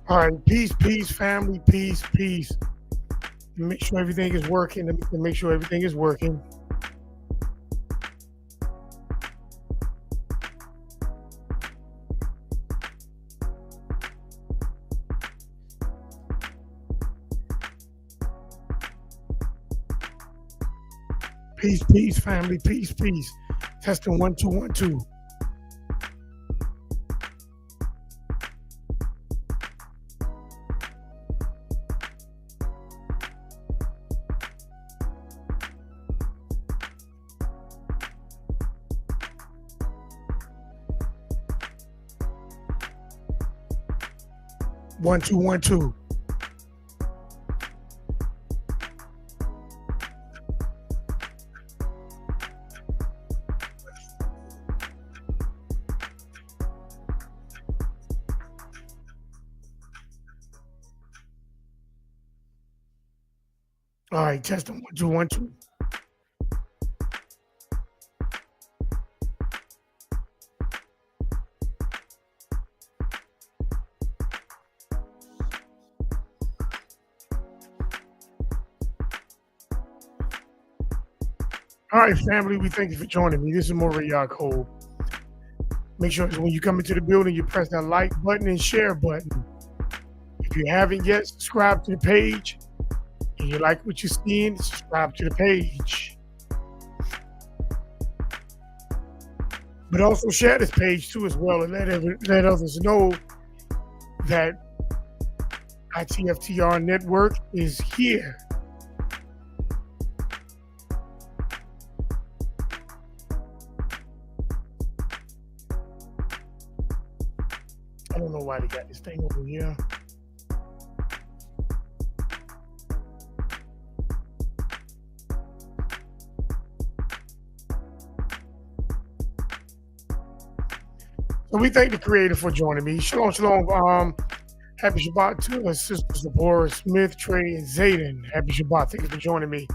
All right, peace, family, peace. Make sure everything is working. Make sure everything is working. Peace, family, peace. Testing 1 2 1 2. 1 2 1 2. All right, testing 1 2 1 2. All right, family, we thank you for joining me. This is Maurice Yacob. Make sure that when you come into the building, you press that like button and share button. If you haven't yet, subscribe to the page. And you like what you're seeing, subscribe to the page. But also share this page too as well, and let others know that ITFTR Network is here. I don't know why they got this thing over here. So we thank the creator for joining me. Shalom. Happy Shabbat to us, sisters Deborah, Smith, Trey, and Zayden. Happy Shabbat. Thank you for joining me.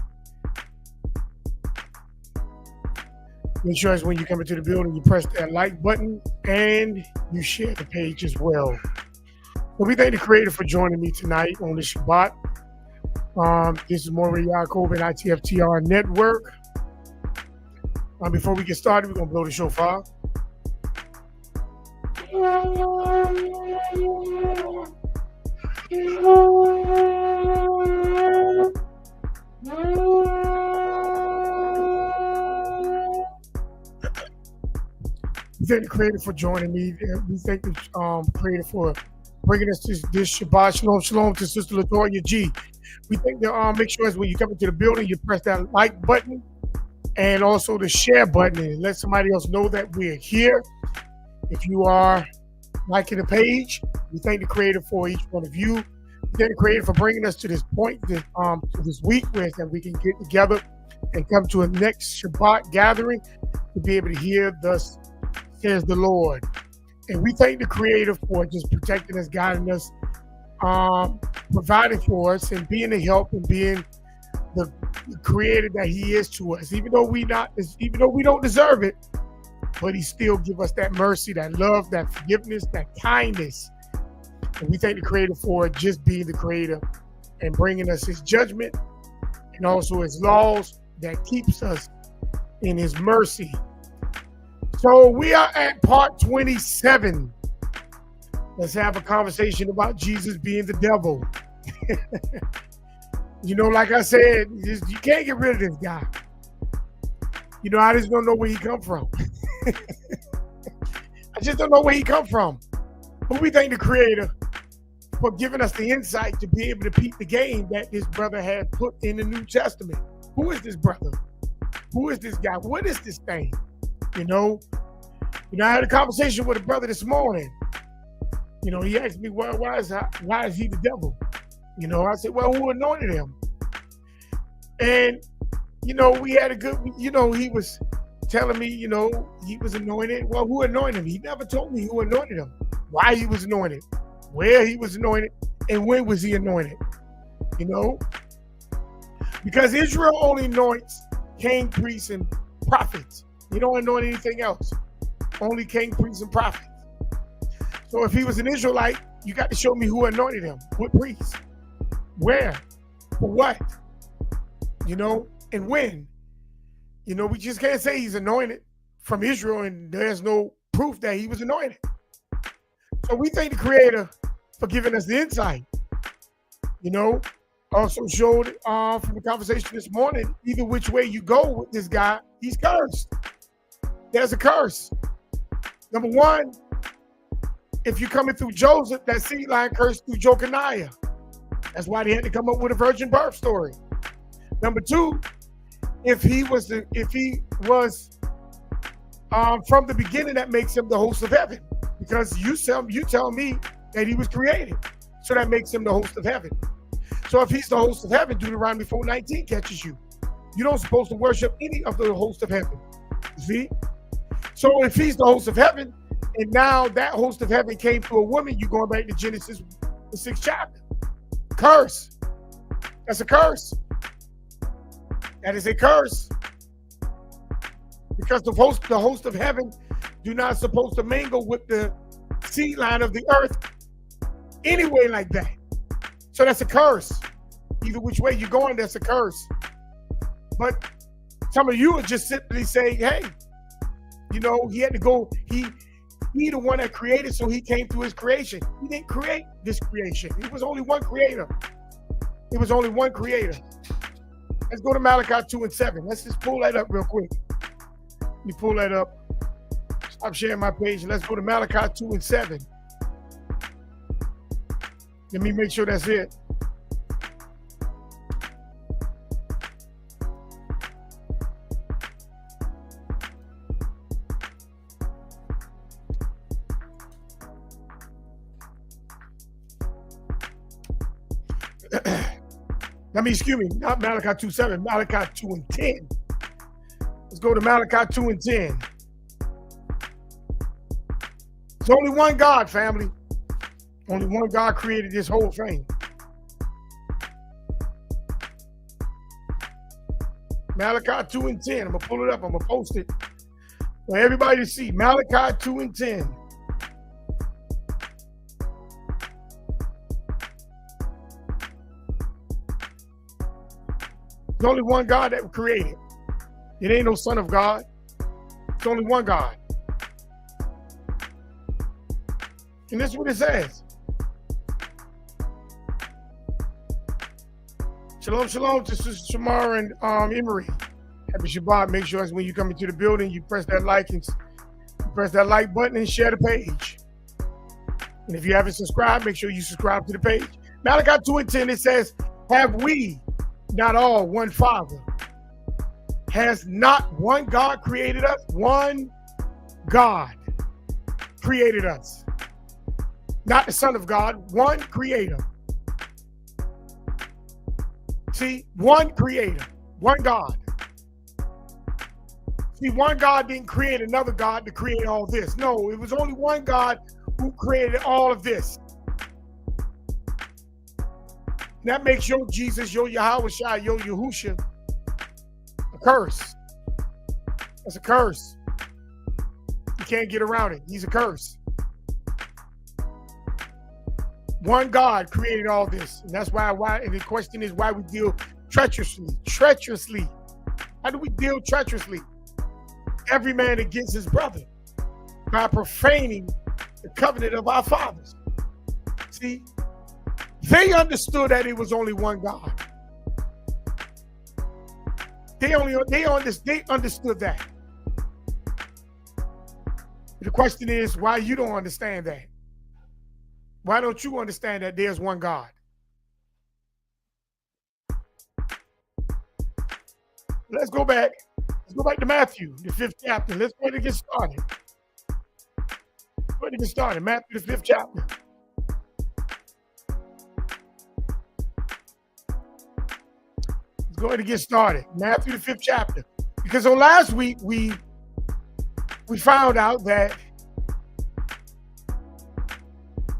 Make sure when you come into the building, you press that like button and you share the page as well. So we thank the creator for joining me tonight on the Shabbat. This is Maurice Yacob and ITFTR Network. Before we get started, we're going to blow the shofar. We thank the creator for joining me. We thank the creator for bringing us this Shabbat. Shalom to Sister Latoya G. We thank make sure when you come into the building, you press that like button and also the share button and let somebody else know that we're here. If you are liking the page, we thank the creator for each one of you. We thank the creator for bringing us to this point, to this week where that we can get together and come to a next Shabbat gathering to be able to hear thus says the Lord. And we thank the creator for just protecting us, guiding us, providing for us, and being a help and being the creator that he is to us. Even though we don't deserve it, but he still give us that mercy, that love, that forgiveness, that kindness. And we thank the creator for just being the creator and bringing us his judgment and also his laws that keeps us in his mercy. So we are at part 27. Let's have a conversation about Jesus being the devil. Like I said, you can't get rid of this guy. I just don't know where he come from. I just don't know where he come from. But we thank the creator for giving us the insight to be able to peep the game that this brother had put in the New Testament. Who is this brother? Who is this guy? What is this thing? I had a conversation with a brother this morning. He asked me, well, why is he the devil? I said, well, who anointed him? And, we had a good, he was telling me, he was anointed. Well, who anointed him? He never told me who anointed him, why he was anointed, where he was anointed, and when was he anointed, Because Israel only anoints king, priests, and prophets. You don't anoint anything else. Only king, priests, and prophets. So if he was an Israelite, you got to show me who anointed him. What priest? Where? For what? You know, and when? You know, we just can't say he's anointed from Israel and there's no proof that he was anointed. So we thank the Creator for giving us the insight. You know, also showed from the conversation this morning, either which way you go with this guy, he's cursed. There's a curse. Number one, if you're coming through Joseph, that seed line cursed through Jeconiah. That's why they had to come up with a virgin birth story. Number two, if he was from the beginning, that makes him the host of heaven, because you tell me that he was created, so that makes him the host of heaven. So if he's the host of heaven, Deuteronomy 4:19 catches you. You don't supposed to worship any of the host of heaven. You see? So if he's the host of heaven, and now that host of heaven came through a woman, you're going back to Genesis, the 6th chapter. Curse. That's a curse. That is a curse. Because the host of heaven do not supposed to mingle with the seed line of the earth anyway like that. So that's a curse. Either which way you're going, that's a curse. But some of you would just simply say, hey, you know, he had to go, he the one that created, so he came through his creation. He didn't create this creation. It was only one creator. It was only one creator. Let's go to Malachi 2:7. Let's just pull that up real quick. Let me pull that up. Stop sharing my page. Let's go to Malachi 2:7. Let me make sure that's it. Excuse me, not Malachi 2:7, Malachi 2:10. Let's go to Malachi 2:10. There's only one God, family. Only one God created this whole thing. Malachi 2:10. I'm going to pull it up. I'm going to post it for everybody to see. Malachi 2:10. There's only one God that created. It ain't no son of God. It's only one God. And this is what it says. Shalom, shalom to Sister Shamar and Emery. Happy Shabbat. Make sure when you come into the building, you press that like button and share the page. And if you haven't subscribed, make sure you subscribe to the page. Malachi 2:10, it says, have we not all one Father? Has not one God created us? One God created us. Not the Son of God, one creator. See, one creator, one God. See, one God didn't create another God to create all this. No, it was only one God who created all of this. And that makes your Jesus, your Yahushua, your Yahusha a curse. That's a curse. You can't get around it. He's a curse. One God created all this. And that's why, and the question is why we deal treacherously. Treacherously. How do we deal treacherously? Every man against his brother by profaning the covenant of our fathers. See, they understood that it was only one God. They understood that. The question is why you don't understand that. Why don't you understand that there's one God? Let's go back. Let's go back to Matthew, the 5th chapter. Let's go ahead and get started. Go ahead and get started. Matthew, the 5th chapter. Let's go ahead and get started. Matthew, the 5th chapter. Because on last week, we found out that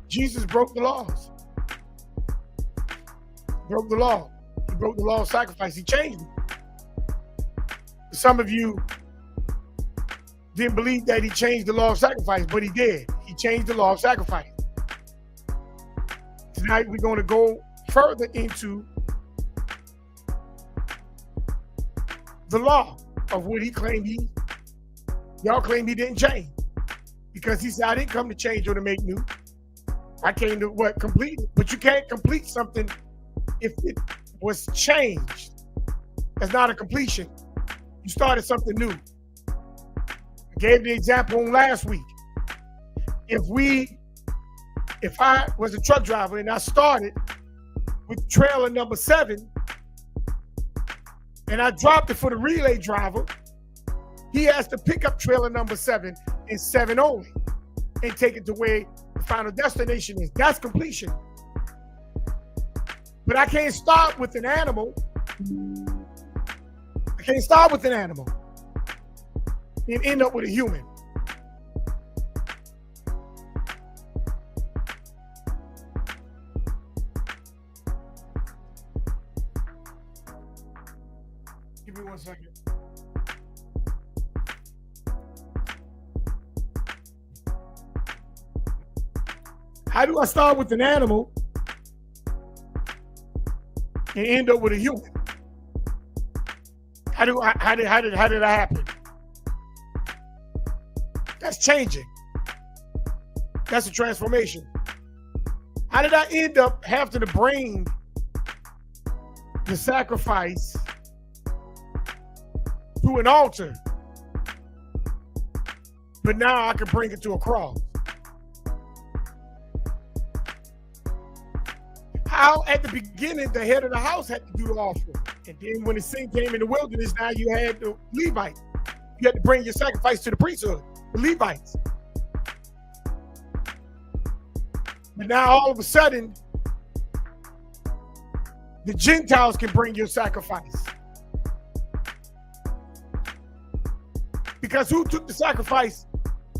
Jesus broke the laws. Broke the law. He broke the law of sacrifice. He changed it. Some of you didn't believe that he changed the law of sacrifice, but he did. He changed the law of sacrifice. Tonight we're going to go further into the law of what he claimed y'all claim he didn't change. Because he said, I didn't come to change or to make new. I came to complete it. But you can't complete something if it was changed. That's not a completion. You started something new. I gave the example on last week. If I was a truck driver and I started with trailer number 7 and I dropped it for the relay driver, he has to pick up trailer number 7 and 7 only and take it to where the final destination is. That's completion. But I can't start with an animal. I can't start with an animal and end up with a human. Give me 1 second. How do I start with an animal and end up with a human? How did that happen? That's changing. That's a transformation. How did I end up having to bring the sacrifice to an altar, but now I can bring it to a cross? How at the beginning the head of the house had to do the offering, and then when the sin came in the wilderness, now you had the Levites. You had to bring your sacrifice to the priesthood, the Levites. But now all of a sudden, the Gentiles can bring your sacrifice. Because who took the sacrifice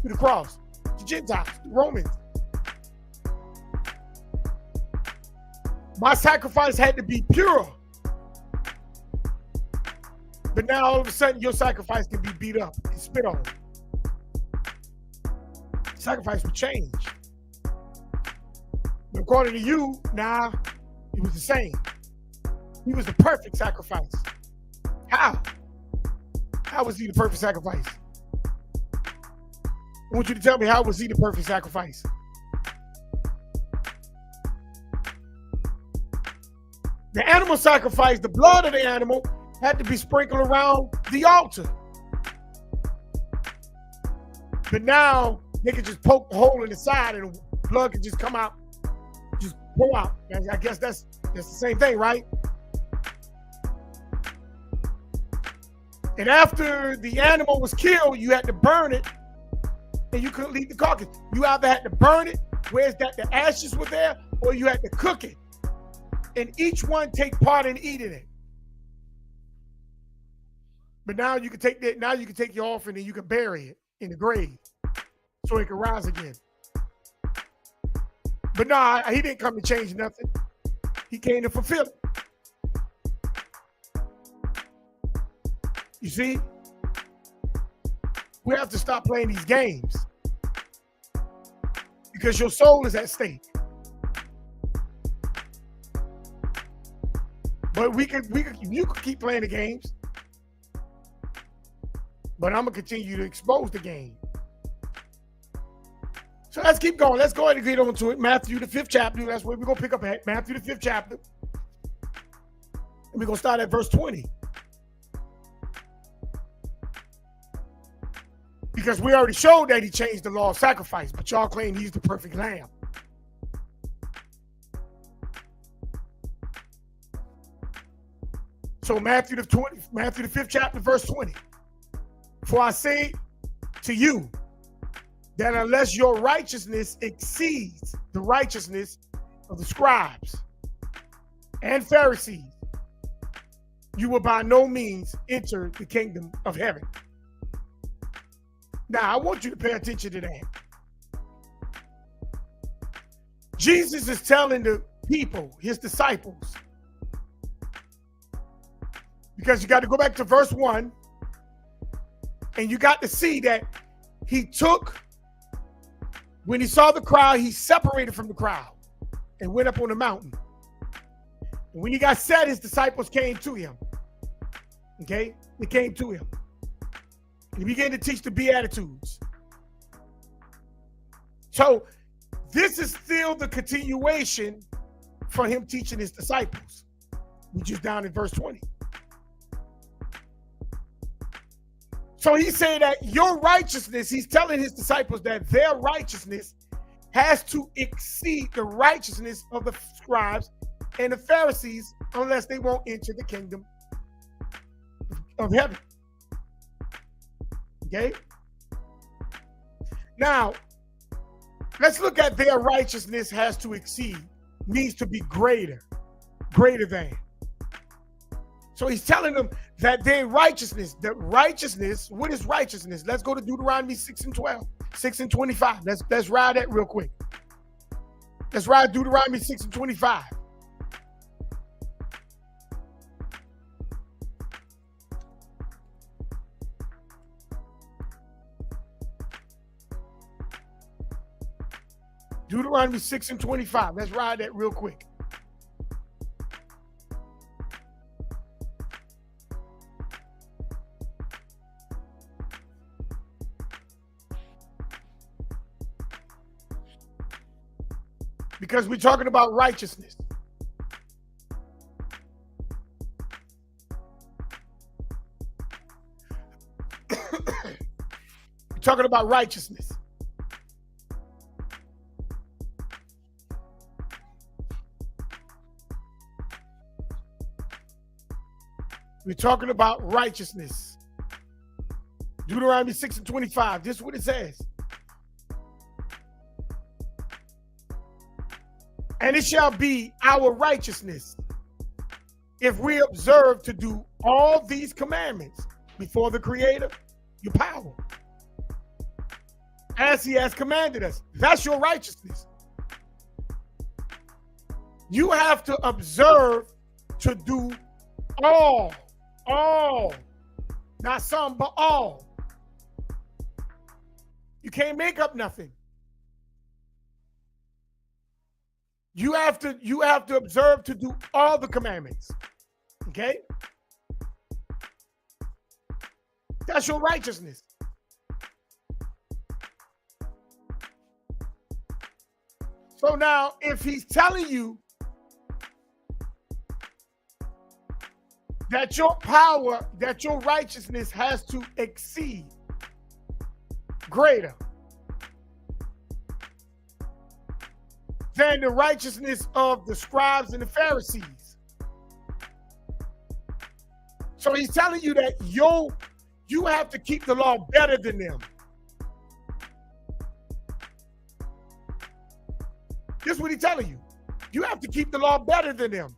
to the cross? The Gentiles, the Romans. My sacrifice had to be pure. But now all of a sudden your sacrifice can be beat up and spit on. Sacrifice would change. But according to you, now it was the same. He was the perfect sacrifice. How? How was he the perfect sacrifice? I want you to tell me, how was he the perfect sacrifice? The animal sacrifice, the blood of the animal had to be sprinkled around the altar. But now they could just poke the hole in the side and the blood could just come out, just pour out. I guess that's the same thing, right? And after the animal was killed, you had to burn it, and you couldn't leave the carcass. You either had to burn it, where's that the ashes were there, or you had to cook it. And each one take part in eating it. But now you can take that. Now you can take your offering and you can bury it in the grave, so it can rise again. But no, he didn't come to change nothing. He came to fulfill it. You see, we have to stop playing these games because your soul is at stake. But you could keep playing the games, but I'm gonna continue to expose the game. So let's keep going. Let's go ahead and get on to it. Matthew, the 5th chapter. That's where we're gonna pick up at. Matthew, the 5th chapter. And we're gonna start at verse 20. Because we already showed that he changed the law of sacrifice, but y'all claim he's the perfect lamb. So Matthew the 5th chapter, verse 20. For I say to you that unless your righteousness exceeds the righteousness of the scribes and Pharisees, you will by no means enter the kingdom of heaven. Now, I want you to pay attention to that. Jesus is telling the people, his disciples, because you got to go back to verse 1, and you got to see that he took, when he saw the crowd, he separated from the crowd. and went up on the mountain. And when he got set, his disciples came to him. Okay? They came to him. And he began to teach the Beatitudes. So this is still the continuation for him teaching his disciples, which is down in verse 20. So he said that your righteousness, he's telling his disciples that their righteousness has to exceed the righteousness of the scribes and the Pharisees, unless they won't enter the kingdom of heaven. Okay? Now, let's look at their righteousness has to exceed, means to be greater than. So he's telling them that their righteousness, what is righteousness? Let's go to Deuteronomy 6 and 12, 6 and 25. Let's ride that real quick. Let's ride Deuteronomy 6 and 25. Deuteronomy 6 and 25. Let's ride that real quick. Because we're talking about righteousness. We're talking about righteousness. We're talking about righteousness. Deuteronomy 6 and 25. This is what it says. And it shall be our righteousness if we observe to do all these commandments before the Creator, your power, as he has commanded us. That's your righteousness. You have to observe to do all, not some, but all. You can't make up nothing. You have to observe to do all the commandments. Okay? That's your righteousness. So now, if he's telling you that your power, that your righteousness has to exceed greater than the righteousness of the scribes and the Pharisees. So he's telling you that you have to keep the law better than them. This is what he's telling you. You have to keep the law better than them.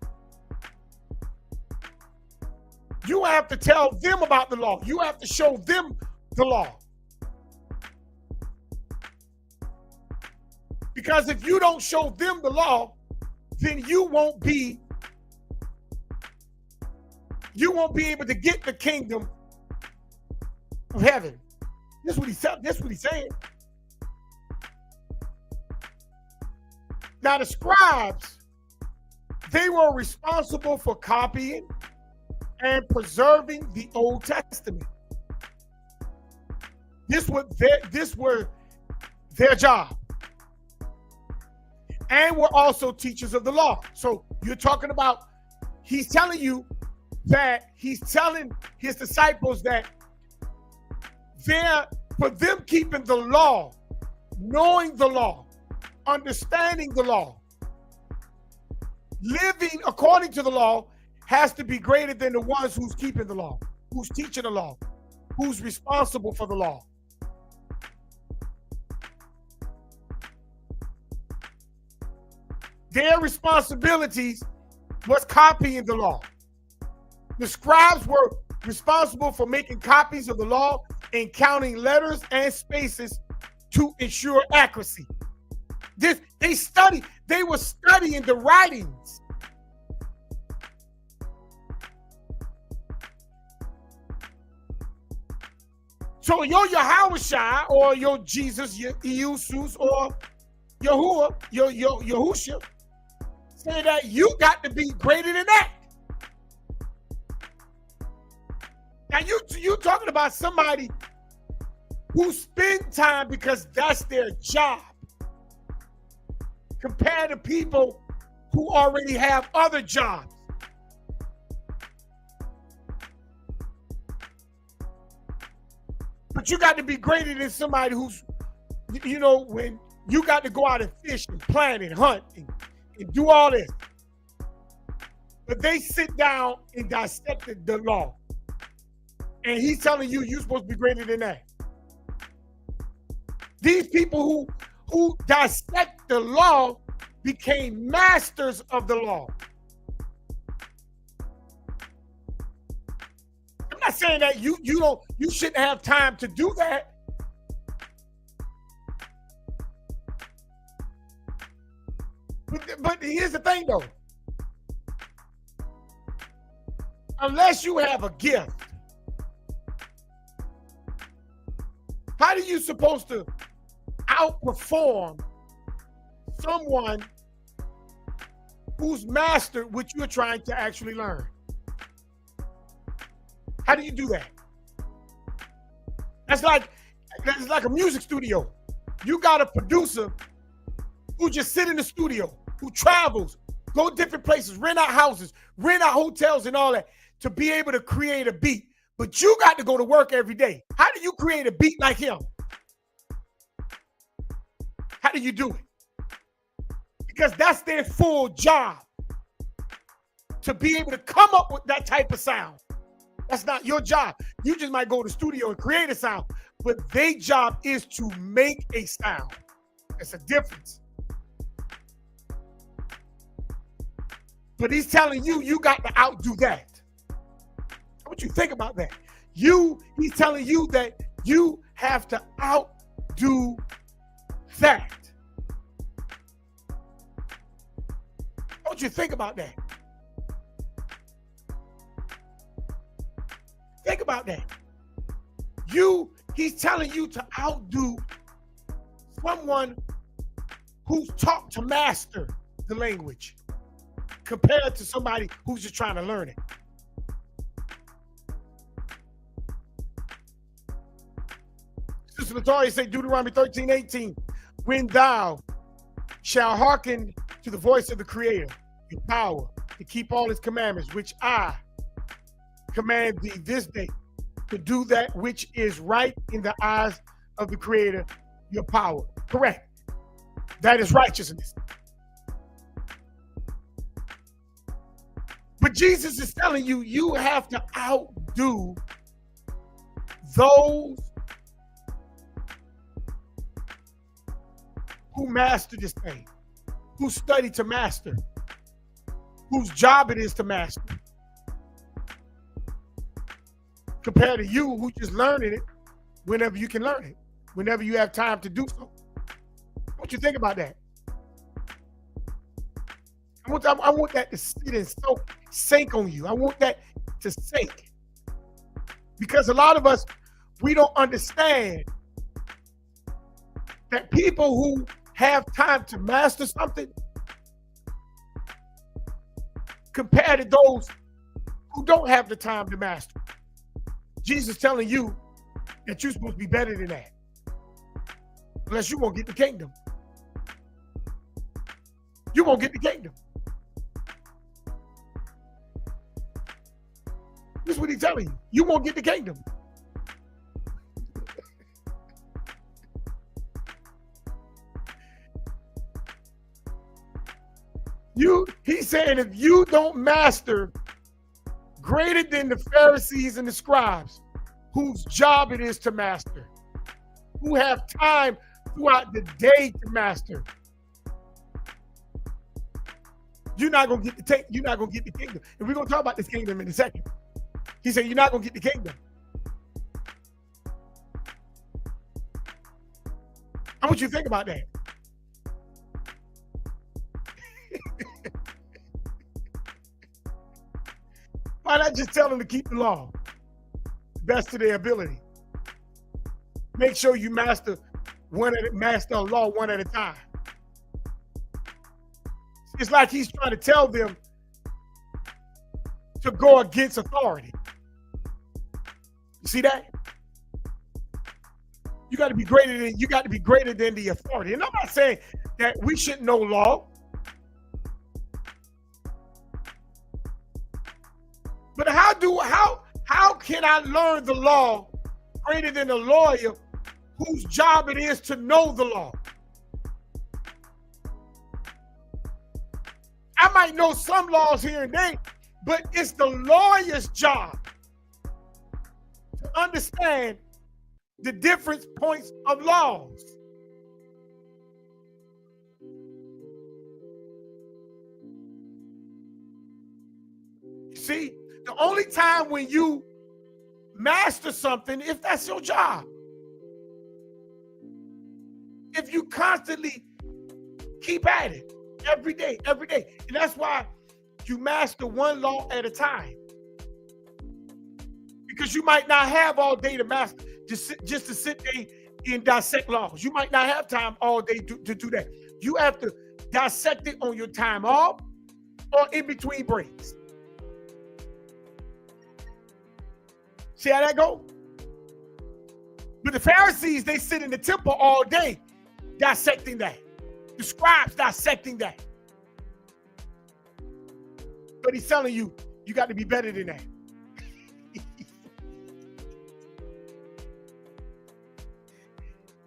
You have to tell them about the law. You have to show them the law. Because if you don't show them the law, then you won't be able to get the kingdom of heaven. This is what he's saying. Now the scribes, they were responsible for copying and preserving the Old Testament. This were their job. And were also teachers of the law. So you're talking about, he's telling you that he's telling his disciples that for them keeping the law, knowing the law, understanding the law, living according to the law has to be greater than the ones who's keeping the law, who's teaching the law, who's responsible for the law. Their responsibilities was copying the law. The scribes were responsible for making copies of the law and counting letters and spaces to ensure accuracy. They were studying the writings. So your Yahushua or your Jesus, your Iusus or Yahuwah, Yahusha, saying that you got to be greater than that. Now you talking about somebody who spend time because that's their job, compared to people who already have other jobs. But you got to be greater than somebody who's, when you got to go out and fish and plant and hunt and do all this. But they sit down and dissect the law. And he's telling you you're supposed to be greater than that. These people who dissect the law became masters of the law. I'm not saying that you shouldn't have time to do that. But here's the thing though. Unless you have a gift, how are you supposed to outperform someone who's mastered what you're trying to actually learn? How do you do that? That's like a music studio. You got a producer who just sit in the studio, who travels, go different places, rent out houses, rent out hotels and all that to be able to create a beat. But you got to go to work every day. How do you create a beat like him? How do you do it? Because that's their full job, to be able to come up with that type of sound. That's not your job. You just might go to the studio and create a sound, but their job is to make a sound. It's a difference. But he's telling you, you got to outdo that. What you think about that? He's telling you that you have to outdo that. What you think about that? Think about that. He's telling you to outdo someone who's taught to master the language compared to somebody who's just trying to learn it. Sister Latoya said, Deuteronomy 13:18, when thou shalt hearken to the voice of the Creator, your power to keep all his commandments, which I command thee this day, to do that which is right in the eyes of the Creator, your power. Correct. That is righteousness. But Jesus is telling you, you have to outdo those who master this thing, who study to master, whose job it is to master, compared to you who just learning it whenever you can learn it, whenever you have time to do so. What you think about that? I want that to sit and sink on you. I want that to sink. Because a lot of us, we don't understand that people who have time to master something compared to those who don't have the time to master. Jesus telling you that you're supposed to be better than that. Unless you won't get the kingdom. You won't get the kingdom. This is what he's telling you. You won't get the kingdom. He's saying if you don't master greater than the Pharisees and the scribes, whose job it is to master, who have time throughout the day to master, you're not gonna get the kingdom. And we're gonna talk about this kingdom in a second. He said you're not gonna get the kingdom. I want you to think about that. Why not just tell them to keep the law? Best of their ability. Make sure you master a law one at a time. It's like he's trying to tell them to go against authority. You see that? You got to be greater than the authority. And I'm not saying that we shouldn't know law. But how can I learn the law greater than a lawyer whose job it is to know the law? I might know some laws here and there, but it's the lawyer's job to understand the different points of laws. You see, the only time when you master something, if that's your job, if you constantly keep at it every day, and that's why you master one law at a time, because you might not have all day to master, just to sit there and dissect laws. You might not have time all day to do that. You have to dissect it on your time off or in between breaks. See how that go? But the Pharisees, they sit in the temple all day dissecting that. The scribes dissecting that. But he's telling you, you got to be better than that.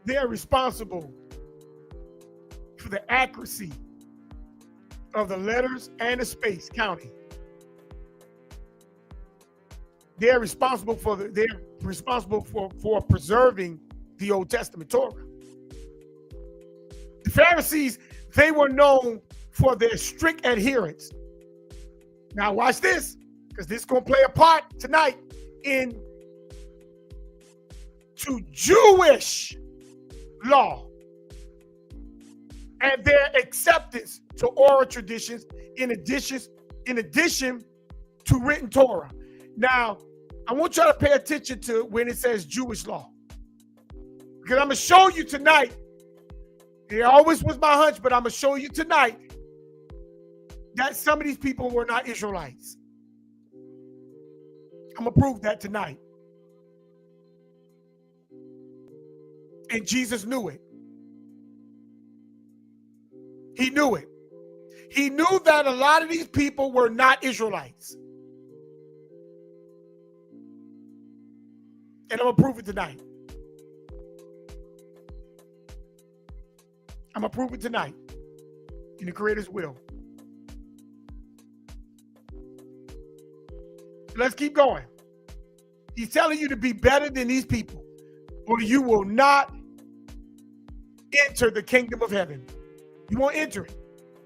They're responsible for the accuracy of the letters and the space counting. They're responsible for preserving the Old Testament Torah. The Pharisees, they were known for their strict adherence. Now watch this, because this is going to play a part tonight in to Jewish law and their acceptance to oral traditions in addition to written Torah. Now, I want y'all to pay attention to when it says Jewish law, because I'm going to show you tonight. It always was my hunch, but I'm going to show you tonight that some of these people were not Israelites. I'm going to prove that tonight. And Jesus knew it. He knew it. He knew that a lot of these people were not Israelites. And I'm going to prove it tonight. I'm going to prove it tonight in the Creator's will. Let's keep going. He's telling you to be better than these people, or you will not enter the kingdom of heaven. You won't enter it.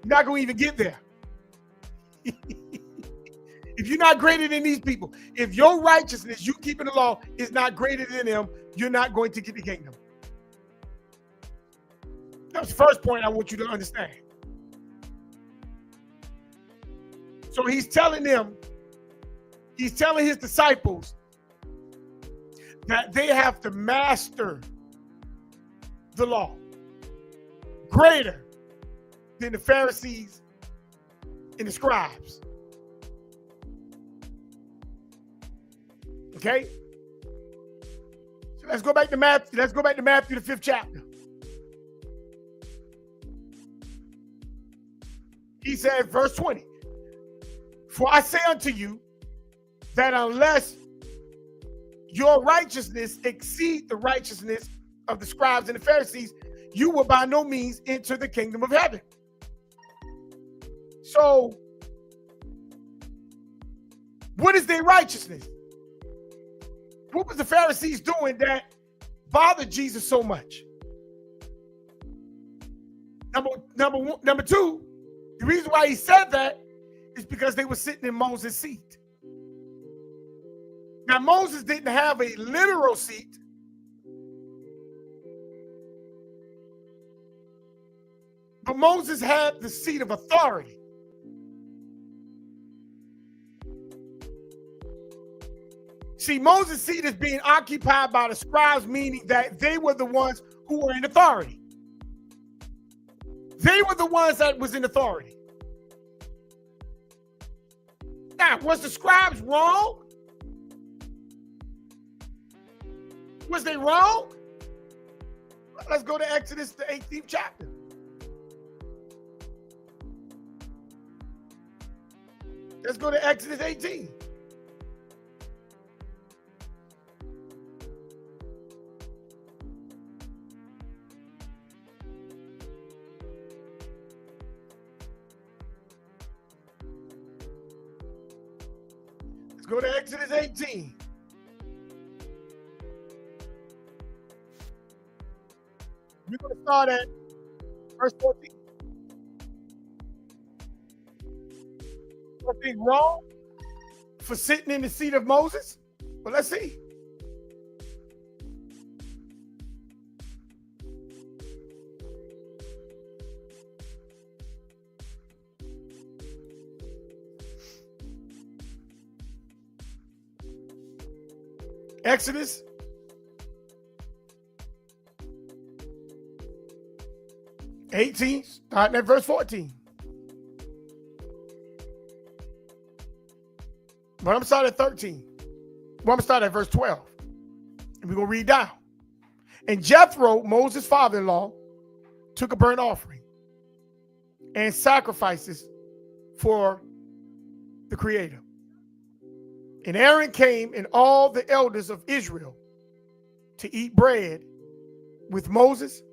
You're not going to even get there. If you're not greater than these people, if your righteousness, you keeping the law, is not greater than them, you're not going to get the kingdom. That's the first point I want you to understand. So he's telling them, he's telling his disciples that they have to master the law greater than the Pharisees and the scribes. Okay? So let's go back to Matthew. Let's go back to Matthew, the 5th chapter. He said, verse 20, "For I say unto you that unless your righteousness exceed the righteousness of the scribes and the Pharisees, you will by no means enter the kingdom of heaven." So, what is their righteousness? What was the Pharisees doing that bothered Jesus so much? Number two, the reason why he said that is because they were sitting in Moses' seat. Now, Moses didn't have a literal seat, but Moses had the seat of authority. See, Moses' seat is being occupied by the scribes, meaning that they were the ones who were in authority. They were the ones that was in authority. Now, was the scribes wrong? Was they wrong? Let's go to Exodus, the 18th chapter. Let's go to Exodus 18. Let's go to Exodus 18. We're going to start at verse 14. Something wrong for sitting in the seat of Moses? Well, let's see. Exodus 18, starting at verse 14. But I'm starting at 13. Well, I'm going to start at verse 12. And we're going to read down. And Jethro, Moses' father-in-law, took a burnt offering and sacrifices for the Creator. And Aaron came and all the elders of Israel to eat bread with Moses,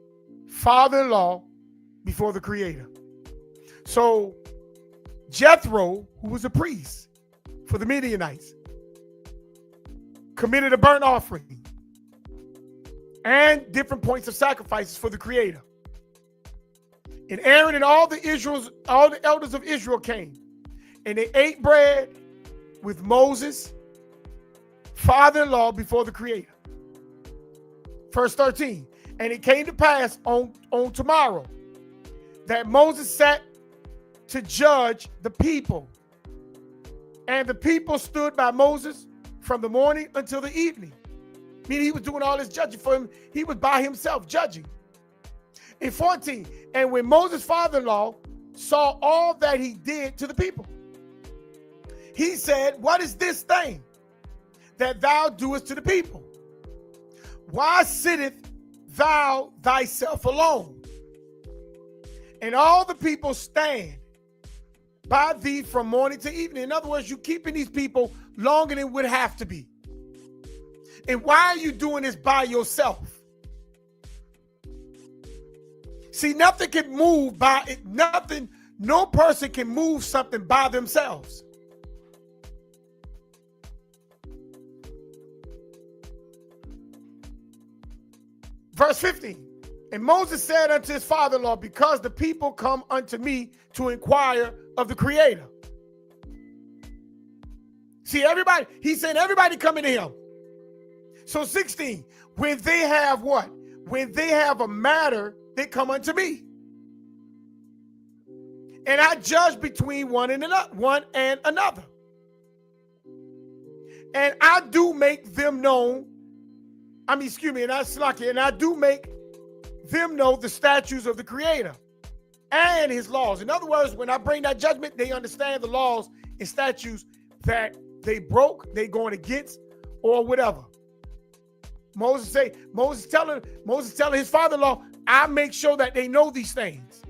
father-in-law, before the Creator. So Jethro, who was a priest for the Midianites, committed a burnt offering and different points of sacrifices for the Creator. And Aaron and all the elders of Israel came, and they ate bread with Moses, father-in-law, before the Creator. Verse 13. And it came to pass on tomorrow that Moses sat to judge the people. And the people stood by Moses from the morning until the evening. Meaning he was doing all this judging for him. He was by himself judging. In 14, and when Moses' father-in-law saw all that he did to the people, he said, what is this thing that thou doest to the people? Why sittest thou thyself alone? And all the people stand by thee from morning to evening. In other words, you're keeping these people longer than would have to be. And why are you doing this by yourself? See, nothing can move by it. Nothing, no person can move something by themselves. Verse 15. And Moses said unto his father-in-law, because the people come unto me to inquire of the Creator. See, everybody, he's saying everybody coming to him. So 16, when they have what? When they have a matter, they come unto me. And I judge between one and another. And I do make them known. And I do make them know the statutes of the Creator and his laws. In other words, when I bring that judgment, they understand the laws and statutes that they broke, they going against, or whatever. Moses telling his father-in-law, I make sure that they know these things.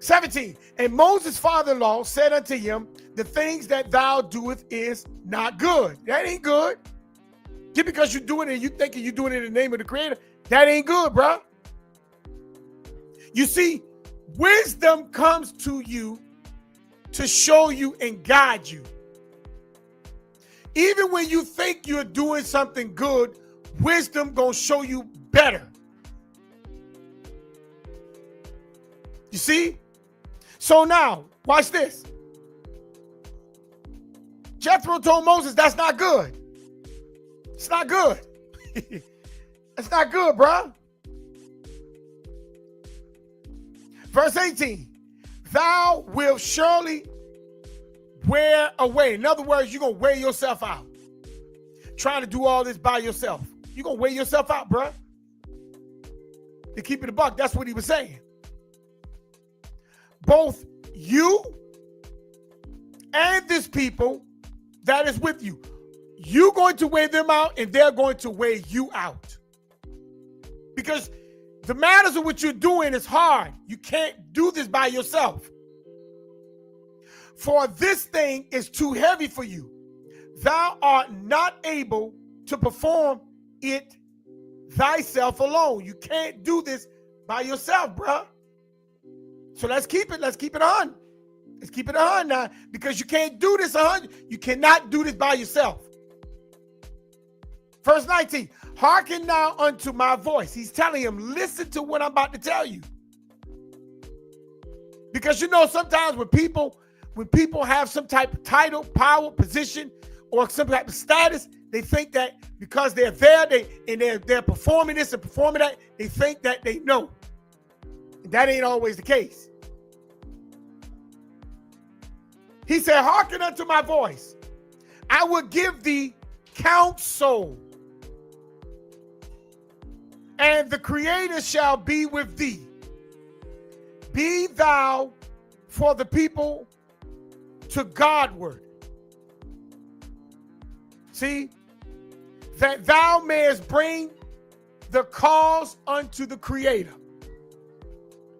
17, and Moses' father-in-law said unto him, the things that thou doest is not good. That ain't good. Just because you're doing it and you thinking you're doing it in the name of the Creator, that ain't good, bro. You see, wisdom comes to you to show you and guide you. Even when you think you're doing something good, wisdom gonna show you better. You see? So now, watch this. Jethro told Moses, that's not good. It's not good. It's not good, bro. Verse 18, thou wilt surely wear away. In other words, you're going to wear yourself out. Trying to do all this by yourself. You're going to wear yourself out, bro. To keep it a buck, that's what he was saying. Both you this people that is with you. You're going to weigh them out, and they're going to weigh you out. Because the matters of what you're doing is hard. You can't do this by yourself. For this thing is too heavy for you. Thou art not able to perform it thyself alone. You can't do this by yourself, bruh. So let's keep it on. Let's keep it on now, because you can't do this 100. You cannot do this by yourself. Verse 19, hearken now unto my voice. He's telling him, listen to what I'm about to tell you. Because you know, sometimes when people have some type of title, power, position, or some type of status, they think that because they're there, they're performing this and performing that, they think that they know. That ain't always the case. He said, hearken unto my voice. I will give thee counsel, and the Creator shall be with thee. Be thou for the people to Godward. See, that thou mayest bring the cause unto the Creator.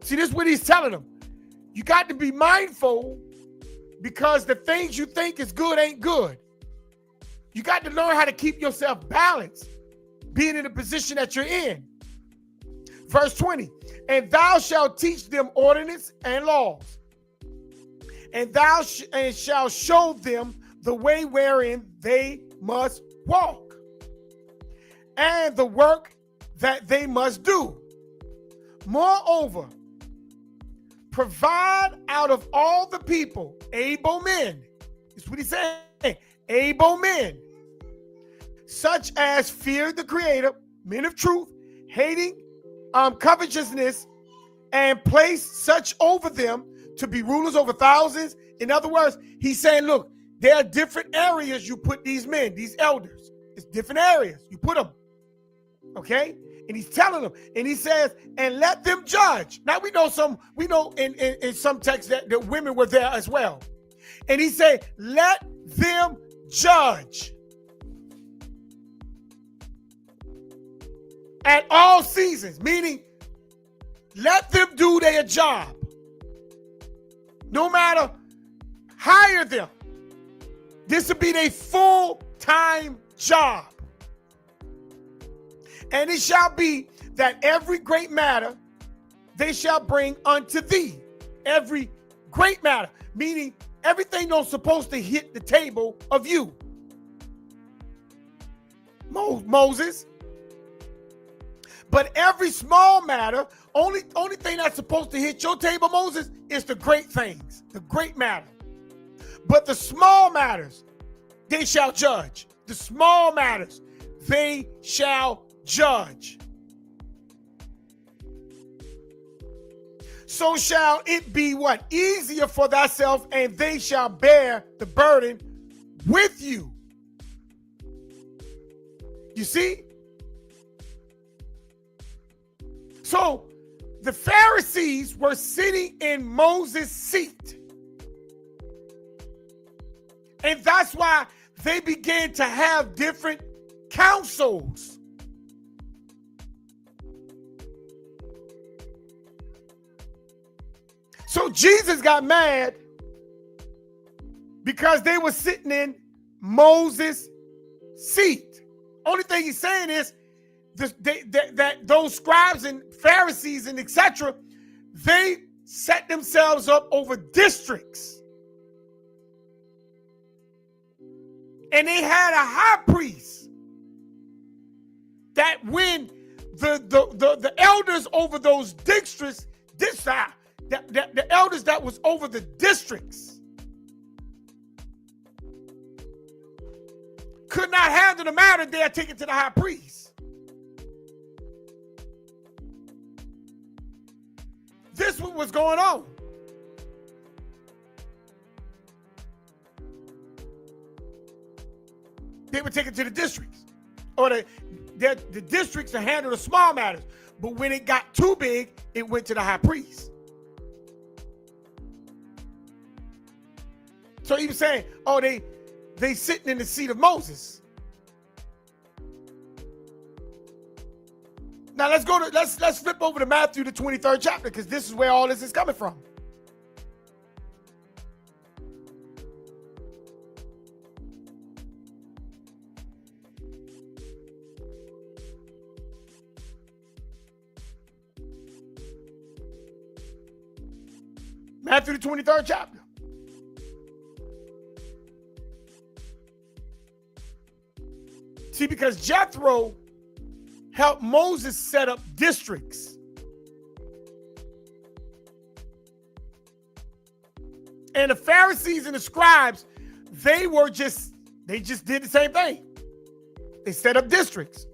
See, this is what he's telling them. You got to be mindful, because the things you think is good ain't good. You got to learn how to keep yourself balanced, being in the position that you're in. Verse 20, and thou shalt teach them ordinance and laws, and thou shalt show them the way wherein they must walk, and the work that they must do. Moreover, provide out of all the people able men. That's what he's saying. Able men, such as fear the Creator, men of truth, hating covetousness, and place such over them to be rulers over thousands. In other words, he's saying, look, there are different areas you put these men, these elders. It's different areas you put them. Okay? And he's telling them, and he says, and let them judge. Now we know in some texts that women were there as well. And he said, let them judge at all seasons, meaning let them do their job. No matter, hire them. This will be their full-time job. And it shall be that every great matter they shall bring unto thee. Every great matter, meaning everything that's supposed to hit the table of you. Moses. But every small matter, only thing that's supposed to hit your table, Moses, is the great things, the great matter. But the small matters, they shall judge. The small matters, they shall judge. So shall it be what? Easier for thyself, and they shall bear the burden with you. You see? So the Pharisees were sitting in Moses' seat. And that's why they began to have different councils. So Jesus got mad because they were sitting in Moses' seat. Only thing he's saying is that those scribes and Pharisees and etc., they set themselves up over districts. And they had a high priest that when the elders over those districts, the elders that was over the districts could not handle the matter, they'll take it to the high priest. This is what was going on. They would take it to the districts, or the districts to handle the small matters. But when it got too big, it went to the high priest. So he was saying, oh, they sitting in the seat of Moses. Now let's flip over to Matthew, the 23rd chapter, because this is where all this is coming from. Matthew, the 23rd chapter. See, because Jethro helped Moses set up districts. And the Pharisees and the scribes, they just did the same thing. They set up districts.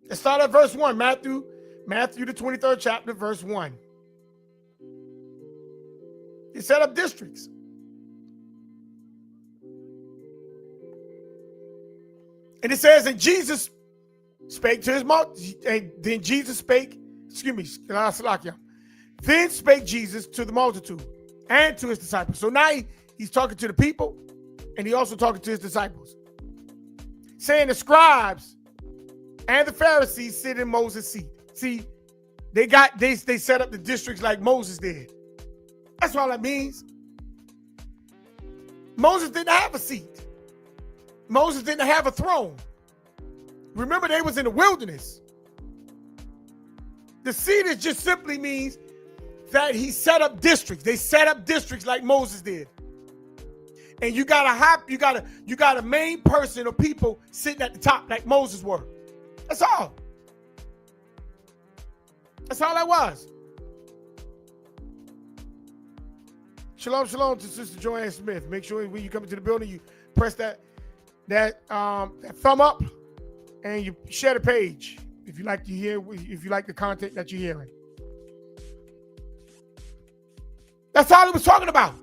Let's start at verse 1. Matthew, the 23rd chapter, verse 1. They set up districts. And it says, and Jesus spake to his mouth, and then Jesus spake, then spake Jesus to the multitude and to his disciples. So now he's talking to the people, and he also talking to his disciples, saying the scribes and the Pharisees sit in Moses' seat. See, they set up the districts like Moses did. That's all that means. Moses didn't have a seat. Moses didn't have a throne. Remember, they was in the wilderness. The seat is just simply means that he set up districts. They set up districts like Moses did. And you got a main person or people sitting at the top like Moses were. That's all. That's all that was. Shalom, shalom to Sister Joanne Smith. Make sure when you come into the building, you press that thumb up and you share the page if you like the content that you're hearing. That's all it was talking about.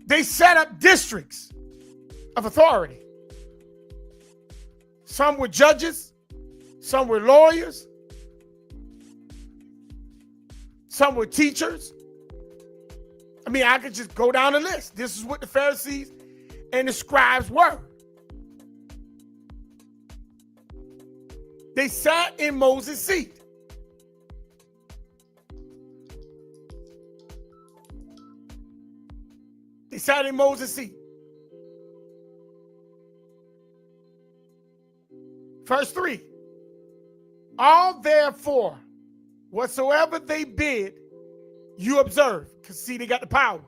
They set up districts of authority. Some were judges, some were lawyers, some were teachers. I mean, I could just go down the list. This is what the Pharisees and the scribes were. They sat in Moses' seat. They sat in Moses' seat. Verse 3. All therefore, whatsoever they bid, you observe. Because see, they got the power.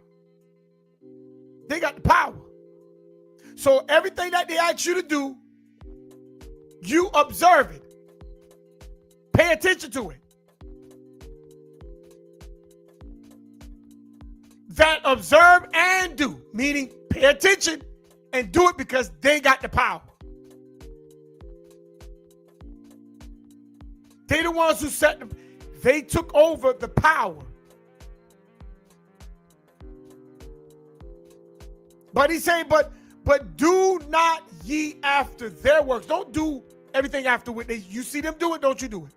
They got the power. So everything that they ask you to do, you observe it. Pay attention to it. That observe and do, meaning pay attention and do it because they got the power. They the ones who they took over the power. But he's saying, but do not ye after their works. Don't do everything after what you see them do it, don't you do it.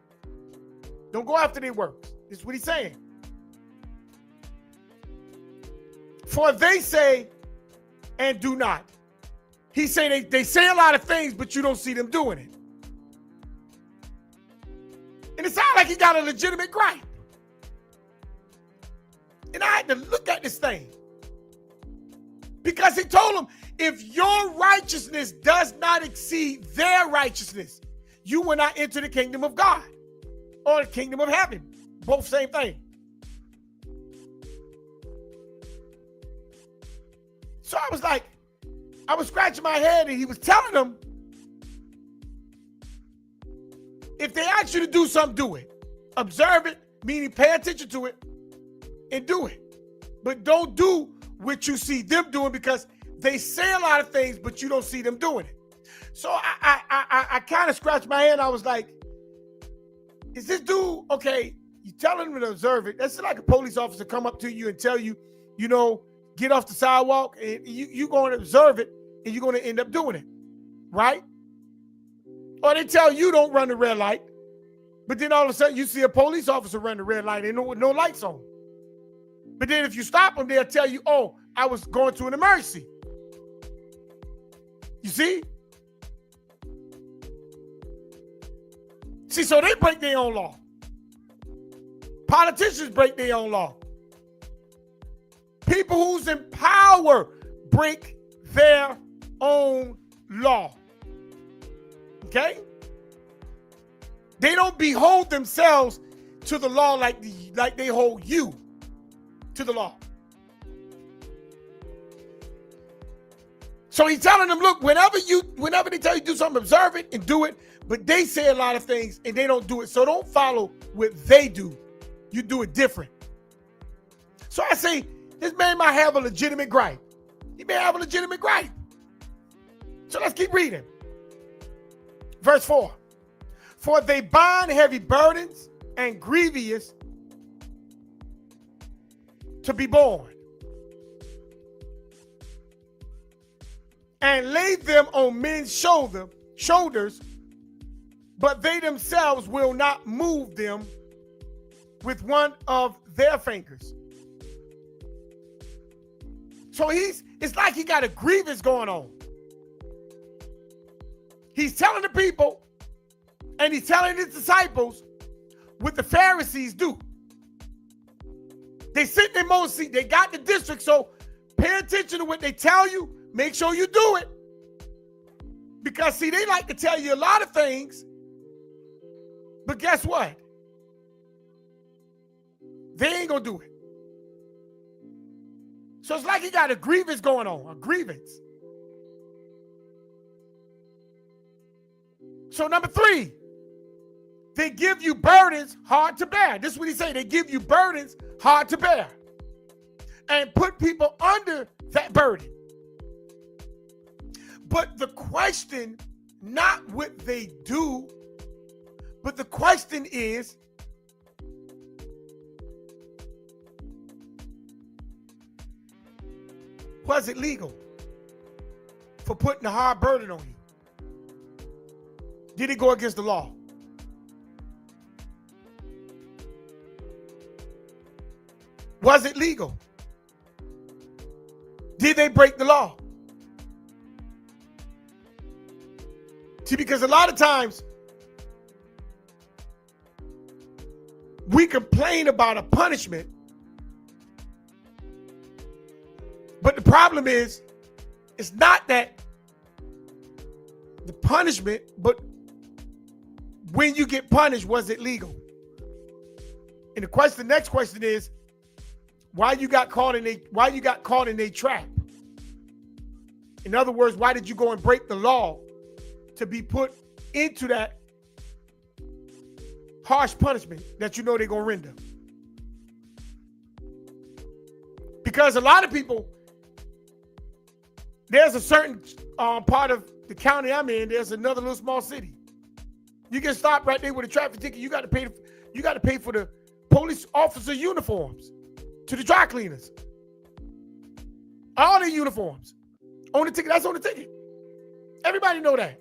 Don't go after their works. This is what he's saying. For they say and do not. He's saying they say a lot of things, but you don't see them doing it. And it sounds like he got a legitimate gripe. And I had to look at this thing. Because he told them, if your righteousness does not exceed their righteousness, you will not enter the kingdom of God or the kingdom of heaven. Both same thing. So I was scratching my head and he was telling them, if they ask you to do something, do it. Observe it, meaning pay attention to it and do it. But don't do what you see them doing because they say a lot of things, but you don't see them doing it. So I kind of scratched my head. I was like, is this dude, okay, you telling him to observe it. That's like a police officer come up to you and tell you, get off the sidewalk and you're going to observe it and you're going to end up doing it, right? Or they tell you don't run the red light But then all of a sudden you see a police officer run the red light and with no lights on. But then if you stop them, they'll tell you, oh, I was going to an emergency. You see? See, so they break their own law. Politicians break their own law. People who's in power break their own law. Okay? They don't behold themselves to the law like they hold you to the law. So he's telling them, look, whenever they tell you to do something, observe it and do it. But they say a lot of things and they don't do it. So don't follow what they do. You do it different. So I say, this man might have a legitimate gripe. He may have a legitimate gripe. So let's keep reading. Verse 4. For they bind heavy burdens and grievous to be borne, and lay them on men's shoulders, but they themselves will not move them with one of their fingers. So it's like he got a grievance going on. He's telling the people, and he's telling his disciples what the Pharisees do. They sit in their most seat. They got the district, so pay attention to what they tell you. Make sure you do it. Because, see, they like to tell you a lot of things, but guess what? They ain't going to do it. So it's like he got a grievance going on, a grievance. So number 3, they give you burdens hard to bear. This is what he say. They give you burdens hard to bear and put people under that burden. But the question, not what they do, but the question is, was it legal for putting a hard burden on you? Did it go against the law? Was it legal? Did they break the law? See, because a lot of times we complain about a punishment, but the problem is, it's not that the punishment, but when you get punished, was it legal? And the next question is, why you got caught in a trap? In other words, why did you go and break the law to be put into that harsh punishment that you know they're going to render? Because a lot of people, there's a certain part of the county I'm in, there's another little small city. You get stopped right there with a traffic ticket, you got to pay for the police officer uniforms to the dry cleaners. All their uniforms. On the ticket, that's on the ticket. Everybody know that.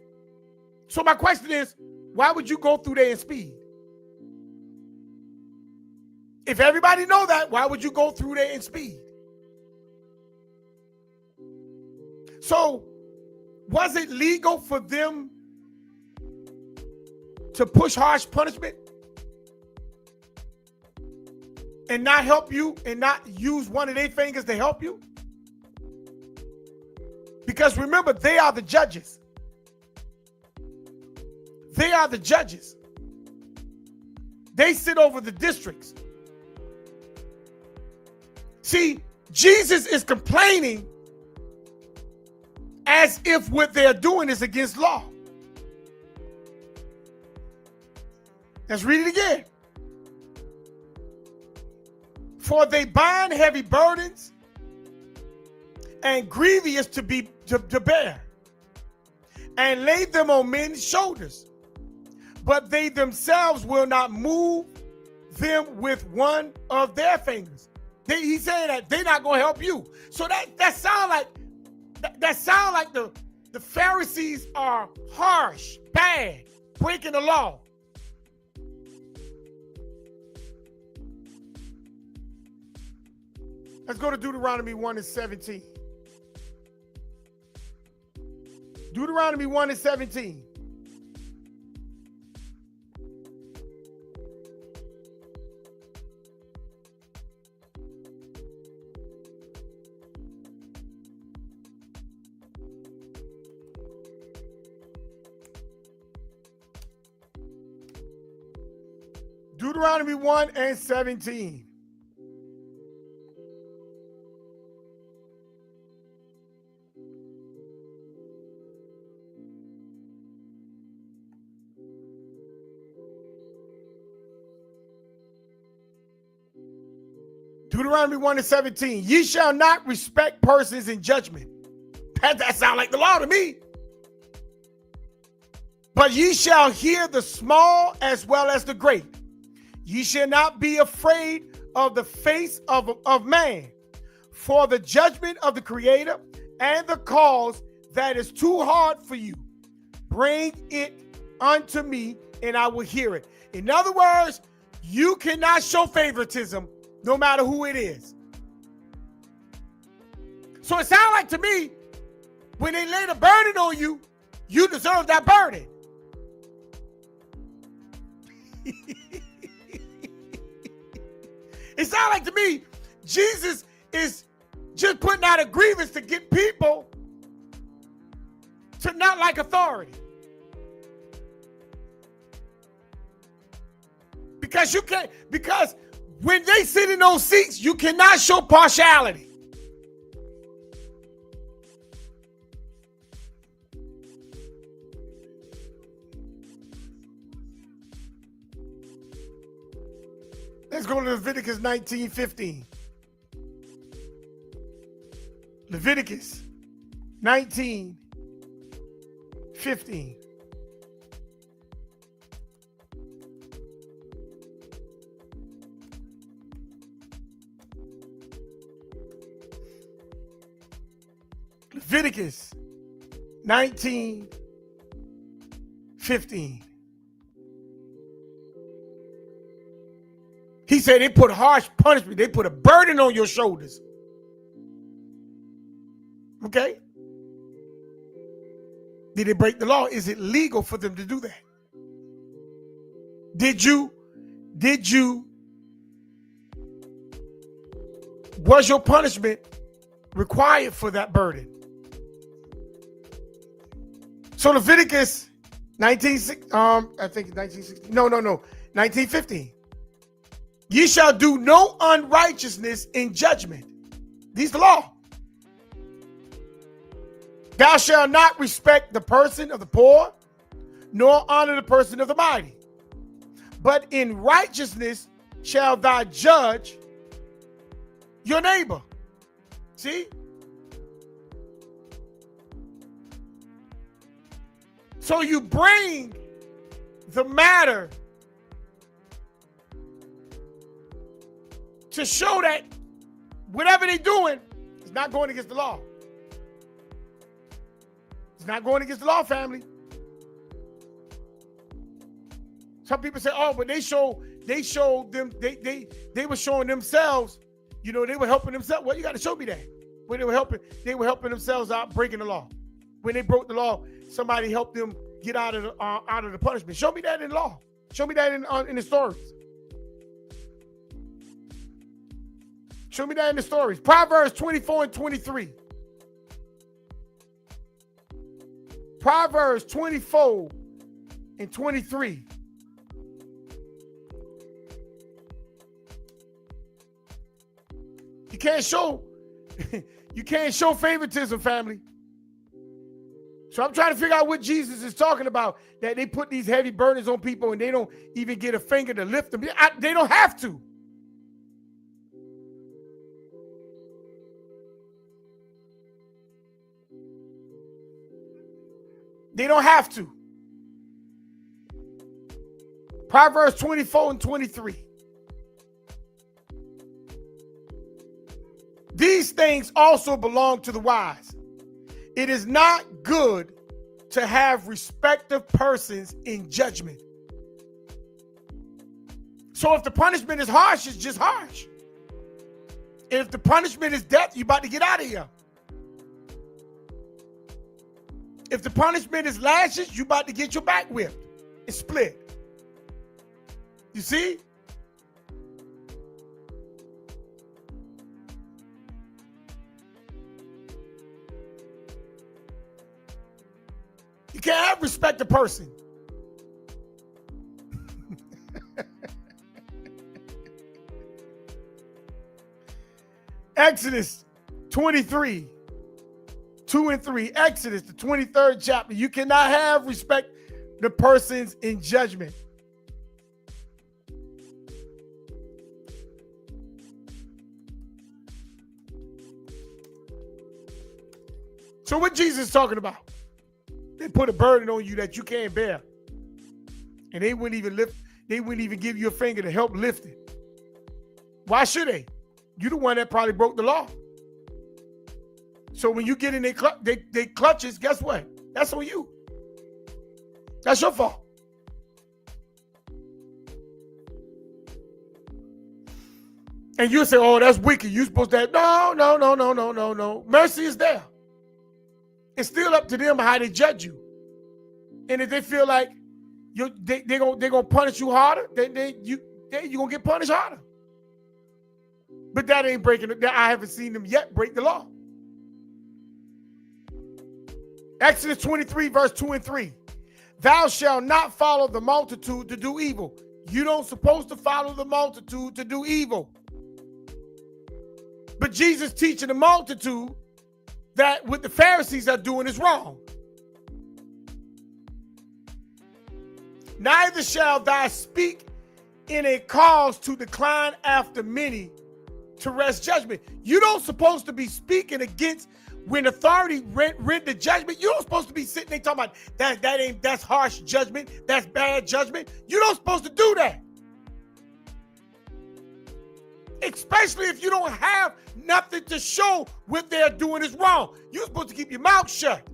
So my question is, why would you go through there and speed? If everybody know that, why would you go through there and speed? So, was it legal for them to push harsh punishment and not help you and not use one of their fingers to help you? Because remember, they are the judges. They are the judges. They sit over the districts. See, Jesus is complaining as if what they're doing is against law. Let's read it again. For they bind heavy burdens and grievous to bear, and lay them on men's shoulders, but they themselves will not move them with one of their fingers. He's saying that they're not going to help you. So that sound like the Pharisees are harsh, bad, breaking the law. Let's go to Deuteronomy 1 and 17. Deuteronomy 1 and 17. Deuteronomy 1 and 17. Deuteronomy 1 and 17. Ye shall not respect persons in judgment. That sounds like the law to me. But ye shall hear the small as well as the great. Ye shall not be afraid of the face of man, for the judgment of the Creator and the cause that is too hard for you. Bring it unto me, and I will hear it. In other words, you cannot show favoritism no matter who it is. So it sounds like to me, when they lay the burden on you, you deserve that burden. It sounds like to me, Jesus is just putting out a grievance to get people to not like authority. Because you can't, because when they sit in those seats, you cannot show partiality. Let's go to Leviticus 19:15. Leviticus 19:15. Leviticus 19:15. He said they put harsh punishment. They put a burden on your shoulders. Okay? Did they break the law? Is it legal for them to do that? Was your punishment required for that burden? So Leviticus 19:15. Ye shall do no unrighteousness in judgment. These the law. Thou shalt not respect the person of the poor, nor honor the person of the mighty. But in righteousness shall thou judge your neighbor. See? So you bring the matter to show that whatever they're doing is not going against the law. It's not going against the law, family. Some people say, oh, but they showed them, they were showing themselves, they were helping themselves. Well, you got to show me that. When they were helping themselves out breaking the law. When they broke the law, somebody helped them get out of the punishment. Show me that in law. Show me that in the stories. Show me that in the stories. Proverbs 24 and 23. Proverbs 24 and 23. You can't show favoritism, family. So I'm trying to figure out what Jesus is talking about, that they put these heavy burdens on people and they don't even get a finger to lift them. They don't have to. They don't have to. Proverbs 24 and 23. These things also belong to the wise. It is not good to have respective persons in judgment. So if the punishment is harsh, it's just harsh. If the punishment is death, you about to get out of here. If the punishment is lashes, you about to get your back whipped and split. You see? You can't have respect a person. Exodus 23, 2 and 3. Exodus, the 23rd chapter. You cannot have respect the persons in judgment. So what Jesus is talking about? They put a burden on you that you can't bear. And they wouldn't even give you a finger to help lift it. Why should they? You're the one that probably broke the law. So when you get in their clutches, guess what? That's on you. That's your fault. And you say, oh, that's wicked. You're supposed to have, no. Mercy is there. It's still up to them how they judge you. And if they feel like they're gonna punish you harder, then you're gonna get punished harder. But that ain't breaking it. I haven't seen them yet break the law. Exodus 23, verse 2 and 3. Thou shalt not follow the multitude to do evil. You don't supposed to follow the multitude to do evil. But Jesus teaching the multitude that what the Pharisees are doing is wrong. Neither shall thou speak in a cause to decline after many to wrest judgment. You don't supposed to be speaking against when authority render judgment. You don't supposed to be sitting there talking about that's harsh judgment, that's bad judgment. You don't supposed to do that. Especially if you don't have nothing to show what they're doing is wrong. You're supposed to keep your mouth shut.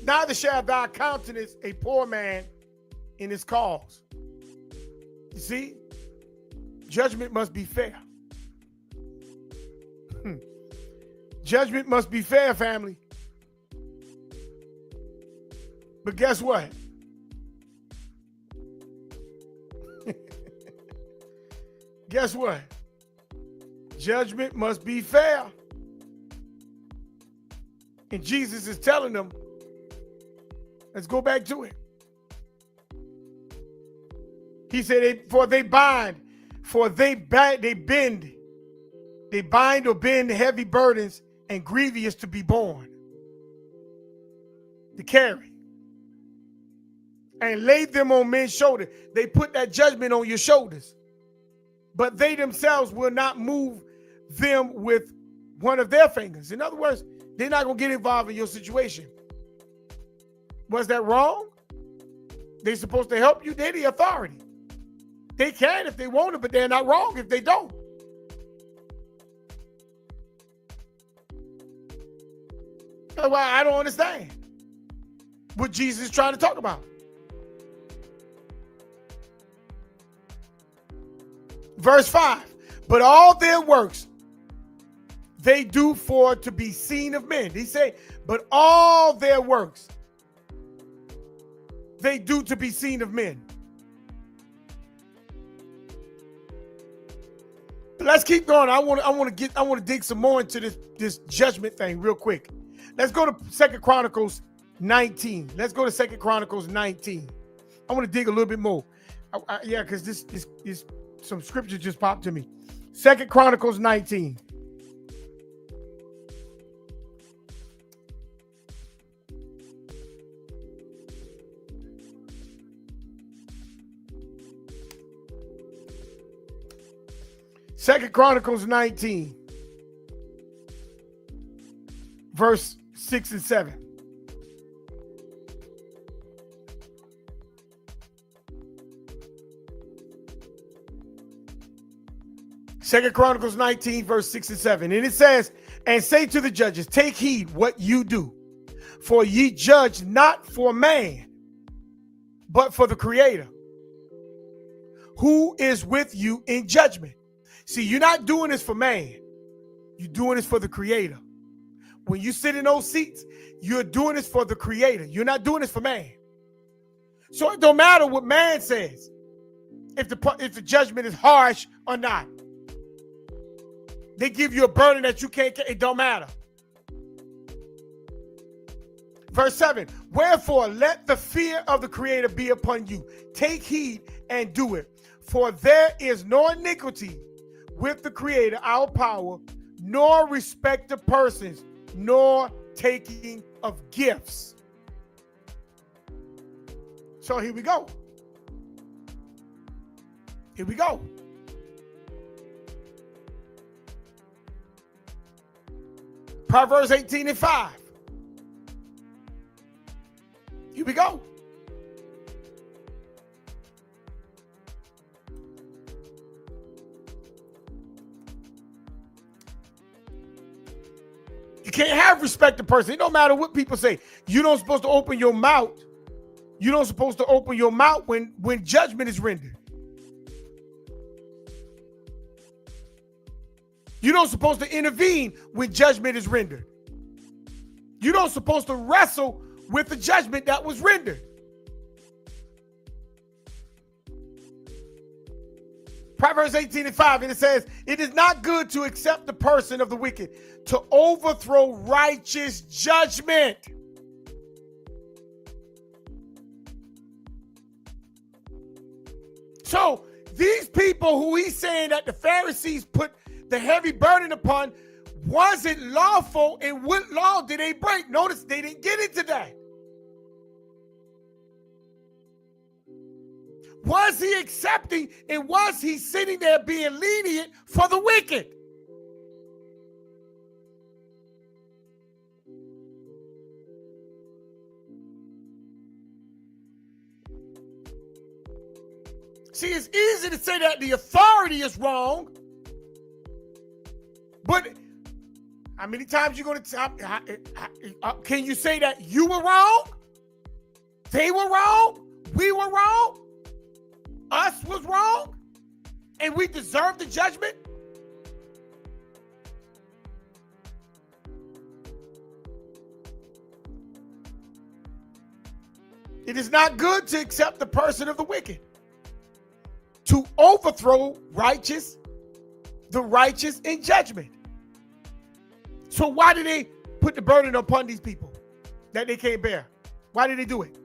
Neither shall thou countenance a poor man in his cause. You see, judgment must be fair. Judgment must be fair, family. But guess what? Guess what? Judgment must be fair. And Jesus is telling them, let's go back to it. He said, they bind or bend heavy burdens and grievous to be borne, to carry, and lay them on men's shoulders. They put that judgment on your shoulders, but they themselves will not move them with one of their fingers. In other words, they're not going to get involved in your situation. Was that wrong? They're supposed to help you. They're the authority. They can if they want to, but they're not wrong if they don't. That's why I don't understand what Jesus is trying to talk about. Verse 5, but all their works they do for to be seen of men. He say, but all their works they do to be seen of men. But let's keep going. I want to dig some more into this judgment thing real quick. Let's go to 2 Chronicles 19. Let's go to 2 Chronicles 19. I want to dig a little bit more. Because this some scripture just popped to me. 2 Chronicles 19. Second Chronicles 19, verse 6 and 7. 2 Chronicles 19, verse 6 and 7. And it says, and say to the judges, take heed what you do, for ye judge not for man, but for the Creator, who is with you in judgment. See, you're not doing this for man. You're doing this for the Creator. When you sit in those seats, you're doing this for the Creator. You're not doing this for man. So it don't matter what man says, if the judgment is harsh or not. They give you a burden that you can't, it don't matter. Verse 7, wherefore let the fear of the Creator be upon you. Take heed and do it. For there is no iniquity with the Creator, our power, nor respect of persons, nor taking of gifts. So here we go. Here we go. Proverbs 18 and 5. Here we go. You can't have respect to person. It don't matter what people say. You don't supposed to open your mouth. You don't supposed to open your mouth when judgment is rendered. You don't supposed to intervene when judgment is rendered. You don't supposed to wrestle with the judgment that was rendered. Proverbs 18 and 5, and it says, it is not good to accept the person of the wicked, to overthrow righteous judgment. So these people who he's saying that the Pharisees put the heavy burden upon wasn't lawful, and what law did they break? Notice they didn't get into that. Was he accepting, and was he sitting there being lenient for the wicked? See, it's easy to say that the authority is wrong, but how many times you going to can you say that you were wrong? They were wrong? We were wrong? Us was wrong? And we deserve the judgment? It is not good to accept the person of the wicked, to overthrow the righteous in judgment. So why did they put the burden upon these people that they can't bear? Why did they do it?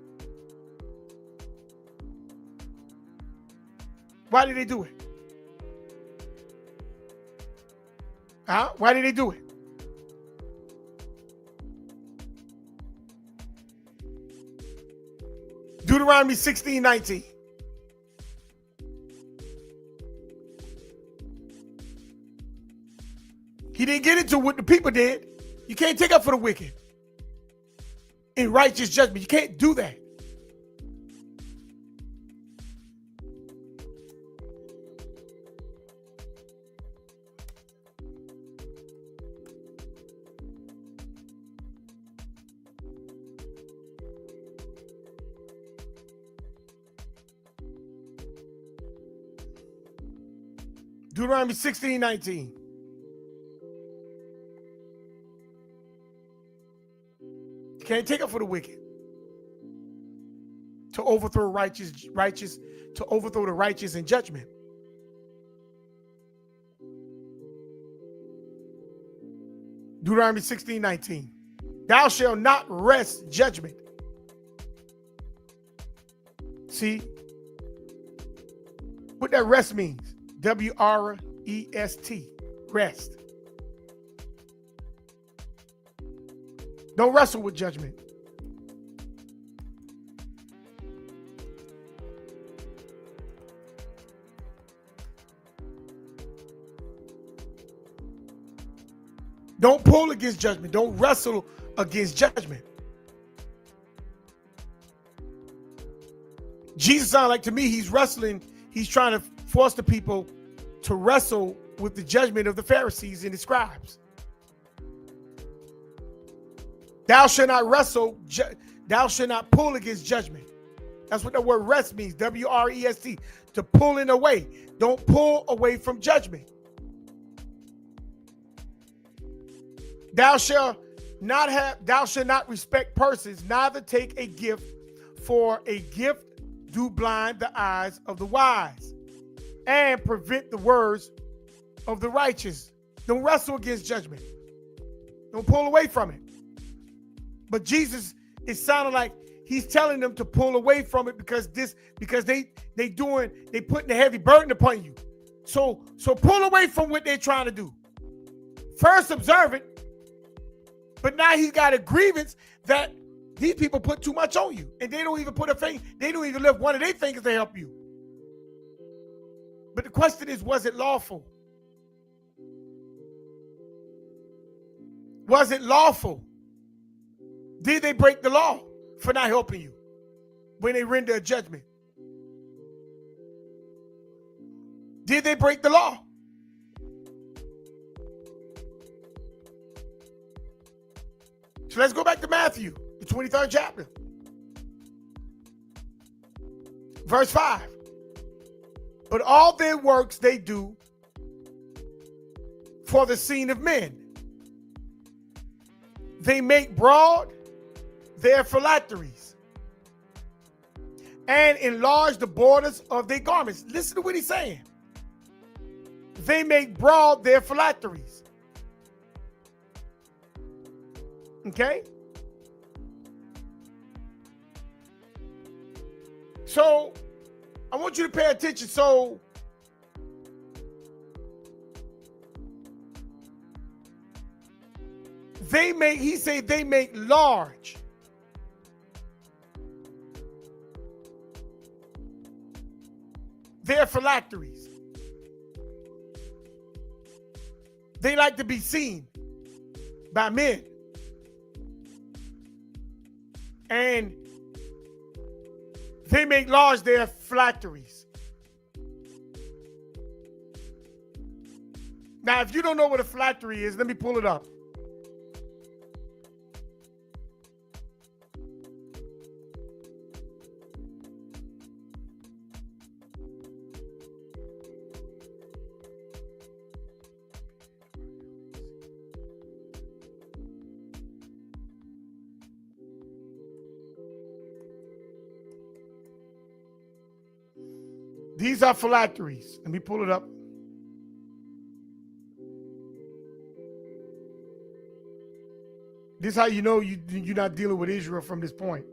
Why did they do it? Why did they do it? Deuteronomy 16:19. He didn't get into what the people did. You can't take up for the wicked in righteous judgment. You can't do that. Deuteronomy 16:19. Can't take up for the wicked. To overthrow to overthrow the righteous in judgment. Deuteronomy 16:19. Thou shalt not wrest judgment. See what that rest means? W-R-E-S-T. Rest. Don't wrestle with judgment. Don't pull against judgment. Don't wrestle against judgment. Jesus sounds like, to me, he's wrestling. He's trying to force the people to wrestle with the judgment of the Pharisees and the scribes. Thou shalt not wrestle, thou shalt not pull against judgment. That's what the word rest means, W-R-E-S-T, to pull in away. Don't pull away from judgment. Thou shalt not respect persons, neither take a gift, for a gift do blind the eyes of the wise and prevent the words of the righteous. Don't wrestle against judgment. Don't pull away from it. But Jesus, it sounded like he's telling them to pull away from it because they putting a heavy burden upon you. So pull away from what they're trying to do. First observe it, but now he's got a grievance that these people put too much on you, and they don't even put a finger, they don't even lift one of their fingers to help you. But the question is, was it lawful? Was it lawful? Did they break the law for not helping you when they render a judgment? Did they break the law? So let's go back to Matthew, the 23rd chapter. Verse 5. But all their works they do for the seen of men. They make broad their phylacteries and enlarge the borders of their garments. Listen to what he's saying. They make broad their phylacteries. Okay? So, I want you to pay attention. So, they make large. Their phylacteries. They like to be seen by men. And they make large their phylacteries. Now, if you don't know what a phylactery is, let me pull it up. These are phylacteries. Let me pull it up. This is how you know you're not dealing with Israel from this point.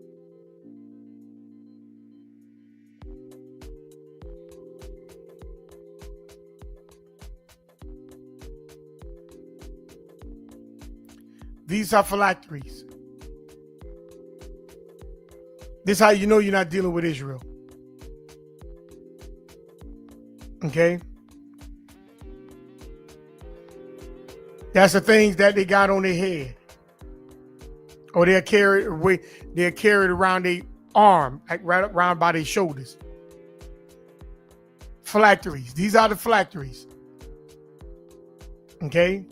These are phylacteries. This is how you know you're not dealing with Israel. Okay? That's the things that they got on their head. Or they're carried around their arm, like right around by their shoulders. Phylacteries. These are the phylacteries. Okay?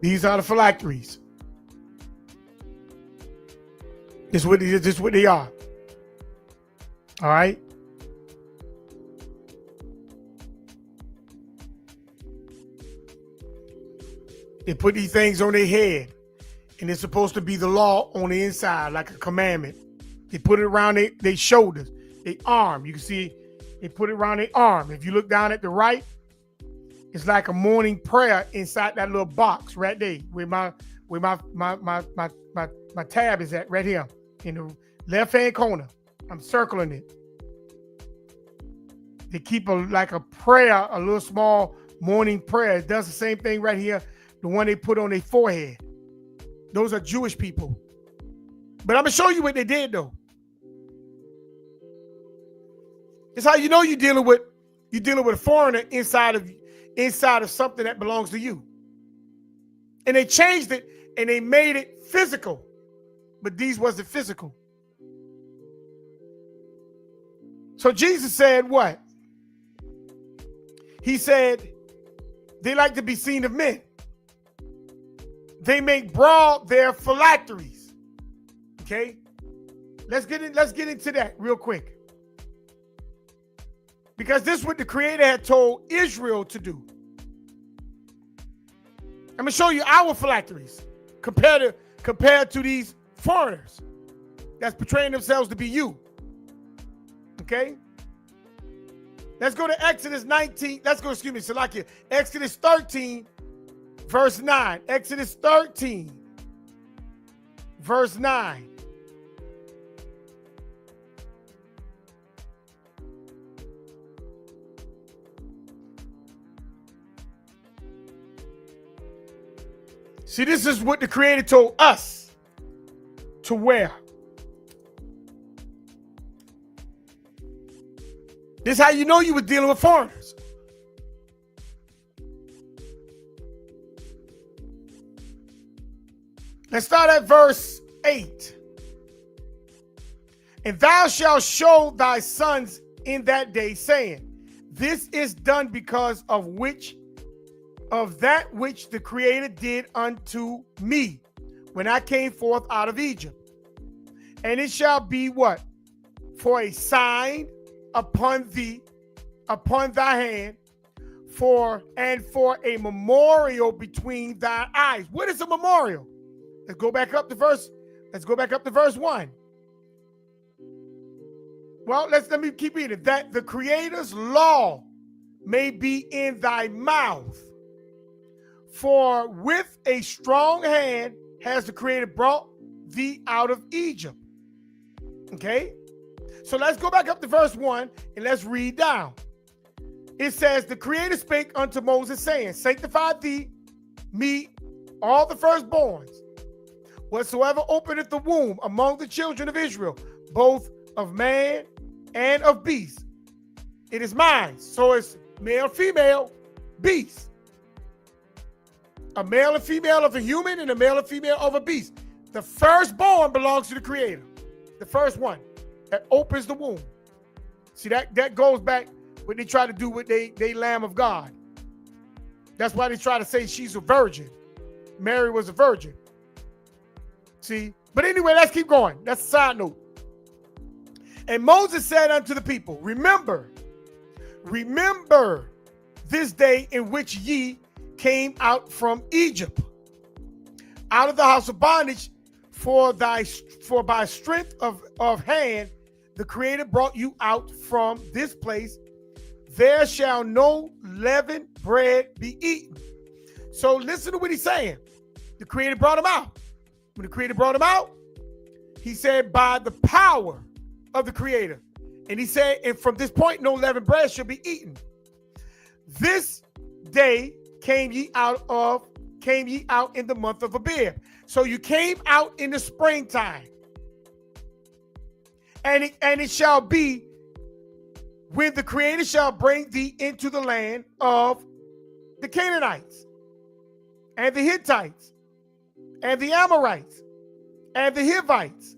These are the phylacteries. This is what they are. All right? They put these things on their head, and it's supposed to be the law on the inside, like a commandment. They put it around their shoulders, their arm. You can see they put it around their arm. If you look down at the right, it's like a morning prayer inside that little box right there, where my tab is at, right here in the left-hand corner. I'm circling it. They keep like a prayer, a little small morning prayer. It does the same thing right here, the one they put on their forehead. Those are Jewish people. But I'm going to show you what they did, though. It's how you know you're dealing with a foreigner inside of something that belongs to you. And they changed it and they made it physical but these wasn't physical. So Jesus said what? He said, they like to be seen of men. They make broad their phylacteries. Okay? Let's get into that real quick. Because this is what the Creator had told Israel to do. I'm going to show you our phylacteries compared to these foreigners that's portraying themselves to be you. Okay? Let's go to Exodus 19. Salakia. Exodus 13, verse 9. Exodus 13, verse 9. See, this is what the Creator told us to wear. This is how you know you were dealing with foreigners. Let's start at verse 8. And thou shalt show thy sons in that day, saying, this is done because of that which the Creator did unto me when I came forth out of Egypt. And it shall be what? For a sign upon thy hand, for a memorial between thy eyes. What is a memorial? Let's go back up to verse 1. Well, let me keep reading. That the Creator's law may be in thy mouth. For with a strong hand has the Creator brought thee out of Egypt. Okay? So let's go back up to verse 1 and let's read down. It says, the Creator spake unto Moses, saying, sanctify thee, me, all the firstborns, whatsoever openeth the womb among the children of Israel, both of man and of beast. It is mine. So it's male, female, beast. A male and female of a human and a male and female of a beast. The firstborn belongs to the Creator. The first one that opens the womb. See, that goes back when they try to do with they Lamb of God. That's why they try to say she's a virgin. Mary was a virgin. See? But anyway, let's keep going. That's a side note. And Moses said unto the people, remember this day in which ye came out from Egypt, out of the house of bondage, for by strength of hand the Creator brought you out from this place. There shall no leavened bread be eaten. So listen to what he's saying. The Creator brought him out. When the Creator brought him out, he said, by the power of the Creator. And he said, and from this point, no leavened bread shall be eaten. This day came ye out in the month of Abib. So you came out in the springtime. And it shall be when the Creator shall bring thee into the land of the Canaanites and the Hittites and the Amorites and the Hivites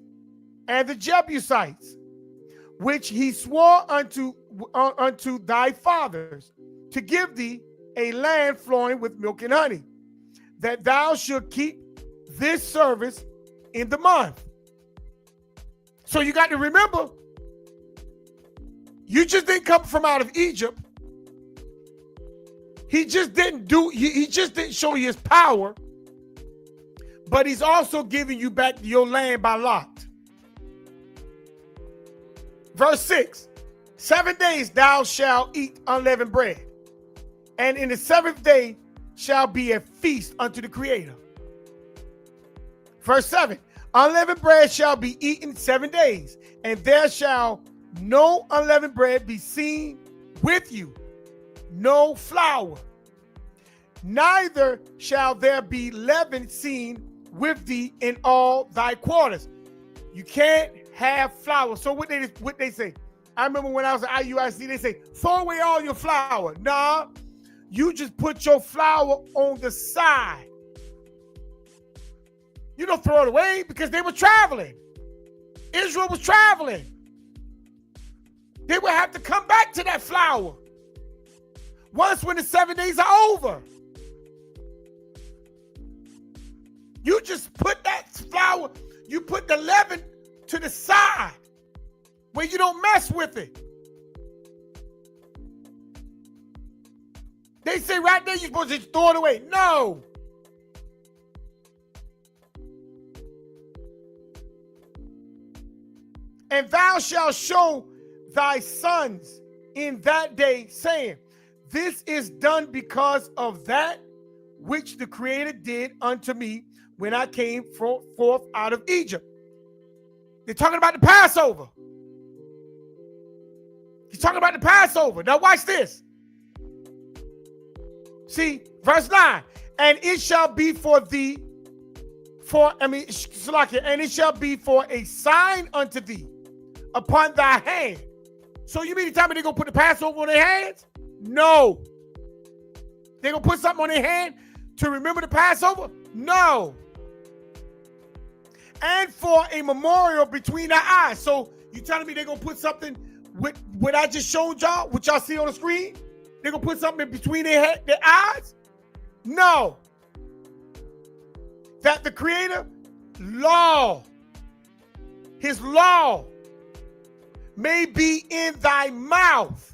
and the Jebusites, which he swore unto thy fathers to give thee a land flowing with milk and honey, that thou should keep this service in the month. So you got to remember, you just didn't come from out of Egypt. He just didn't show you his power, but he's also giving you back your land by lot. Verse 6, 7 days thou shalt eat unleavened bread, and in the seventh day shall be a feast unto the Creator. Verse 7, unleavened bread shall be eaten 7 days, and there shall no unleavened bread be seen with you, no flour. Neither shall there be leaven seen with thee in all thy quarters. You can't have flour. So what they say? I remember when I was at IUIC, they say, throw away all your flour. Nah, you just put your flour on the side. You don't throw it away because they were traveling. Israel was traveling. They would have to come back to that flour once when the 7 days are over. You just put that flour, you put the leaven to the side where you don't mess with it. They say right there you're supposed to just throw it away. No. And thou shalt show thy sons in that day, saying, this is done because of that which the Creator did unto me when I came forth out of Egypt. They're talking about the Passover. He's talking about the Passover. Now watch this. See, verse 9. And it shall be for thee, and it shall be for a sign unto thee upon thy hand. So you mean to tell me they're going to put the Passover on their hands? No. They're going to put something on their hand to remember the Passover? No. And for a memorial between their eyes. So you telling me they're going to put something with what I just showed y'all, what y'all see on the screen? They're going to put something in between their eyes? No. That the Creator law, his law, may be in thy mouth.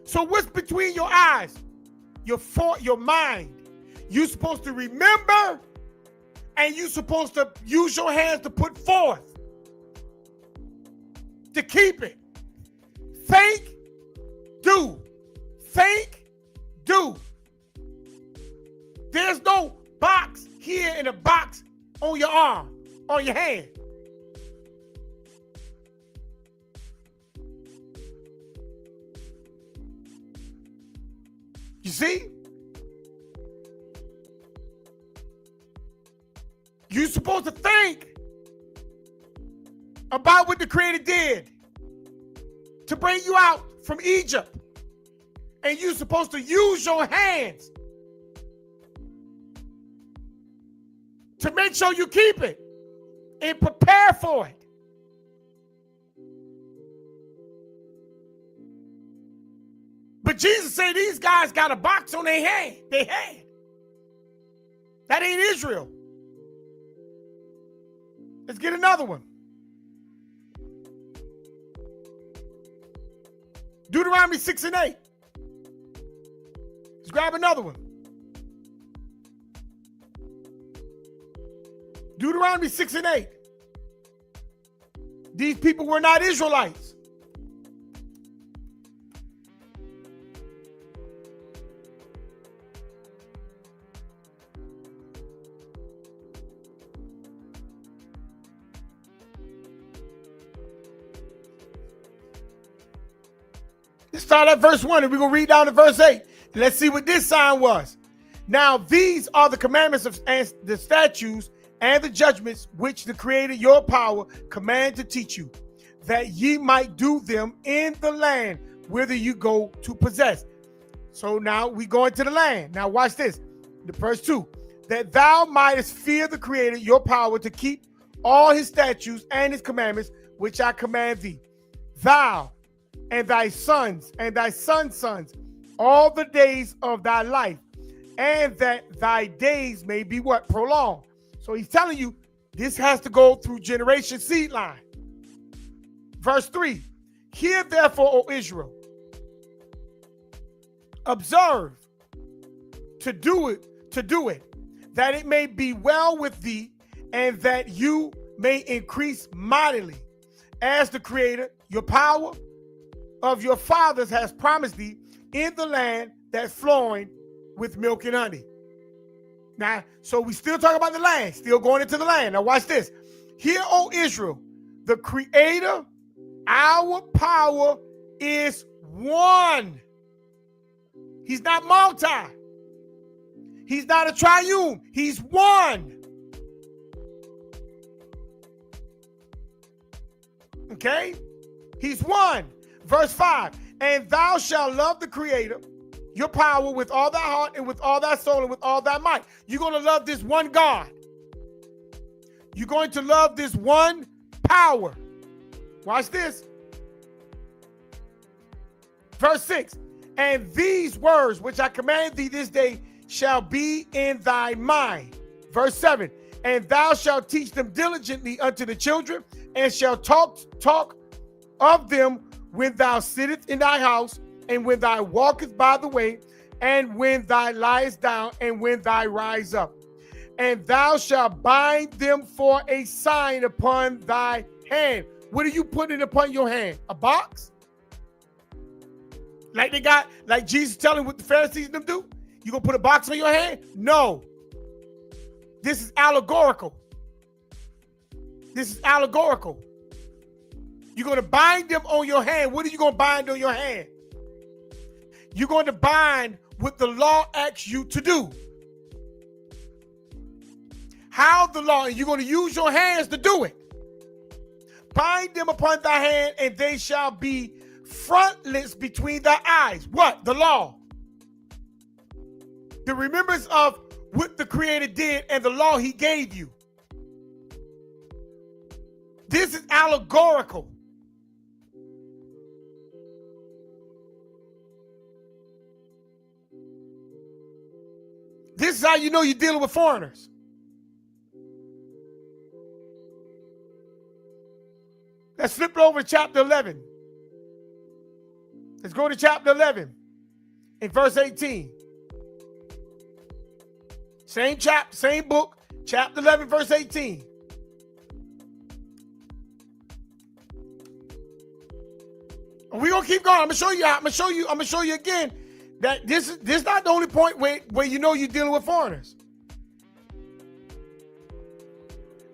So what's between your eyes? Your mind. You're supposed to remember, and you're supposed to use your hands to put forth, to keep it. Think, do. Think, do. There's no box here and a box on your arm, on your hand. You see? You're supposed to think about what the Creator did to bring you out from Egypt. And you're supposed to use your hands to make sure you keep it and prepare for it. But Jesus said these guys got a box on their hand. That ain't Israel. Let's get another one. Deuteronomy 6 and 8. Let's grab another one. Deuteronomy 6 and 8. These people were not Israelites. Let's start at verse 1 and we're going to read down to verse 8. And let's see what this sign was. Now these are the commandments and the statutes and the judgments which the Creator, your power, command to teach you, that ye might do them in the land whither you go to possess. So now we go into the land. Now watch this. The verse 2. That thou mightest fear the Creator, your power, to keep all his statutes and his commandments, which I command thee. Thou and thy sons and thy sons' sons, all the days of thy life, and that thy days may be what? Prolonged. So he's telling you this has to go through generation seed line. Verse 3. Hear therefore, O Israel, observe to do it, that it may be well with thee, and that you may increase mightily, as the Creator, your power of your fathers has promised thee, in the land that's flowing with milk and honey. Now, so we still talking about the land, still going into the land. Now watch this. Hear, O Israel, the Creator, our power is one. He's not multi. He's not a triune. He's one. Okay? He's one. Verse 5. And thou shalt love the Creator, your power, with all thy heart and with all thy soul and with all thy might. You're going to love this one God. You're going to love this one power. Watch this. Verse 6. And these words which I command thee this day shall be in thy mind. Verse 7. And thou shalt teach them diligently unto the children, and shalt talk of them when thou sittest in thy house, and when thou walkest by the way, and when thou liest down, and when thou rise up. And thou shalt bind them for a sign upon thy hand. What are you putting upon your hand? A box? Like Jesus telling what the Pharisees and them do? You gonna put a box on your hand? No. This is allegorical. This is allegorical. You're going to bind them on your hand. What are you going to bind on your hand? You're going to bind what the law asks you to do. How the law, and you're going to use your hands to do it. Bind them upon thy hand, and they shall be frontlets between thy eyes. What? The law. The remembrance of what the Creator did and the law he gave you. This is allegorical. This is how you know you're dealing with foreigners. Let's flip it over to chapter 11. Let's go to chapter 11 in verse 18. Same chapter, same book, chapter 11, verse 18. We're gonna keep going. I'm gonna show you again that this is not the only point where you know you're dealing with foreigners.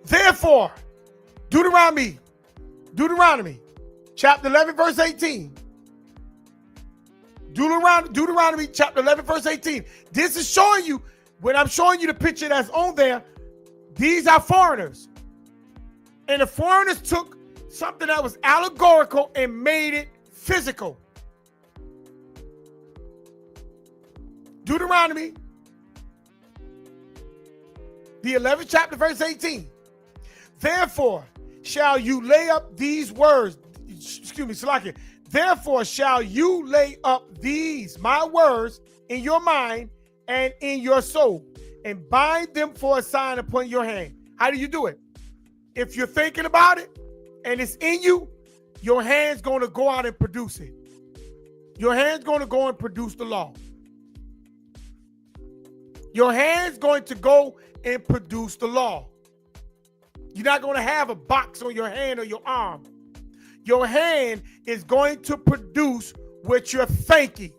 Therefore, Deuteronomy, chapter 11, verse 18. Deuteronomy chapter 11, verse 18. This is showing you, when I'm showing you the picture that's on there, these are foreigners. And the foreigners took something that was allegorical and made it physical. Deuteronomy, the 11th chapter, verse 18. Therefore shall you lay up these words, Salakia. Therefore shall you lay up these, my words, in your mind and in your soul, and bind them for a sign upon your hand. How do you do it? If you're thinking about it and it's in you, your hand's going to go out and produce it. Your hand's going to go and produce the law. Your hand's going to go and produce the law. You're not going to have a box on your hand or your arm. Your hand is going to produce what you're thinking.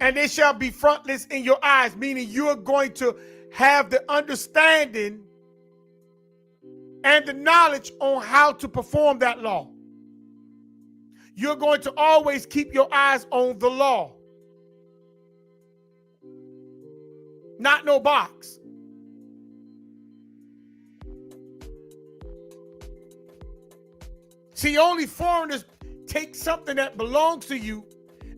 And they shall be frontlets in your eyes, meaning you are going to have the understanding and the knowledge on how to perform that law. You're going to always keep your eyes on the law. Not no box. See, only foreigners take something that belongs to you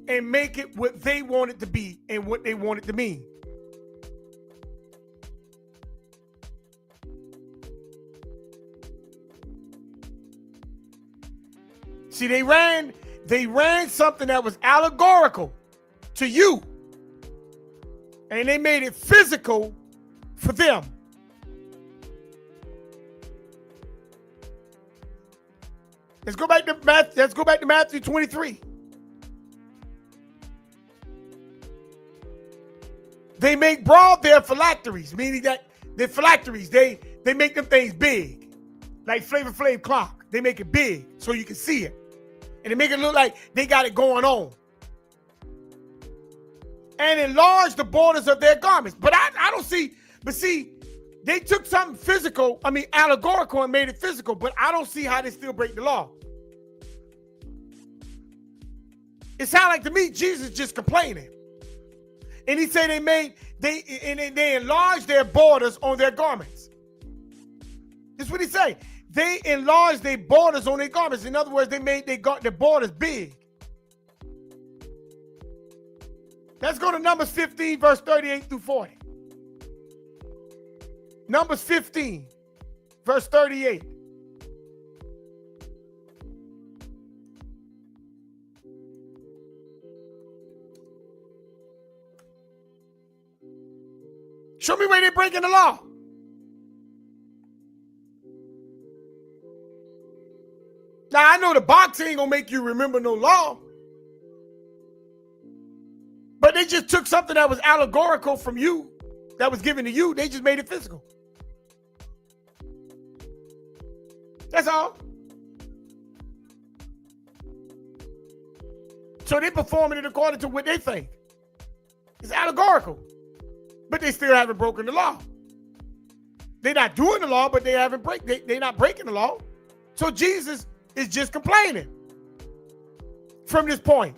and make it what they want it to be and what they want it to mean. See, they ran something that was allegorical to you, and they made it physical for them. Let's go back to Matthew 23. They make broad their phylacteries, meaning that their phylacteries, they make them things big, like Flavor Flav clock. They make it big so you can see it. And they make it look like they got it going on. And enlarge the borders of their garments. But I don't see, but see, they took something physical, allegorical, and made it physical, but I don't see how they still break the law. It sounds like to me, Jesus just complaining. And he said they enlarged their borders on their garments. That's what he say. They enlarged their borders on their garments. In other words, they made their borders big. Let's go to Numbers 15, verse 38 through 40. Numbers 15, verse 38. Show me where they're breaking the law. Now, I know the box ain't going to make you remember no law. But they just took something that was allegorical from you, that was given to you. They just made it physical. That's all. So they performing it according to what they think. It's allegorical. But they still haven't broken the law. They're not doing the law, but they're not breaking the law. So Jesus is just complaining from this point.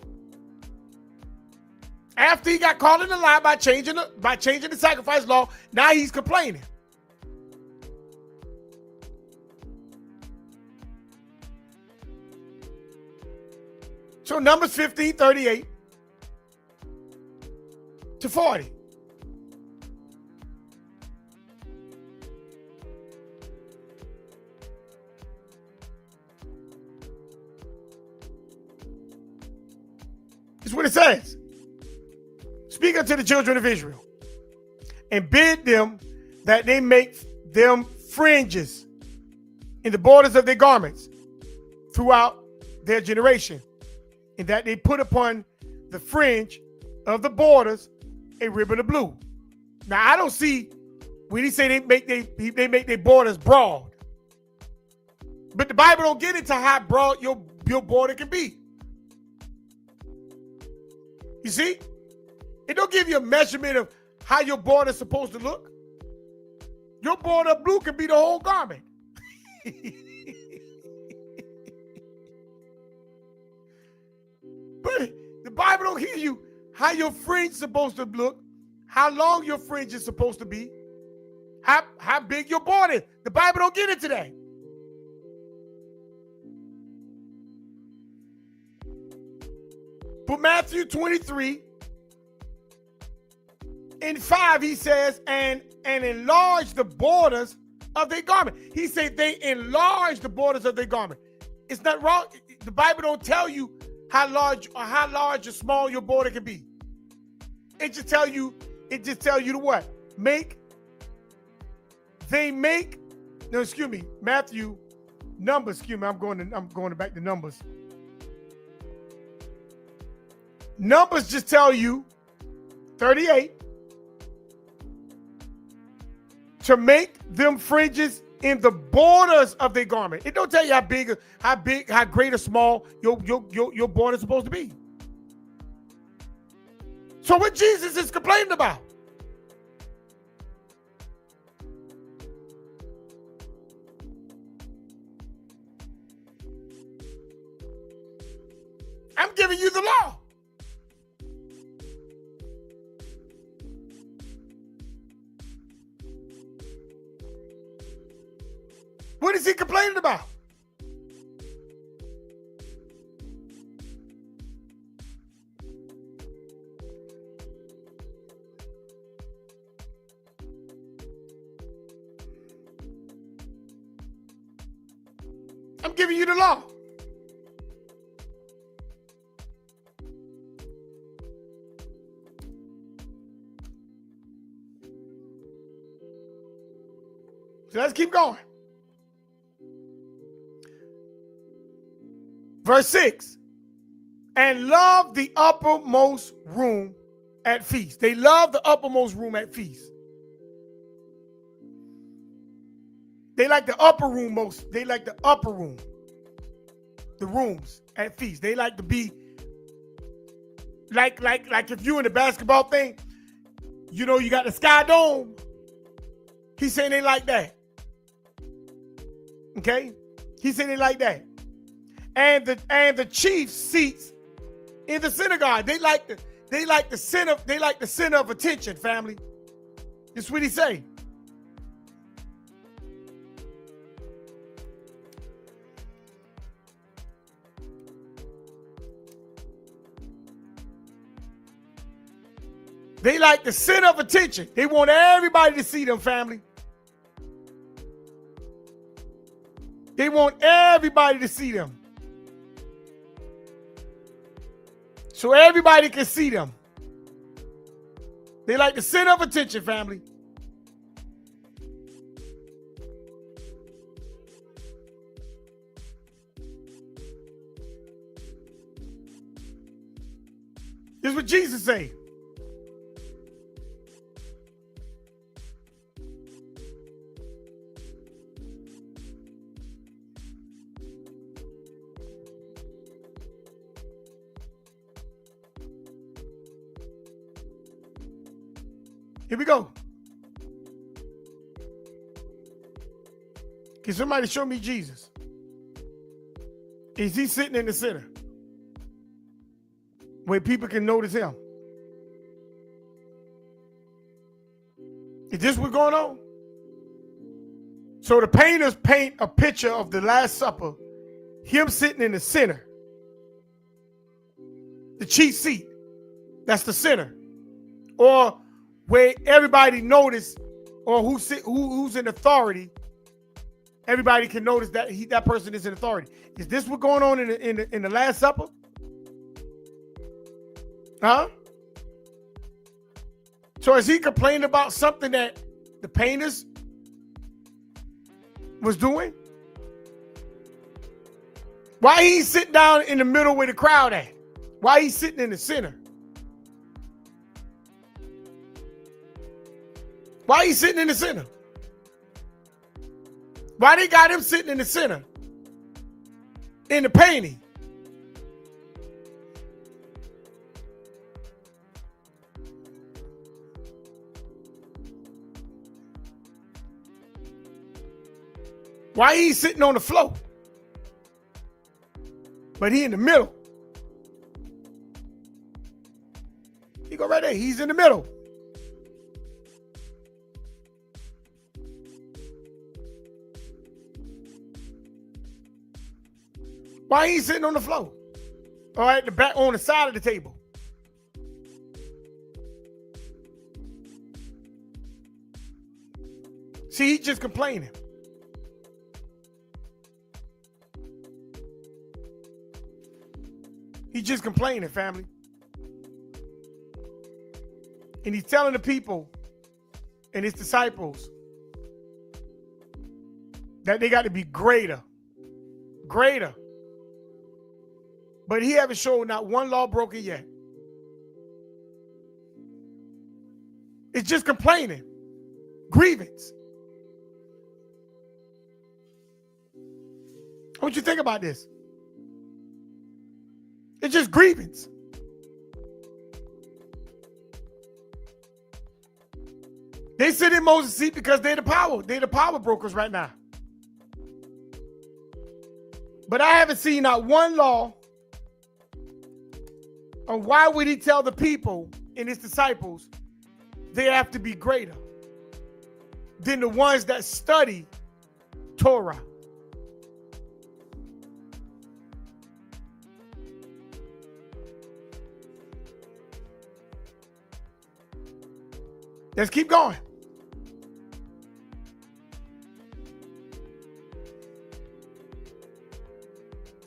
After he got caught in a lie by changing the sacrifice law, now he's complaining. So Numbers 15, 38 to 40. This is what it says. Speak unto the children of Israel, and bid them that they make them fringes in the borders of their garments throughout their generation, and that they put upon the fringe of the borders a ribbon of blue. Now, I don't see when he say they make their borders broad, but the Bible don't get into how broad your border can be. You see? It don't give you a measurement of how your border is supposed to look. Your border of blue can be the whole garment. But the Bible don't give you how your fringe is supposed to look, how long your fringe is supposed to be, how big your border is. The Bible don't get into that. But Matthew 23 and 5, he says, and enlarge the borders of their garment. He said they enlarge the borders of their garment. It's not wrong. The Bible don't tell you how large or small your border can be. It just tell you to what? Numbers, I'm going back to Numbers. Numbers just tell you 38 to make them fringes in the borders of their garment. It don't tell you how great or small your border is supposed to be. So what Jesus is complaining about? I'm giving you the law. What is he complaining about? I'm giving you the law. So let's keep going. Verse 6, and love the uppermost room at feast. They love the uppermost room at feast. They like the upper room most. They like the upper room. The rooms at feast. They like to be like if you in the basketball thing, you know, you got the Sky Dome. He's saying they like that. Okay? He's saying they like that. And the chief seats in the synagogue. They like the center of attention, family. That's what he say. They like the center of attention. They want everybody to see them, family. They want everybody to see them. So everybody can see them. They like the center of attention, family. This is what Jesus said. Here we go. Can somebody show me Jesus? Is he sitting in the center where people can notice him? Is this what's going on? So the painters paint a picture of the Last Supper, him sitting in the center, the chief seat. That's the center, or where everybody notice, or who's in authority. Everybody can notice that that person is in authority. Is this what's going on in the Last Supper? Huh? So is he complaining about something that the painters was doing? Why he sitting down in the middle where the crowd at? Why he sitting in the center? Why he sitting in the center? Why they got him sitting in the center in the painting? Why he sitting on the floor? But he in the middle. He go right there. He's in the middle. Why he sitting on the floor? Or at the back, on the side of the table? See, he's just complaining. He's just complaining, family. And he's telling the people and his disciples that they got to be greater. Greater. But he haven't shown not one law broken yet. It's just complaining. Grievance. I want you to think about this. It's just grievance. They sit in Moses' seat because they're the power. They're the power brokers right now. But I haven't seen not one law. And why would he tell the people and his disciples they have to be greater than the ones that study Torah? Let's keep going.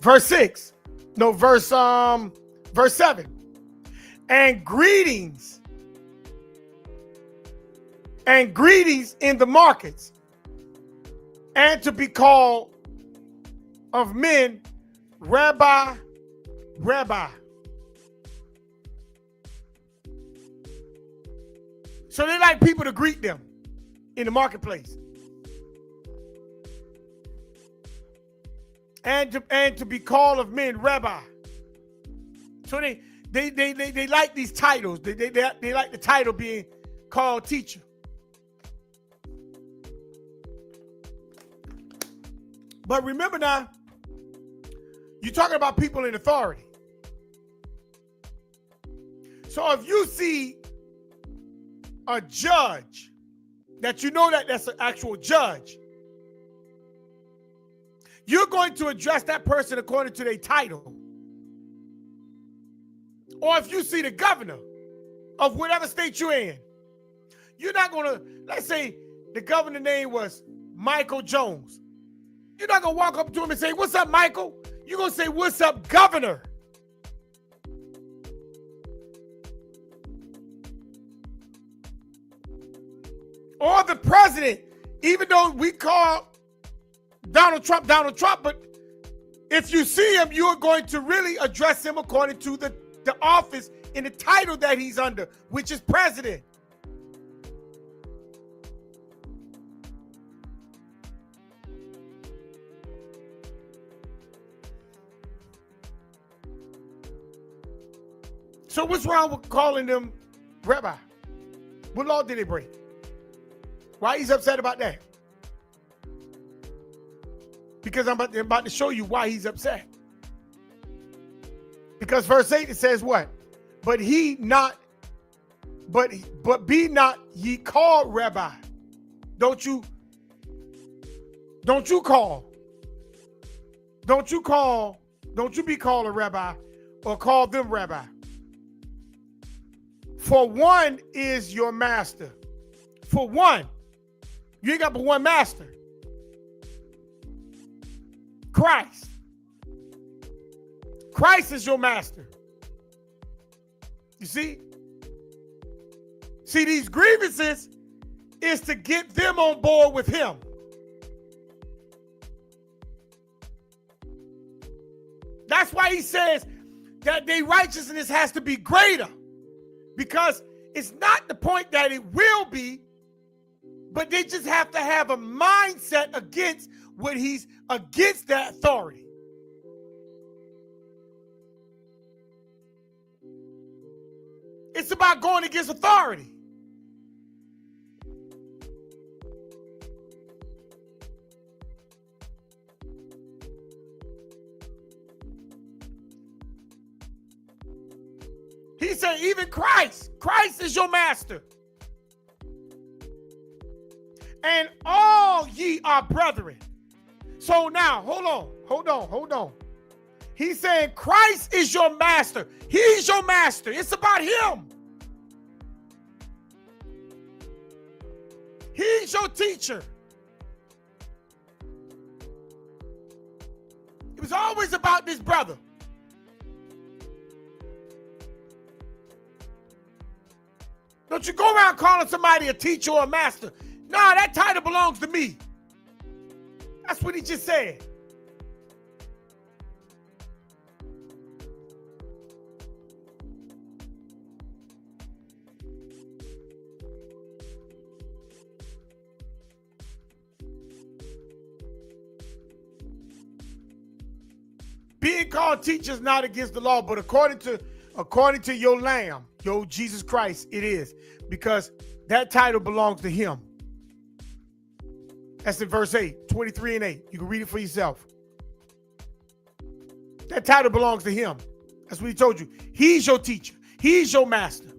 Verse 6. No, verse 7. And greetings in the markets, and to be called of men, Rabbi, Rabbi. So they like people to greet them in the marketplace. And to be called of men, Rabbi. So they like these titles. They like the title being called teacher. But remember now, you're talking about people in authority. So if you see a judge that you know that's an actual judge, you're going to address that person according to their title. Or if you see the governor of whatever state you're in, you're not going to, let's say the governor's name was Michael Jones. You're not going to walk up to him and say, what's up, Michael? You're going to say, what's up, Governor? Or the president, even though we call Donald Trump, but if you see him, you're going to really address him according to the office and the title that he's under, which is president. So what's wrong with calling them rabbi? What law did they break? Why he's upset about that? Because I'm about to show you why he's upset. Because verse 8, it says what? But be not ye called rabbi. Don't you be called a rabbi or call them rabbi. For one is your master. For one. You ain't got but one master. Christ. Christ is your master. You see? See, these grievances is to get them on board with him. That's why he says that their righteousness has to be greater. Because it's not the point that it will be, but they just have to have a mindset against what he's against that authority. It's about going against authority. He said, even Christ is your master. And all ye are brethren. So now, hold on. He's saying Christ is your master. He's your master. It's about him. He's your teacher. It was always about this brother. Don't you go around calling somebody a teacher or a master. Nah, that title belongs to me. That's what he just said. Being called teacher is not against the law, but according to your Lamb, your Jesus Christ, it is. Because that title belongs to him. That's in verse 8, 23 and 8. You can read it for yourself. That title belongs to him. That's what he told you. He's your teacher. He's your master.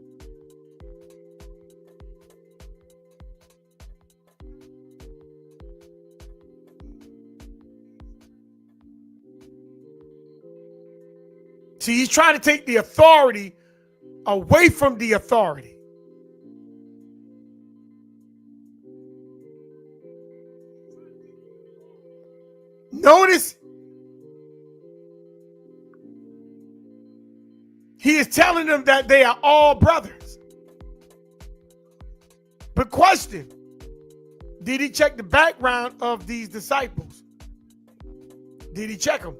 See, he's trying to take the authority away from the authority. Notice, he is telling them that they are all brothers. But question, did he check the background of these disciples? Did he check them?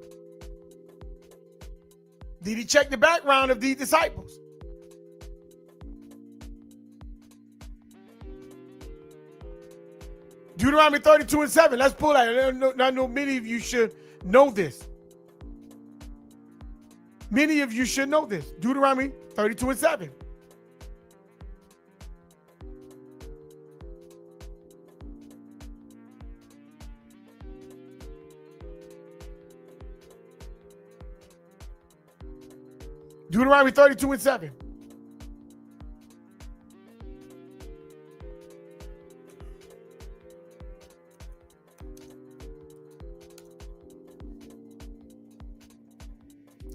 Did he check the background of these disciples? Deuteronomy 32 and 7. Let's pull that. I know many of you should know this. Many of you should know this. Deuteronomy 32 and 7. Deuteronomy 32 and 7.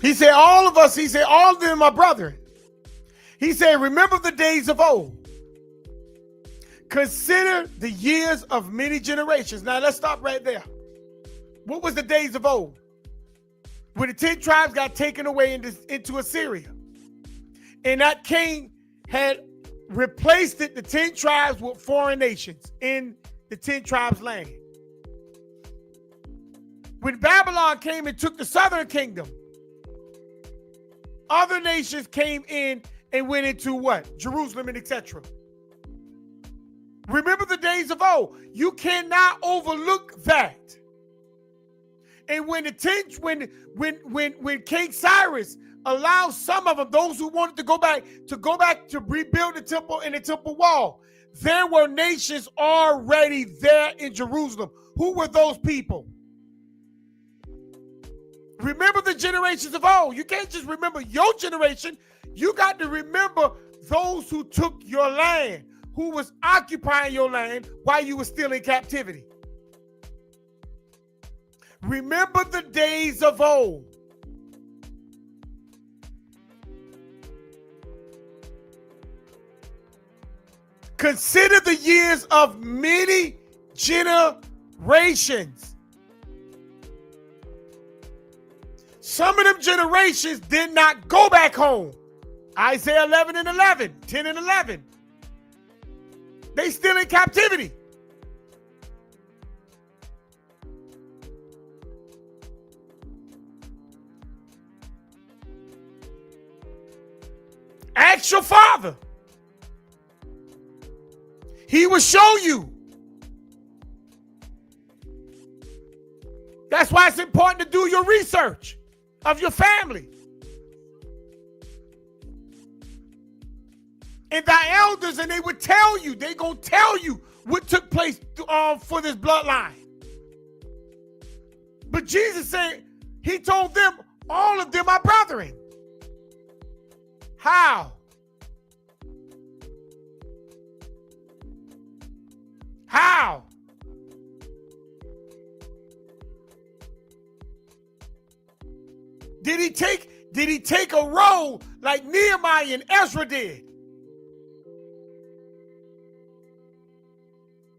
He said, all of us, he said, all of them are brethren. He said, remember the days of old. Consider the years of many generations. Now let's stop right there. What was the days of old? When the 10 tribes got taken away into Assyria. And that king had replaced the 10 tribes with foreign nations in the 10 tribes land. When Babylon came and took the southern kingdom, other nations came in and went into what? Jerusalem and etc. Remember the days of old. You cannot overlook that. And when when King Cyrus allowed some of them, those who wanted to go back to rebuild the temple and the temple wall, there were nations already there in Jerusalem. Who were those people? Remember the generations of old. You can't just remember your generation. You got to remember those who took your land, who was occupying your land while you were still in captivity. Remember the days of old. Consider the years of many generations. Some of them generations did not go back home. Isaiah 11 and 11, 10 and 11. They still in captivity. Ask your father. He will show you. That's why it's important to do your research of your family. And thy elders, and they would tell you, they gonna tell you what took place for this bloodline. But Jesus said, he told them, all of them are brethren. How? How? Did he take a role like Nehemiah and Ezra did?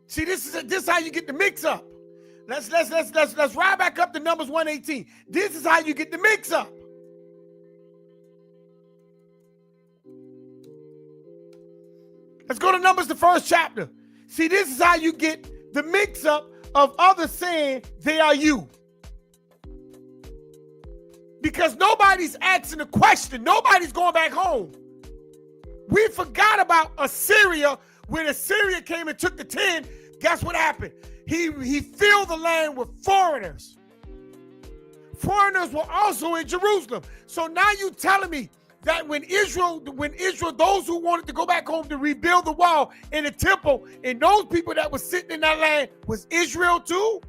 See, this is how you get the mix up. Let's ride back up to Numbers 1:18. This is how you get the mix up. Let's go to Numbers, the first chapter. See, this is how you get the mix up of others saying they are you. Because nobody's asking a question. Nobody's going back home. We forgot about Assyria. When Assyria came and took the 10, guess what happened? He filled the land with foreigners. Foreigners were also in Jerusalem. So now you telling me that when Israel, those who wanted to go back home to rebuild the wall and the temple, and those people that were sitting in that land was Israel too?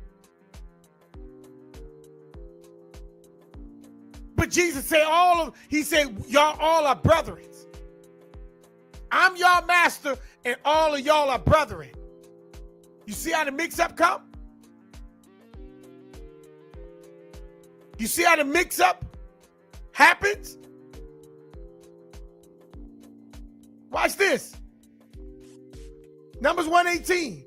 But Jesus said y'all all are brethren. I'm y'all master and all of y'all are brethren. You see how the mix-up come? You see how the mix-up happens? Watch this. Numbers 1:18.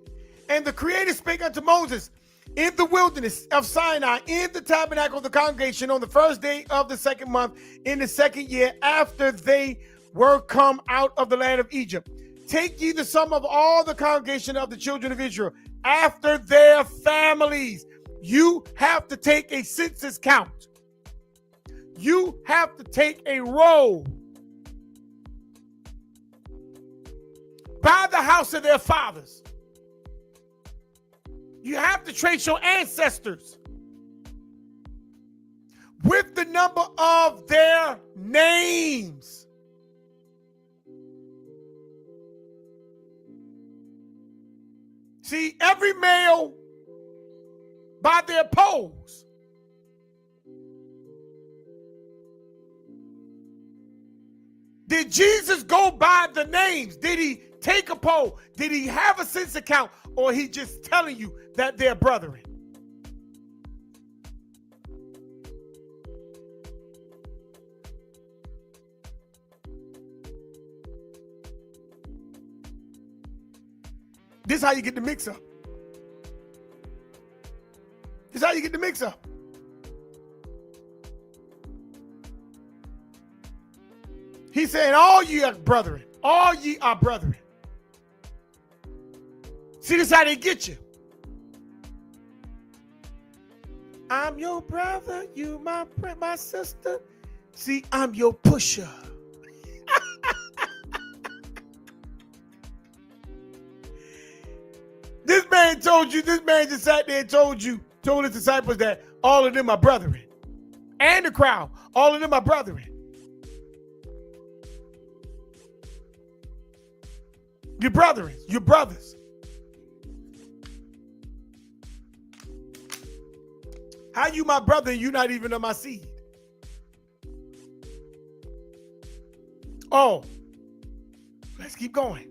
And the Creator spake unto Moses in the wilderness of Sinai, in the tabernacle of the congregation, on the first day of the second month, in the second year, after they were come out of the land of Egypt. Take ye the sum of all the congregation of the children of Israel, after their families. You have to take a census count. You have to take a roll by the house of their fathers. You have to trace your ancestors with the number of their names. See, every male by their polls. Did Jesus go by the names? Did he take a poll? Did he have a census account? Or he just telling you that they're brethren? This is how you get the mix up. This That's how you get the mix up. He's saying, all ye are brethren. All ye are brethren. See, this is how they get you. I'm your brother, you my sister. See, I'm your pusher. This man just sat there and told his disciples that all of them are brethren. And the crowd, all of them are brethren. Your brethren, your brothers. How you my brother and you not even of my seed? Oh, let's keep going.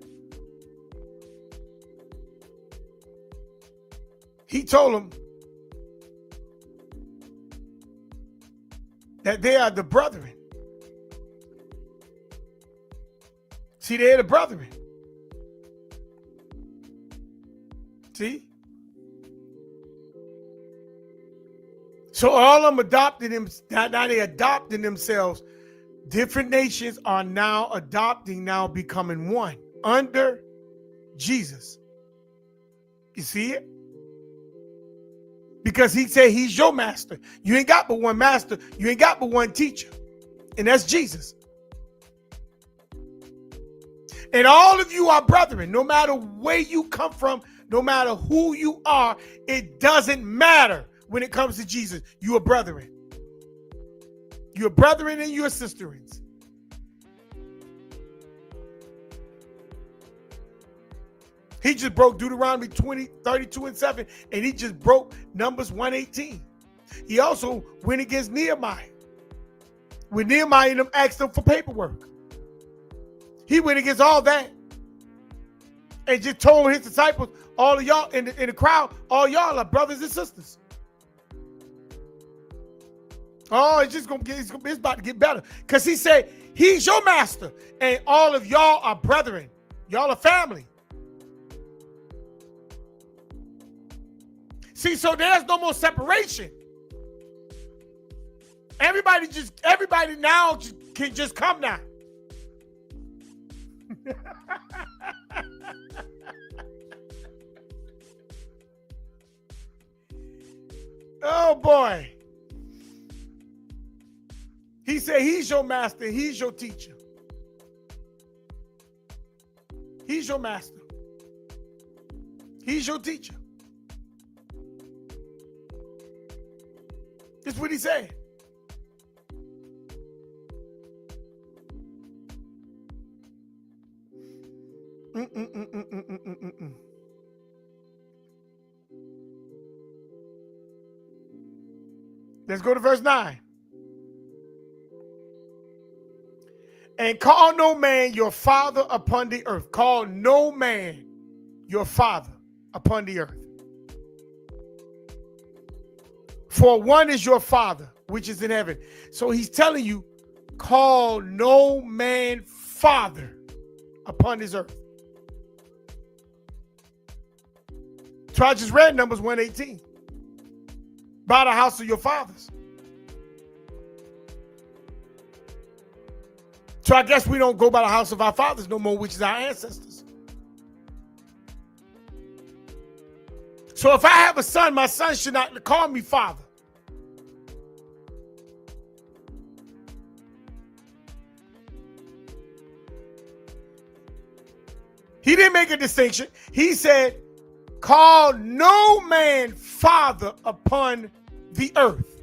He told them that they are the brethren. See, they're the brethren. See? So all of them adopted him. Now they adopting themselves. Different nations are now adopting, now becoming one under Jesus. You see it? Because he said he's your master. You ain't got but one master. You ain't got but one teacher. And that's Jesus. And all of you are brethren. No matter where you come from, no matter who you are, it doesn't matter when it comes to Jesus. You are brethren. You're brethren and you're sisterins. He just broke Deuteronomy 32:7, and he just broke Numbers 1:18. He also went against Nehemiah. When Nehemiah and them asked him for paperwork, he went against all that and just told his disciples, all of y'all in the crowd, all y'all are brothers and sisters. Oh, it's about to get better. Because he said, he's your master. And all of y'all are brethren. Y'all are family. See, so there's no more separation. Everybody now can just come now. Oh boy. He said he's your master, he's your teacher. He's your master. He's your teacher. That's what he said. Let's go to verse 9. And call no man your father upon the earth. Call no man your father upon the earth. For one is your father, which is in heaven. So he's telling you, call no man father upon this earth. So I just read Numbers 1:18. By the house of your fathers. So I guess we don't go by the house of our fathers no more, which is our ancestors. So if I have a son, my son should not call me father. He didn't make a distinction. He said, call no man father upon the earth.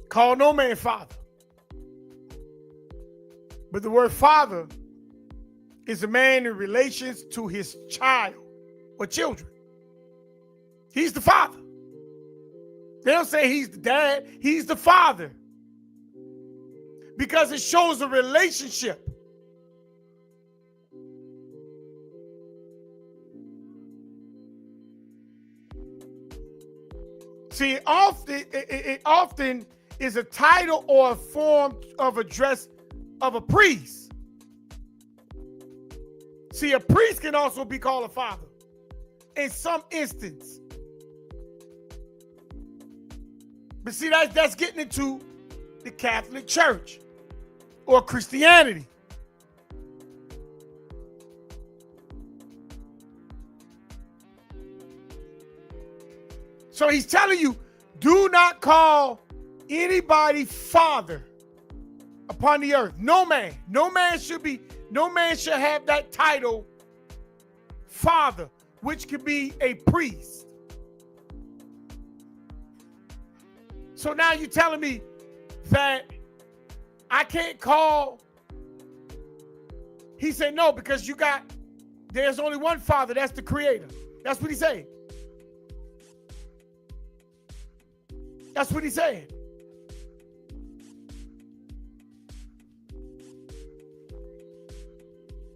Call no man father. But the word father is a man in relations to his child or children. He's the father. They don't say he's the dad. He's the father. Because it shows a relationship. See, it often is a title or a form of address of a priest. See, a priest can also be called a father in some instance. But see, that's getting into the Catholic Church or Christianity. So he's telling you, do not call anybody father upon the earth. No man. No man should have that title, father, which could be a priest. So now you're telling me that I can't call. He said no, because there's only one father, that's the creator. That's what he said. That's what he said.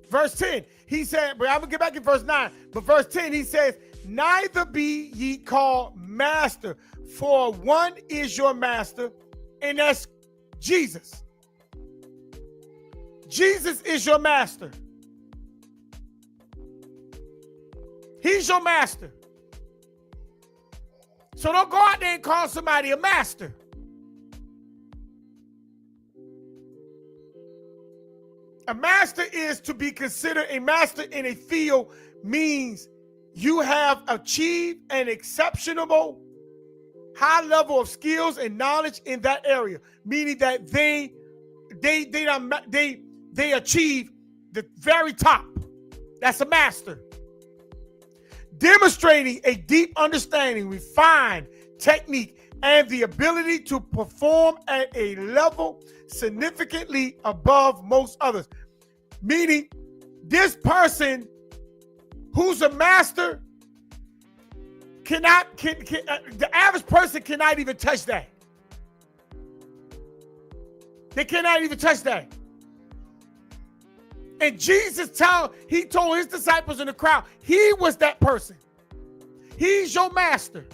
Verse 10, he said, but I'm going to get back in verse 9. But verse 10, he says, neither be ye called master, for one is your master, and that's Jesus. Jesus is your master. He's your master. So don't go out there and call somebody a master. A master is to be considered a master in a field, means you have achieved an exceptional high level of skills and knowledge in that area, meaning that they achieve the very top. That's a master. Demonstrating a deep understanding, refined technique, and the ability to perform at a level significantly above most others. Meaning, this person who's a master the average person cannot even touch that. They cannot even touch that. And Jesus he told his disciples in the crowd, he was that person. He's your master.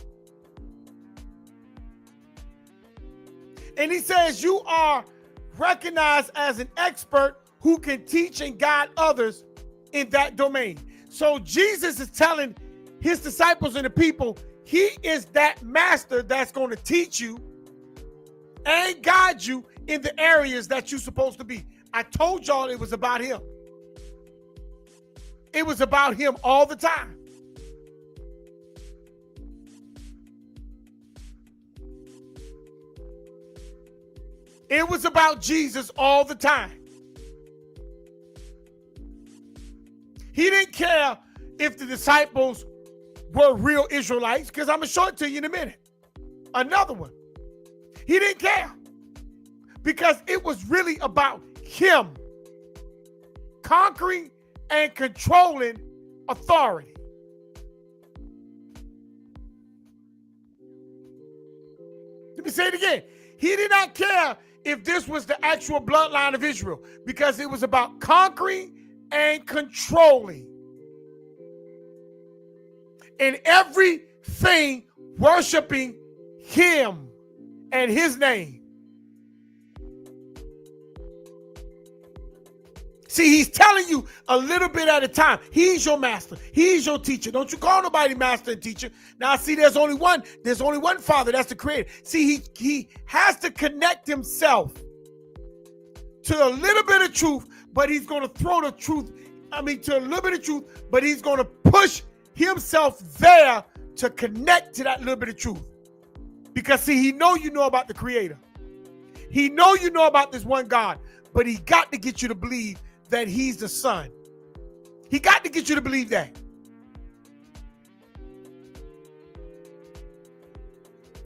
And he says you are recognized as an expert who can teach and guide others in that domain. So Jesus is telling his disciples and the people, he is that master that's going to teach you and guide you in the areas that you're supposed to be. I told y'all it was about him. It was about him all the time. It was about Jesus all the time. He didn't care if the disciples were real Israelites, because I'm going to show it to you in a minute. Another one. He didn't care, because it was really about him conquering and controlling authority. Let me say it again. He did not care if this was the actual bloodline of Israel, because it was about conquering and controlling. And everything worshiping him and his name. See, he's telling you a little bit at a time. He's your master. He's your teacher. Don't you call nobody master and teacher. Now, see, there's only one father. That's the creator. See, he has to connect himself to a little bit of truth, but he's going to throw the truth. To a little bit of truth, but he's going to push himself there to connect to that little bit of truth. Because, see, he know you know about the creator. He know you know about this one God, but he got to get you to believe that he's the son. He got to get you to believe that.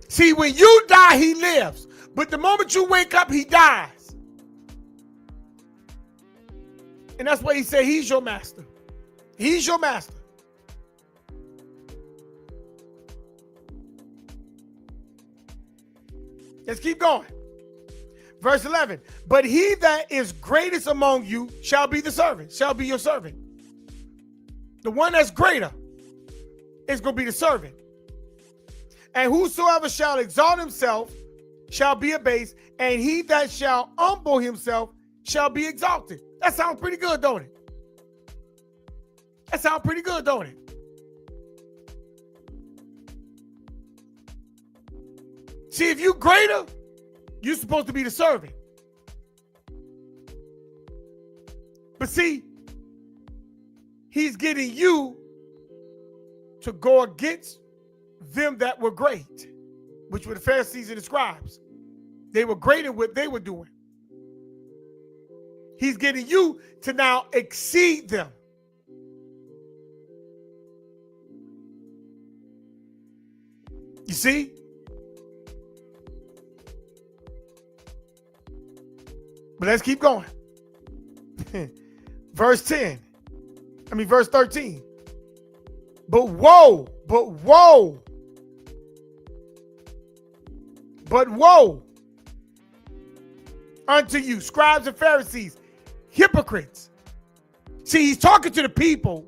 See, when you die, he lives. But the moment you wake up, he dies. And that's why he said he's your master. He's your master. Let's keep going. Verse 11. But he that is greatest among you shall be the servant, shall be your servant. The one that's greater is going to be the servant. And whosoever shall exalt himself shall be abased, and he that shall humble himself shall be exalted. That sounds pretty good, don't it? That sounds pretty good, don't it? See, if you're greater, you're supposed to be the servant. But see, he's getting you to go against them that were great, which were the Pharisees and the scribes. They were great at what they were doing. He's getting you to now exceed them. You see? But let's keep going. Verse 13. But woe unto you, scribes and Pharisees, hypocrites. See, he's talking to the people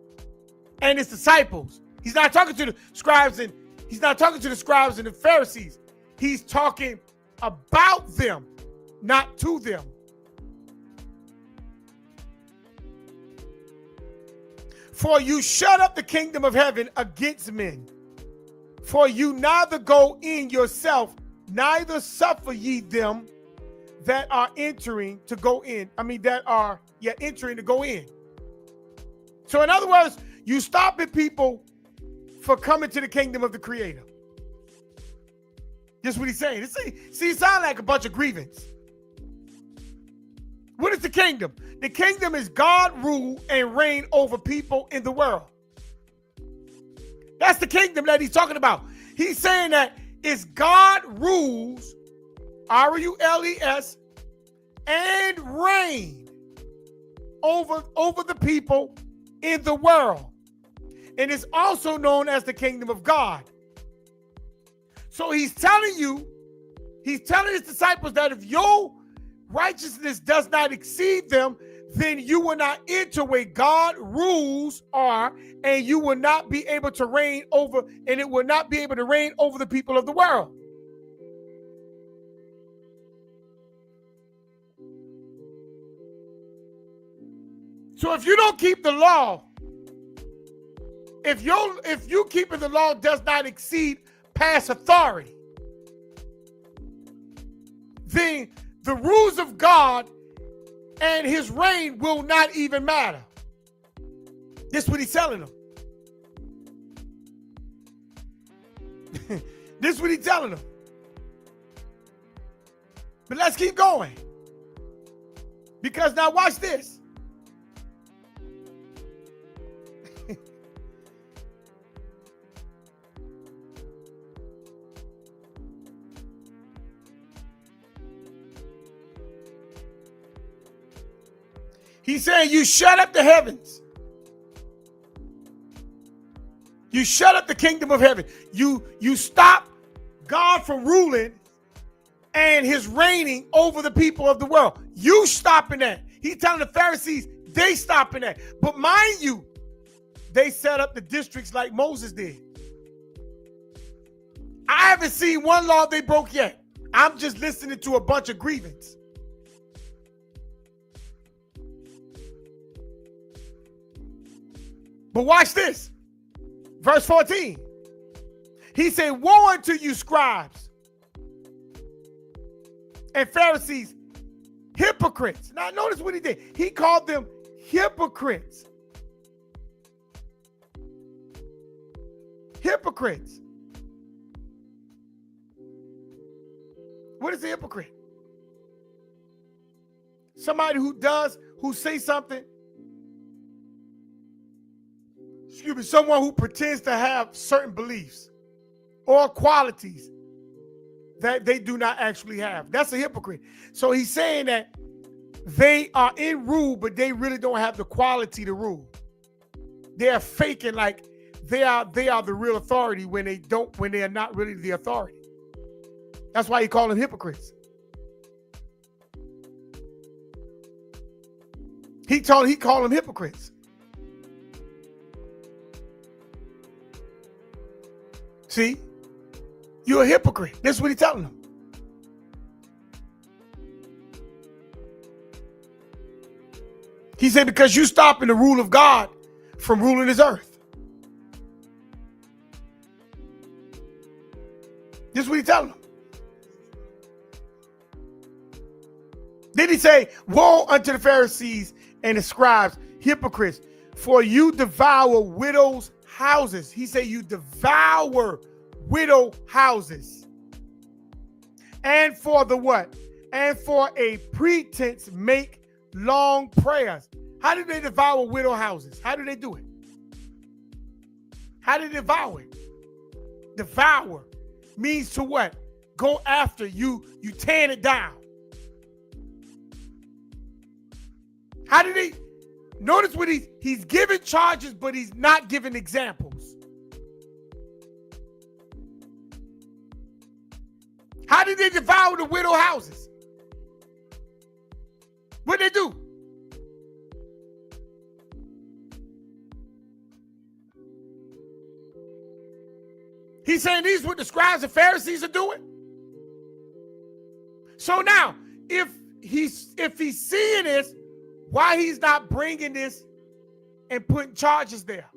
and his disciples. He's not talking to the scribes and the Pharisees. He's talking about them, not to them. For you shut up the kingdom of heaven against men. For you neither go in yourself, neither suffer ye them that are entering to go in. Entering to go in. So in other words, you stopping people for coming to the kingdom of the Creator. That's what he's saying. See, it sounds like a bunch of grievance. What is the kingdom? The kingdom is God rule and reign over people in the world. That's the kingdom that he's talking about. He's saying that it's God rules, R-U-L-E-S, and reign over the people in the world. And it's also known as the kingdom of God. So he's telling his disciples that if your righteousness does not exceed them, then you will not enter where God rules are, and you will not be able to reign over, and it will not be able to reign over the people of the world. So if you don't keep the law, if you keeping the law does not exceed past authority, then the rules of God and his reign will not even matter. This is what he's telling them. This is what he's telling them. But let's keep going. Because now watch this. He's saying you shut up the heavens. You shut up the kingdom of heaven. You stop God from ruling and his reigning over the people of the world. You stopping that. He's telling the Pharisees, they stopping that. But mind you, they set up the districts like Moses did. I haven't seen one law they broke yet. I'm just listening to a bunch of grievance. But watch this. Verse 14. He said, woe unto you, scribes and Pharisees, hypocrites. Now notice what he did. He called them hypocrites. Hypocrites. What is a hypocrite? Somebody who says something. Someone who pretends to have certain beliefs or qualities that they do not actually have. That's a hypocrite. So he's saying that they are in rule, but they really don't have the quality to rule. They're faking like they are the real authority when they are not really the authority. That's why he called them hypocrites. He called them hypocrites. See? You're a hypocrite. That's what he's telling them. He said, because you stopping the rule of God from ruling this earth. This is what he's telling them. Then he say, woe unto the Pharisees and the scribes, hypocrites, for you devour widows' houses. He said, you devour widow houses. And for the what? And for a pretense make long prayers. How do they devour widow houses? How do they do it? How do they devour it? Devour means to what? Go after you. You tearing it down. How did he? Notice what he's giving charges, but he's not giving examples. How did they devour the widow houses? What did they do? He's saying these are what the scribes and Pharisees are doing. So now, if he's seeing this, why he's not bringing this and putting charges there?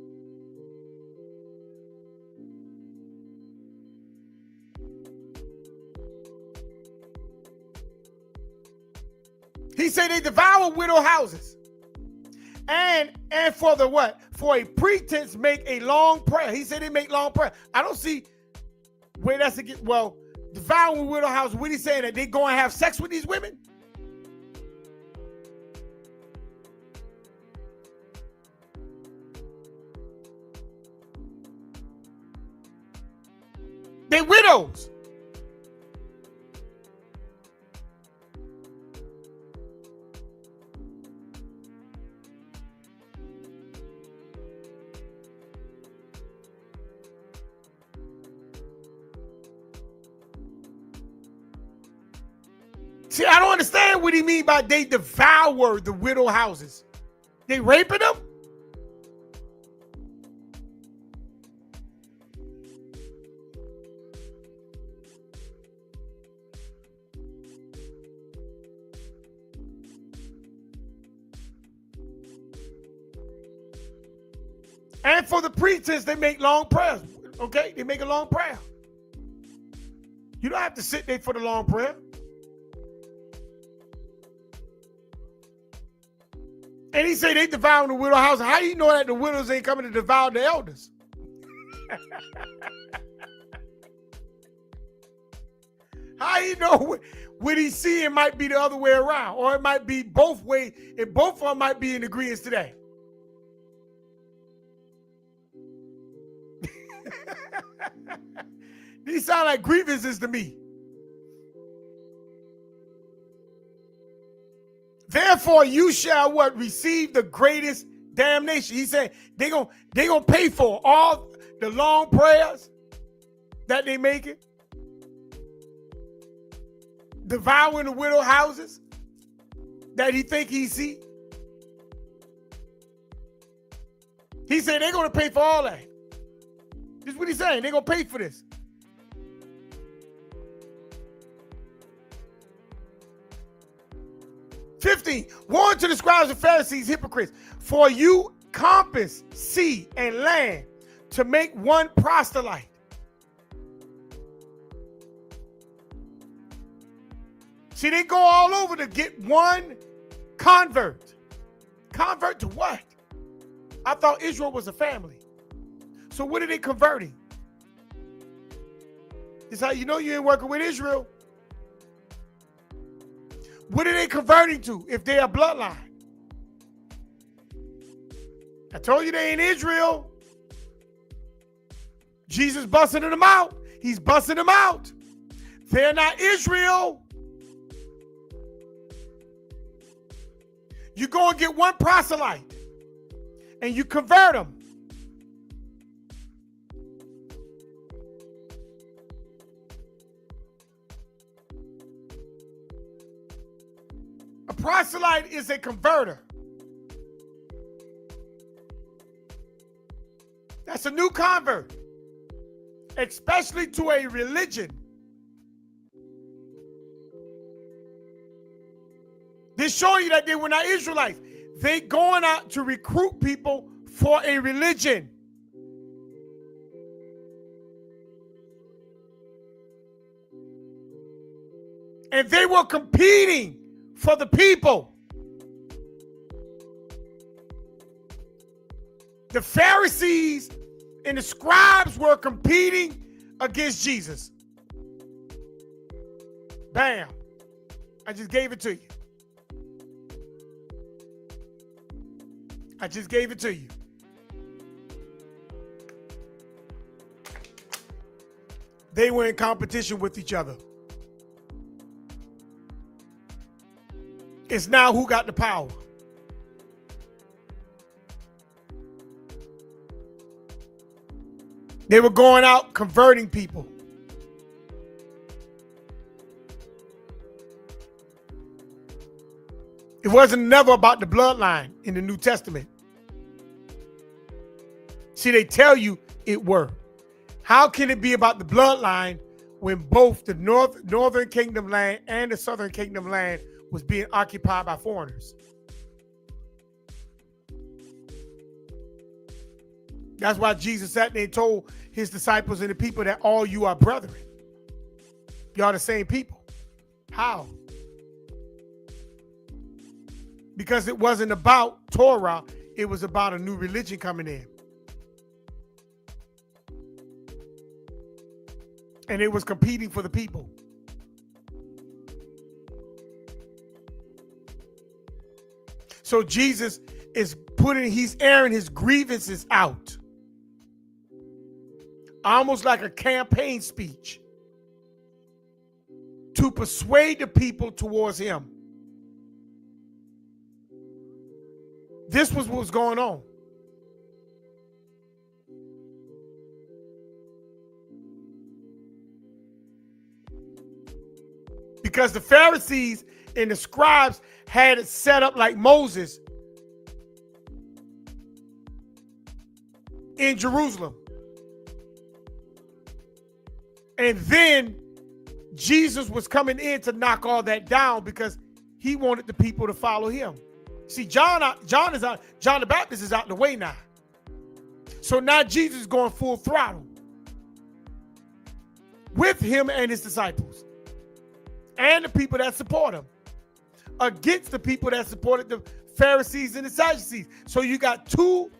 He said they devour widow houses. And for the what? For a pretense make a long prayer. He said they make long prayer. I don't see where that's against. Well, devouring widow houses, what he saying, that they go and have sex with these women? They widows. See, I don't understand what he mean by they devour the widow houses. They raping them? And for the pretense, they make long prayers. Okay? They make a long prayer. You don't have to sit there for the long prayer. And he say they devour the widow house. How do you know that the widows ain't coming to devour the elders? How you know what he's seeing might be the other way around, or it might be both ways, and both of them might be in agreement today. These sound like grievances to me. Therefore, you shall what? Receive the greatest damnation. He said they gonna pay for all the long prayers that they making, devouring the widow houses that he think he see. He said they're gonna pay for all that. This is what he's saying. They're gonna pay for this. Woe unto the scribes and Pharisees, hypocrites, for you compass sea and land to make one proselyte. See, they go all over to get one convert. Convert to what? I thought Israel was a family. So what are they converting? It's how you know you ain't working with Israel. What are they converting to if they are bloodline? I told you they ain't Israel. Jesus busting them out. He's busting them out. They're not Israel. You go and get one proselyte and you convert them. A proselyte is a converter. That's a new convert, especially to a religion. They're showing you that they were not Israelites. They going out to recruit people for a religion. And they were competing for the people. The Pharisees and the scribes were competing against Jesus. Bam. I just gave it to you. I just gave it to you. They were in competition with each other. It's now who got the power. They were going out converting people. It wasn't never about the bloodline in the New Testament. See, they tell you it were. How can it be about the bloodline when both the northern kingdom land and the southern kingdom land was being occupied by foreigners? That's why Jesus sat there and told his disciples and the people that all you are brethren. Y'all the same people. How? Because it wasn't about Torah, it was about a new religion coming in. And it was competing for the people. So Jesus is he's airing his grievances out. Almost like a campaign speech to persuade the people towards him. This was what was going on. Because the Pharisees and the scribes had it set up like Moses in Jerusalem. And then Jesus was coming in to knock all that down because he wanted the people to follow him. See, John the Baptist is out the way now. So now Jesus is going full throttle with him and his disciples and the people that support him against the people that supported the Pharisees and the Sadducees. So you got two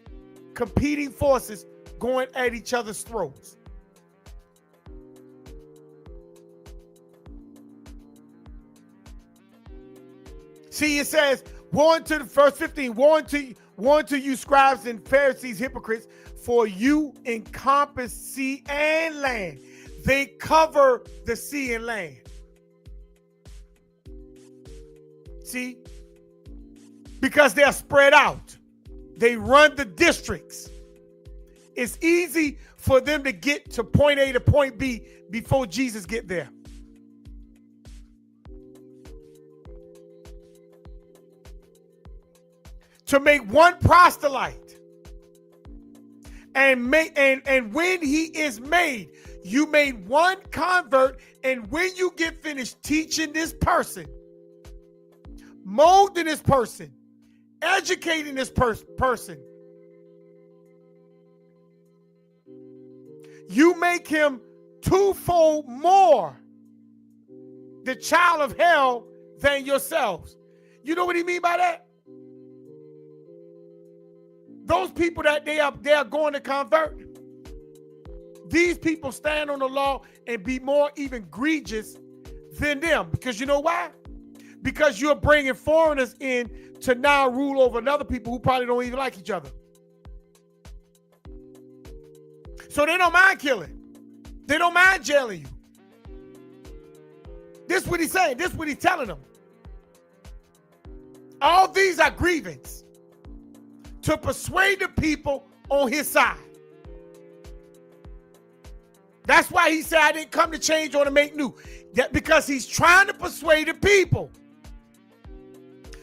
competing forces going at each other's throats. See, it says, woe unto the verse 15, woe unto you scribes and Pharisees, hypocrites, for you encompass sea and land. They cover the sea and land. See? Because they're spread out. They run the districts. It's easy for them to get to point A to point B before Jesus get there. To make one proselyte and when he is made, you made one convert, and when you get finished teaching this person, molding this person, educating this person, you make him twofold more the child of hell than yourselves. You know what he mean by that? Those people that they are going to convert, these people stand on the law and be more even egregious than them. Because you know why? Because you're bringing foreigners in to now rule over another people who probably don't even like each other. So they don't mind killing. They don't mind jailing you. This is what he's saying. This is what he's telling them. All these are grievance to persuade the people on his side. That's why he said, I didn't come to change or to make new. Because he's trying to persuade the people.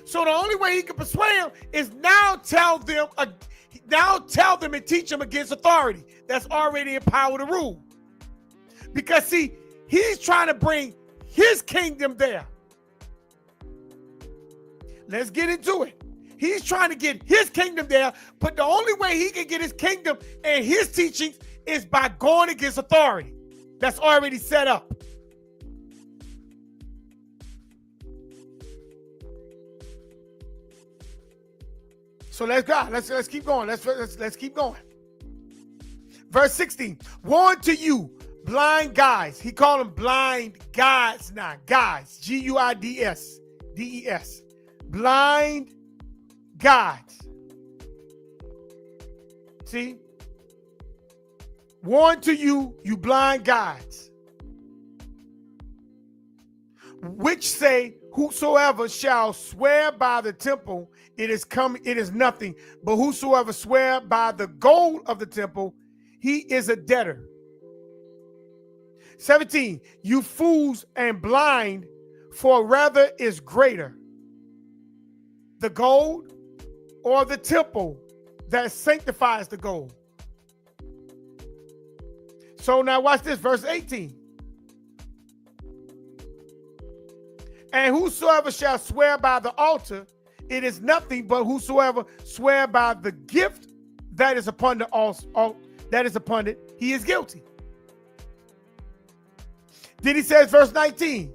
So the only way he can persuade them is now tell them and teach them against authority that's already in power to rule. Because see, he's trying to bring his kingdom there. Let's get into it. He's trying to get his kingdom there, but the only way he can get his kingdom and his teachings is by going against authority that's already set up. So let's go. Let's keep going. Let's keep going. Verse 16. Woe unto you, blind guides. He called them blind guides now. Guides. Guides. Des. Blind guides. See? Woe unto you, you blind guides, which say, whosoever shall swear by the temple, it is nothing. But whosoever swear by the gold of the temple, he is a debtor. 17, you fools and blind, for rather is greater the gold or the temple that sanctifies the gold. So now watch this, verse 18. And whosoever shall swear by the altar, it is nothing, but whosoever swear by the gift that is upon the that is upon it, he is guilty. Then he says, verse 19,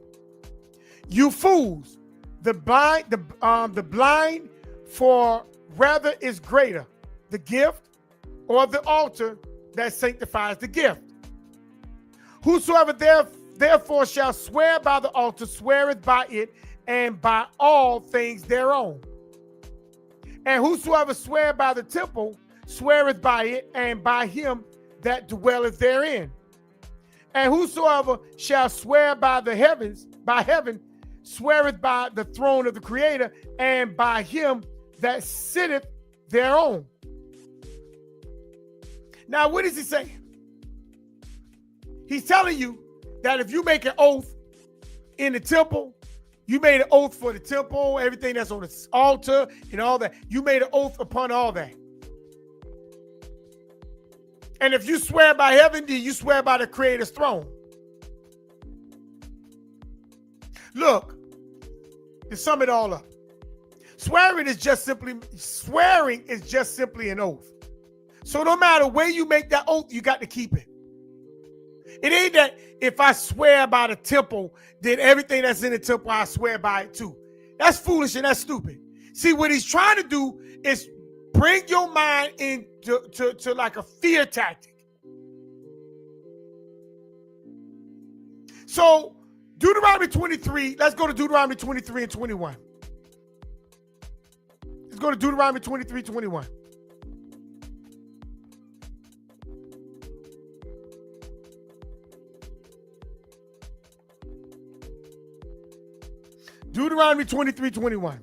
you fools, the blind, for rather is greater the gift or the altar that sanctifies the gift. Whosoever therefore shall swear by the altar sweareth by it and by all things thereon. And whosoever swear by the temple sweareth by it and by him that dwelleth therein. And whosoever shall swear by the heavens, by heaven, sweareth by the throne of the Creator and by him that sitteth thereon. Now, what is he saying? He's telling you that if you make an oath in the temple, you made an oath for the temple, everything that's on the altar and all that. You made an oath upon all that. And if you swear by heaven, then you swear by the Creator's throne. Look, to sum it all up, swearing is just simply an oath. So no matter where you make that oath, you got to keep it. It ain't that if I swear by the temple, then everything that's in the temple, I swear by it too. That's foolish and that's stupid. See, what he's trying to do is bring your mind into like a fear tactic. So Deuteronomy 23, let's go to Deuteronomy 23 and 21. Let's go to Deuteronomy 23, 21. Deuteronomy 23, 21.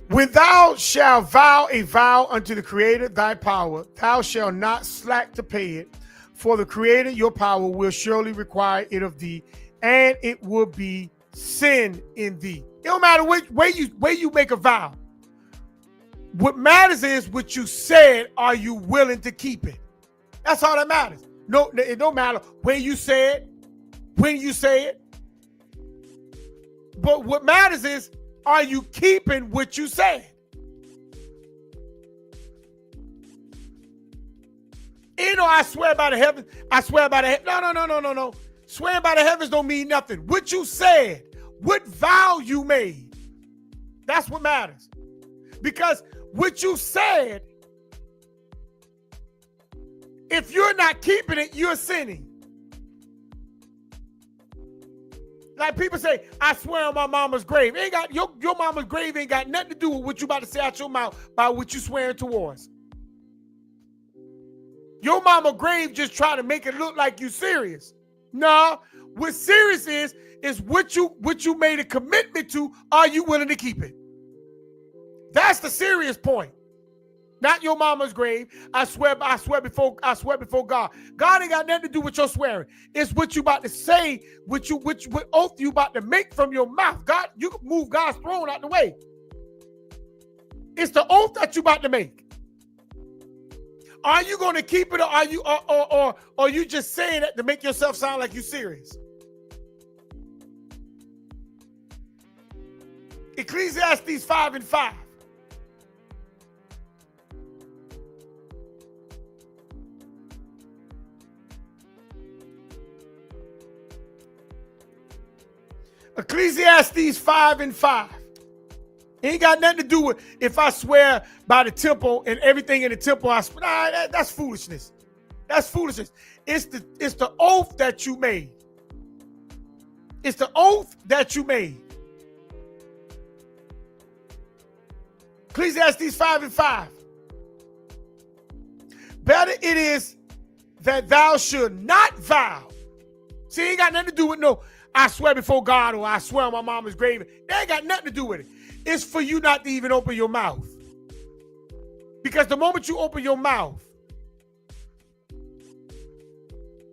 When thou shalt vow a vow unto the Creator thy power, thou shalt not slack to pay it, for the Creator your power will surely require it of thee, and it will be sin in thee. It don't matter which way you make a vow. What matters is what you said, are you willing to keep it? That's all that matters. No, it don't matter where you say it, when you say it. But what matters is, are you keeping what you said? I swear by the heavens. I swear by the heavens. No. Swearing by the heavens don't mean nothing. What you said, what vow you made, that's what matters. Because what you said, if you're not keeping it, you're sinning. Like people say, I swear on my mama's grave. Ain't got your mama's grave ain't got nothing to do with what you about to say out your mouth by what you swearing towards. Your mama grave just trying to make it look like you serious. No, what serious is what you made a commitment to. Are you willing to keep it? That's the serious point. Not your mama's grave. I swear before God. God ain't got nothing to do with your swearing. It's what you about to say, what oath you about to make from your mouth. God, you can move God's throne out the way. It's the oath that you about to make. Are you going to keep it, or are you just saying that to make yourself sound like you're serious? Ecclesiastes 5:5. Ecclesiastes 5:5. It ain't got nothing to do with if I swear by the temple and everything in the temple. That's foolishness. That's foolishness. It's the oath that you made. It's the oath that you made. Ecclesiastes 5:5. Better it is that thou should not vow. See, it ain't got nothing to do with no, I swear before God, or I swear on my mama's grave. That ain't got nothing to do with it. It's for you not to even open your mouth. Because the moment you open your mouth,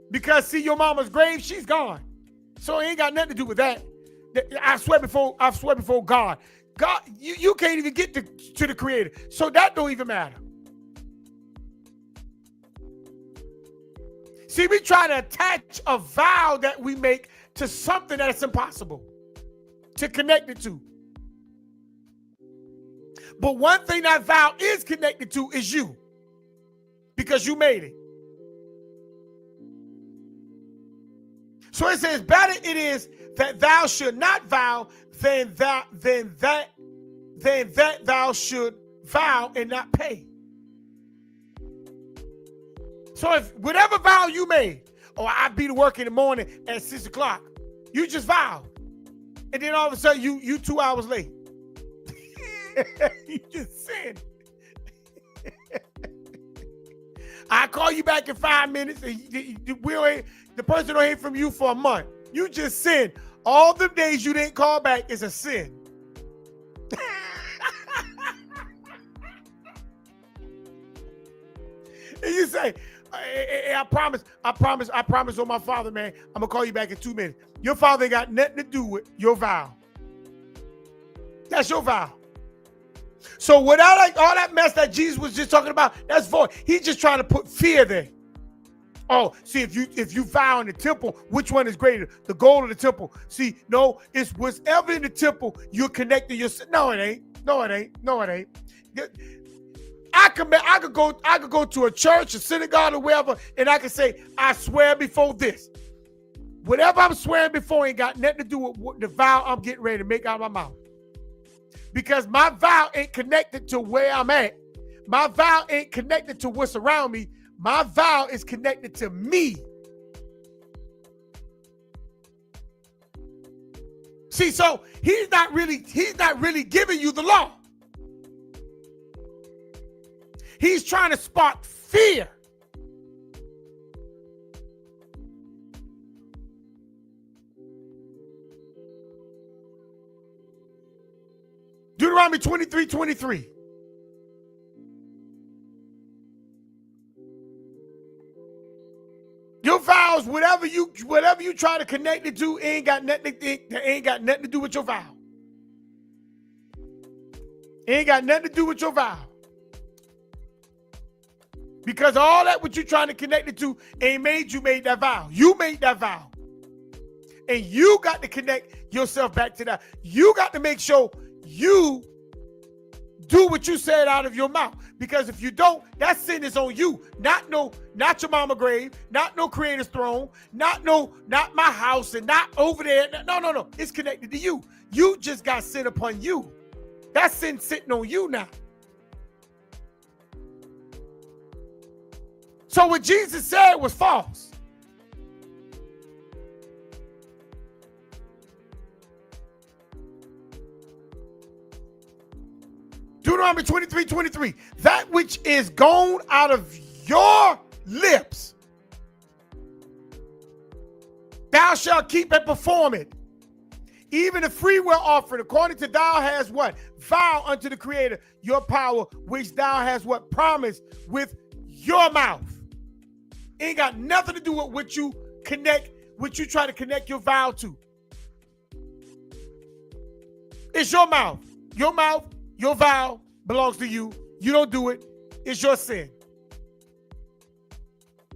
because see your mama's grave, she's gone. So it ain't got nothing to do with that. I swear before God. God, you can't even get to the Creator. So that don't even matter. See, we try to attach a vow that we make to something that's impossible to connect it to. But one thing that vow is connected to is you, because you made it. So it says, better it is that thou should not vow than that thou should vow and not pay. So if whatever vow you made, I be to work in the morning at 6 o'clock, you just vowed. And then all of a sudden you 2 hours late. You just sinned. I call you back in 5 minutes and the person don't hear from you for a month. You just sinned. All the days you didn't call back is a sin. And you say, hey, I promise on my father, man, I'm gonna call you back in 2 minutes. Your father ain't got nothing to do with your vow. That's your vow. So without all that mess that Jesus was just talking about, that's void. He's just trying to put fear there. Oh, see, if you vow in the temple, which one is greater, the gold or the temple? See, no, it's whatever in the temple you're connecting yourself. No, it ain't. No, it ain't. No, it ain't. I could go to a church, a synagogue, or wherever, and I can say, I swear before this. Whatever I'm swearing before ain't got nothing to do with the vow I'm getting ready to make out of my mouth. Because my vow ain't connected to where I'm at. My vow ain't connected to what's around me. My vow is connected to me. See, so he's not really giving you the law. He's trying to spark fear. Deuteronomy 23:23. Your vows, whatever you try to connect it to, ain't got nothing to do with your vow. Ain't got nothing to do with your vow. Because all that what you trying to connect it to ain't made you made that vow. You made that vow. And you got to connect yourself back to that. You got to make sure you do what you said out of your mouth. Because if you don't, that sin is on you. Not your mama grave, not no Creator's throne, not my house, and not over there. No. It's connected to you. You just got sin upon you. That sin sitting on you now. So what Jesus said was false. Deuteronomy 23:23. That which is gone out of your lips, thou shalt keep and perform it. Even the freewill offering, according to thou hast what? Vow unto the Creator your power, which thou hast what? Promised with your mouth. Ain't got nothing to do with what you connect, what you try to connect your vow to. It's your mouth. Your mouth, your vow belongs to you. You don't do it. It's your sin.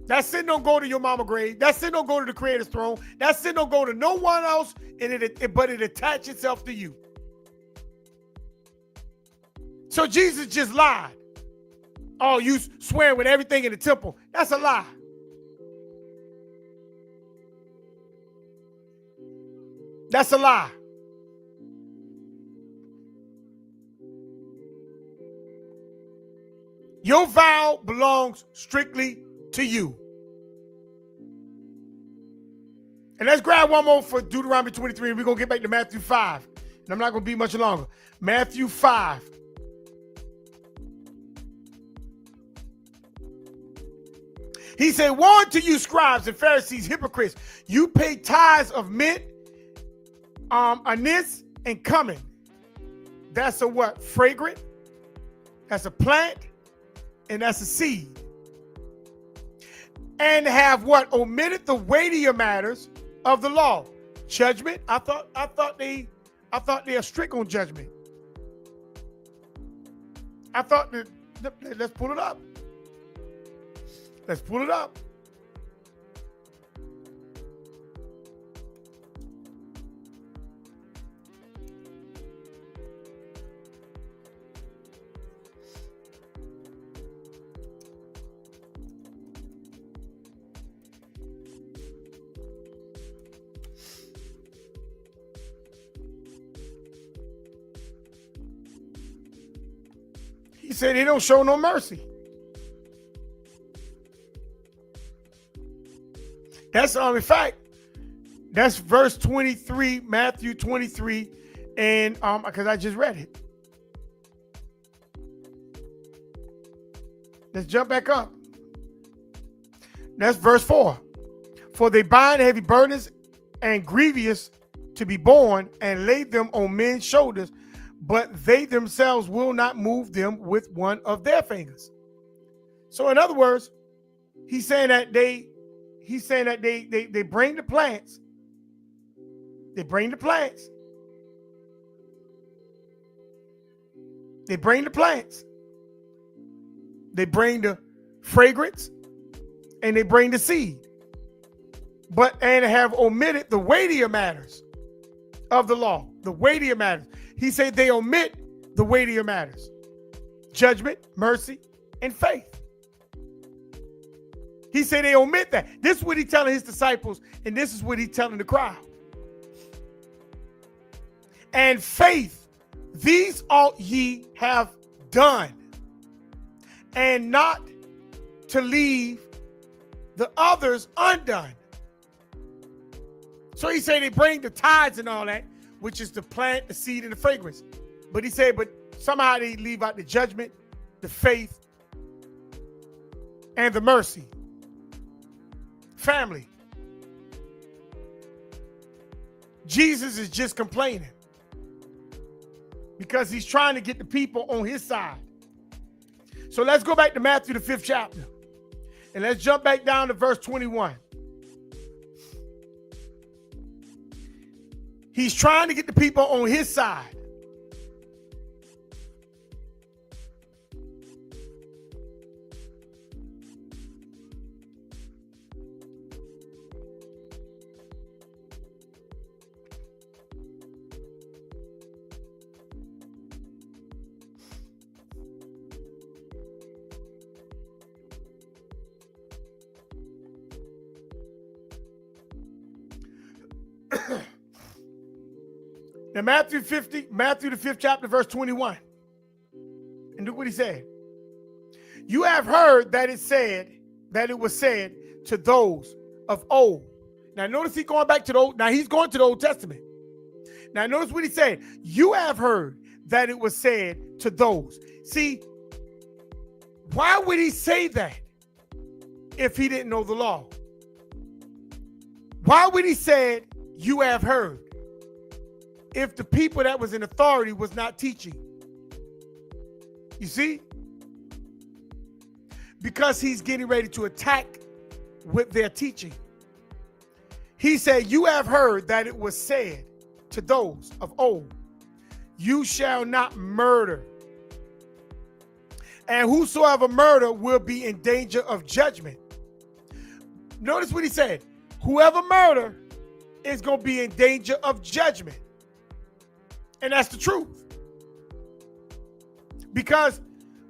That sin don't go to your mama grave. That sin don't go to the Creator's throne. That sin don't go to no one else, but it attaches itself to you. So Jesus just lied. Oh, you swearing with everything in the temple. That's a lie. That's a lie. Your vow belongs strictly to you. And let's grab one more for Deuteronomy 23, and we're going to get back to Matthew 5. And I'm not going to be much longer. Matthew 5. He said, woe unto you, scribes and Pharisees, hypocrites. You pay tithes of mint, anise, and cumin. That's a what? Fragrant. That's a plant. And that's a seed. And have what? Omitted the weightier matters of the law. Judgment. I thought they are strict on judgment. I thought that, let's pull it up. Let's pull it up. He said he don't show no mercy. That's in fact, that's verse 23, Matthew 23, and because I just read it. Let's jump back up. That's verse 4. For they bind heavy burdens and grievous to be borne and lay them on men's shoulders, but they themselves will not move them with one of their fingers. So in other words, he's saying that they bring the plants. They bring the plants. They bring the plants. They bring the fragrance and they bring the seed. And have omitted the weightier matters of the law. The weightier matters. He said they omit the weightier matters. Judgment, mercy, and faith. He said they omit that. This is what he's telling his disciples, and this is what he's telling the crowd. And faith, these ought ye have done, and not to leave the others undone. So he said they bring the tithes and all that, which is the plant, the seed, and the fragrance. But he said, but somehow they leave out the judgment, the faith, and the mercy. Family. Jesus is just complaining because he's trying to get the people on his side. So let's go back to Matthew, the 5th chapter. And let's jump back down to verse 21. He's trying to get the people on his side. Now, Matthew the 5th chapter, verse 21. And look what he said. You have heard that it was said to those of old. Now, notice he's going back to the old. Now, he's going to the Old Testament. Now, notice what he said. You have heard that it was said to those. See, why would he say that if he didn't know the law? Why would he say, you have heard, if the people that was in authority was not teaching? You see? Because he's getting ready to attack with their teaching. He said, you have heard that it was said to those of old, you shall not murder. And whosoever murder will be in danger of judgment. Notice what he said. Whoever murder is going to be in danger of judgment. And that's the truth. Because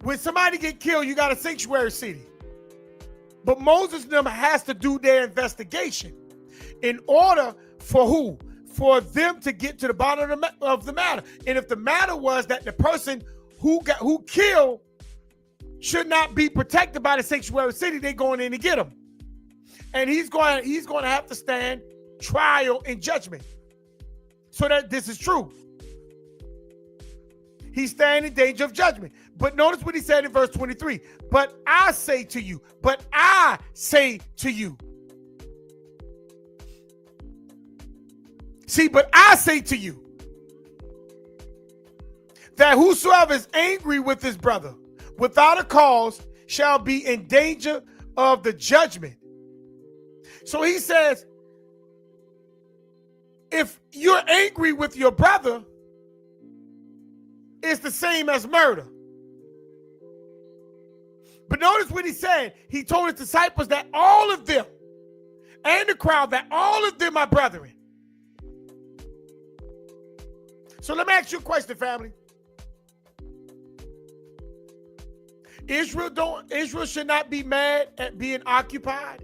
when somebody get killed, you got a sanctuary city. But Moses and them has to do their investigation in order for who? For them to get to the bottom of the matter. And if the matter was that the person who killed should not be protected by the sanctuary city, they're going in to get him. And he's going to have to stand trial and judgment. So that this is true. He's standing in danger of judgment. But notice what he said in verse 23. But I say to you, See, but I say to you that whosoever is angry with his brother without a cause shall be in danger of the judgment. So he says, if you're angry with your brother, it's the same as murder. But notice what he said. He told his disciples that all of them and the crowd, that all of them are brethren. So let me ask you a question, family. Israel should not be mad at being occupied.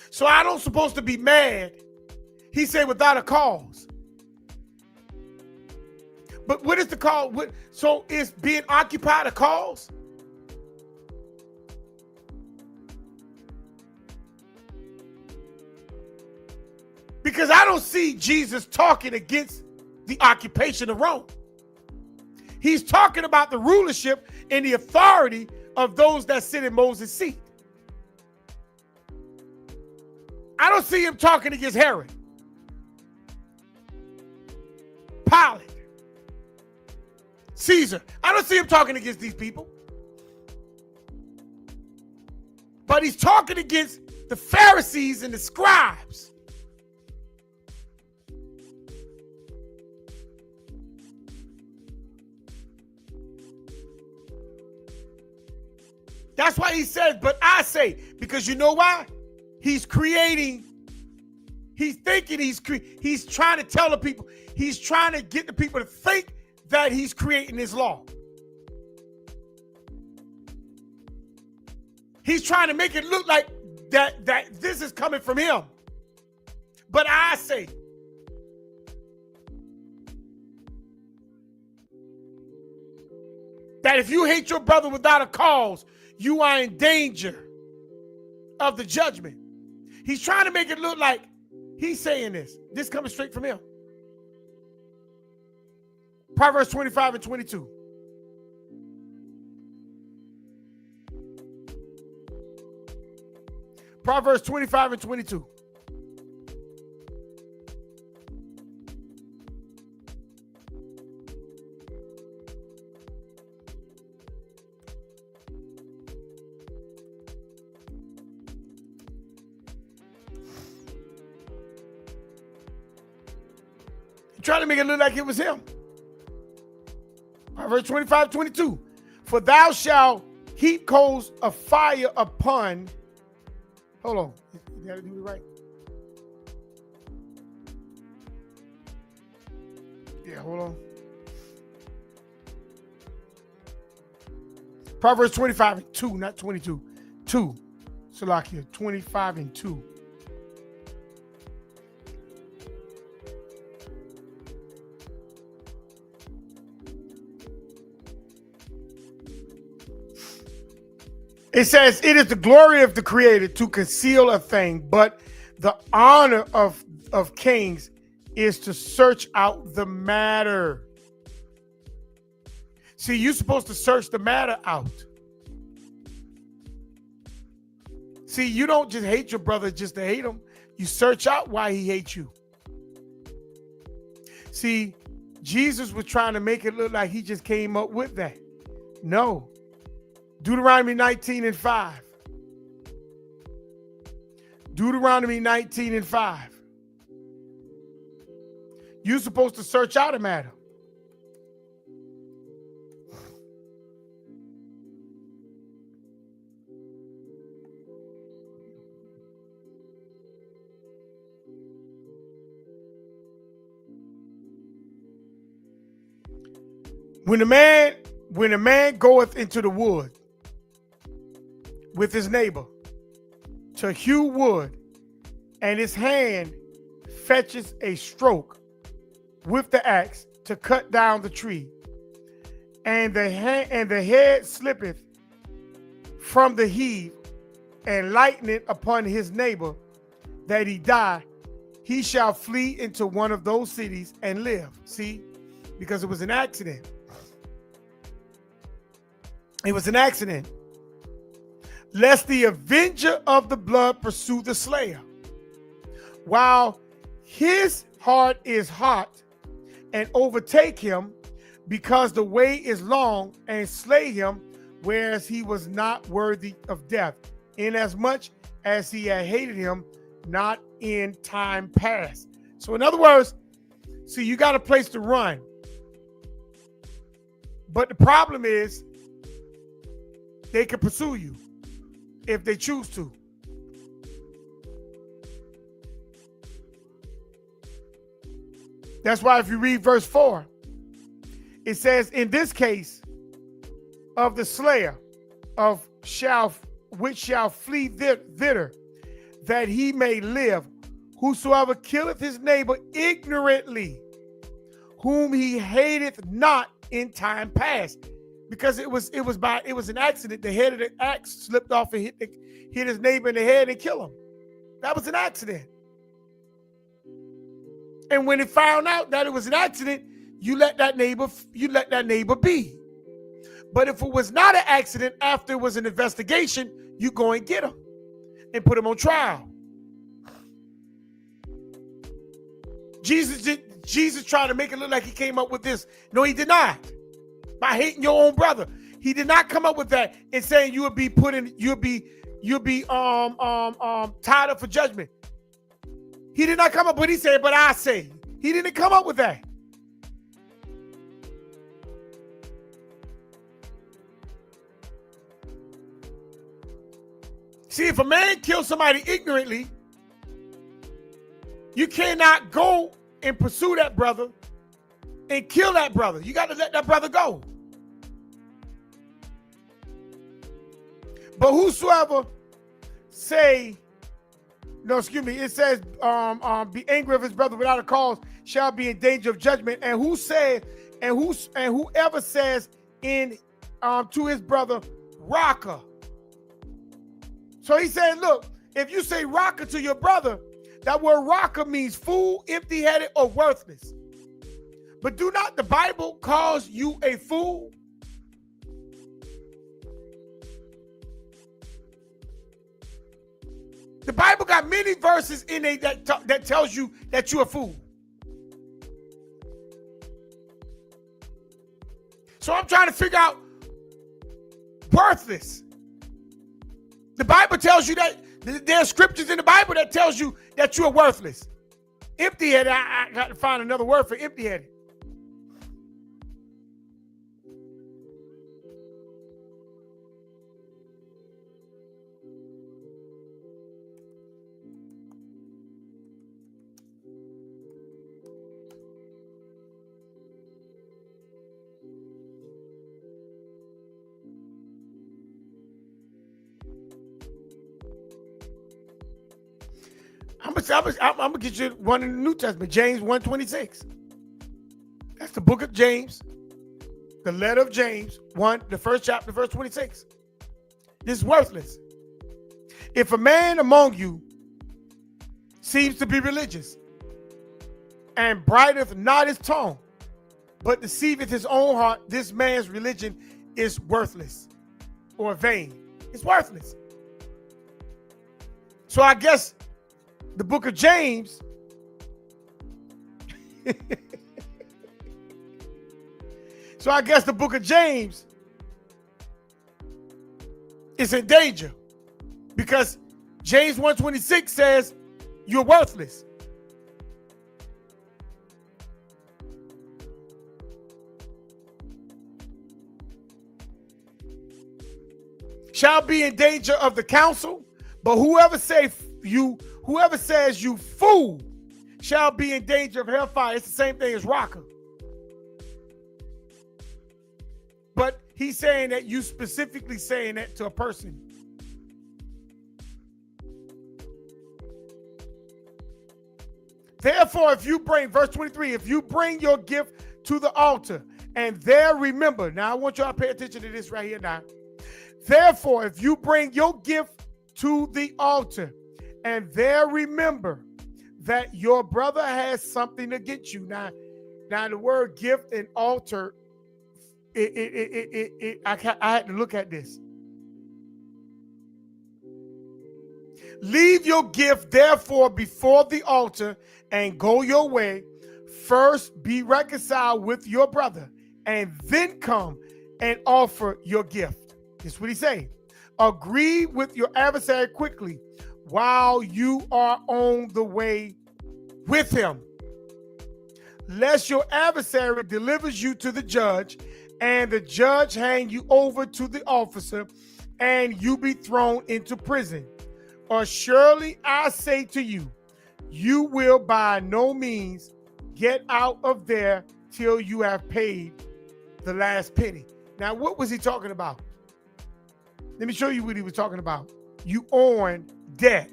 So I don't supposed to be mad. He said without a cause. But what is the cause? So is being occupied a cause? Because I don't see Jesus talking against the occupation of Rome. He's talking about the rulership and the authority of those that sit in Moses' seat. I don't see him talking against Herod, Pilate, Caesar. I don't see him talking against these people. But he's talking against the Pharisees and the scribes. That's why he says, but I say, because you know why? He's thinking he's trying to tell the people, he's trying to get the people to think that he's creating his law. He's trying to make it look like that this is coming from him. But I say, that if you hate your brother without a cause, you are in danger of the judgment. He's trying to make it look like he's saying this. This coming straight from him. Proverbs 25 and 22. Proverbs 25 and 22. Trying to make it look like it was him. Verse 25, 22. For thou shalt heap coals of fire upon. Hold on. You got to do it right. Yeah, hold on. Proverbs 25 and 2, not 22. 2. Salakia, 25 and 2. It says, it is the glory of the Creator to conceal a thing, but the honor of kings is to search out the matter. See, you're supposed to search the matter out. See, you don't just hate your brother just to hate him. You search out why he hates you. See, Jesus was trying to make it look like he just came up with that. No. Deuteronomy 19:5. Deuteronomy 19:5. You're supposed to search out a matter. When a man goeth into the wood with his neighbor to hew wood, and his hand fetches a stroke with the axe to cut down the tree, and the head slippeth from the heave, and lighteneth upon his neighbor, that he die, he shall flee into one of those cities and live. See, because it was an accident. It was an accident. Lest the avenger of the blood pursue the slayer, while his heart is hot, and overtake him, because the way is long, and slay him, whereas he was not worthy of death, inasmuch as he had hated him not in time past. So in other words, see, you got a place to run. But the problem is, they can pursue you if they choose to. That's why if you read verse 4, it says, in this case of the slayer which shall flee thither, that he may live, whosoever killeth his neighbor ignorantly, whom he hateth not in time past. Because it was an accident. The head of the axe slipped off and hit his neighbor in the head and killed him. That was an accident. And when it found out that it was an accident, you let that neighbor be. But if it was not an accident, after it was an investigation, you go and get him and put him on trial. Jesus tried to make it look like he came up with this. No, he did not. By hating your own brother, he did not come up with that and saying you'll be tied up for judgment. He did not come up with. He said, "But I say." He didn't come up with that. See, if a man kills somebody ignorantly, you cannot go and pursue that brother and kill that brother. You got to let that brother go. But whosoever it says, be angry of his brother without a cause shall be in danger of judgment. And whoever says to his brother, Raka. So he said, look, if you say Raka to your brother, that word Raka means fool, empty-headed, or worthless. But do not the Bible calls you a fool? The Bible got many verses in it that tells you that you're a fool. So I'm trying to figure out worthless. The Bible tells you that there are scriptures in the Bible that tells you that you're worthless. Empty-headed, I got to find another word for empty-headed. I'm gonna get you one in the New Testament, James 1:26. That's the book of James, the letter of James 1, the first chapter, verse 26. This is worthless. If a man among you seems to be religious and brideth not his tongue, but deceiveth his own heart, this man's religion is worthless or vain. It's worthless. So I guess the book of James so I guess the book of James is in danger, because James 1:26 says you're worthless. Shall be in danger of the council, but whoever says you fool shall be in danger of hellfire. It's the same thing as Raka. But he's saying that you specifically saying that to a person. Therefore, if you bring, verse 23, if you bring your gift to the altar and there remember, now I want y'all to pay attention to this right here now. Therefore, if you bring your gift to the altar and there remember that your brother has something against you. Now the word gift and altar, I had to look at this. Leave your gift, therefore, before the altar and go your way. First, be reconciled with your brother, and then come and offer your gift. This is what he's saying. Agree with your adversary quickly while you are on the way with him, lest your adversary delivers you to the judge, and the judge hand you over to the officer, and you be thrown into prison. Or surely I say to you, you will by no means get out of there till you have paid the last penny. Now, what was he talking about? Let me show you what he was talking about. You on debt.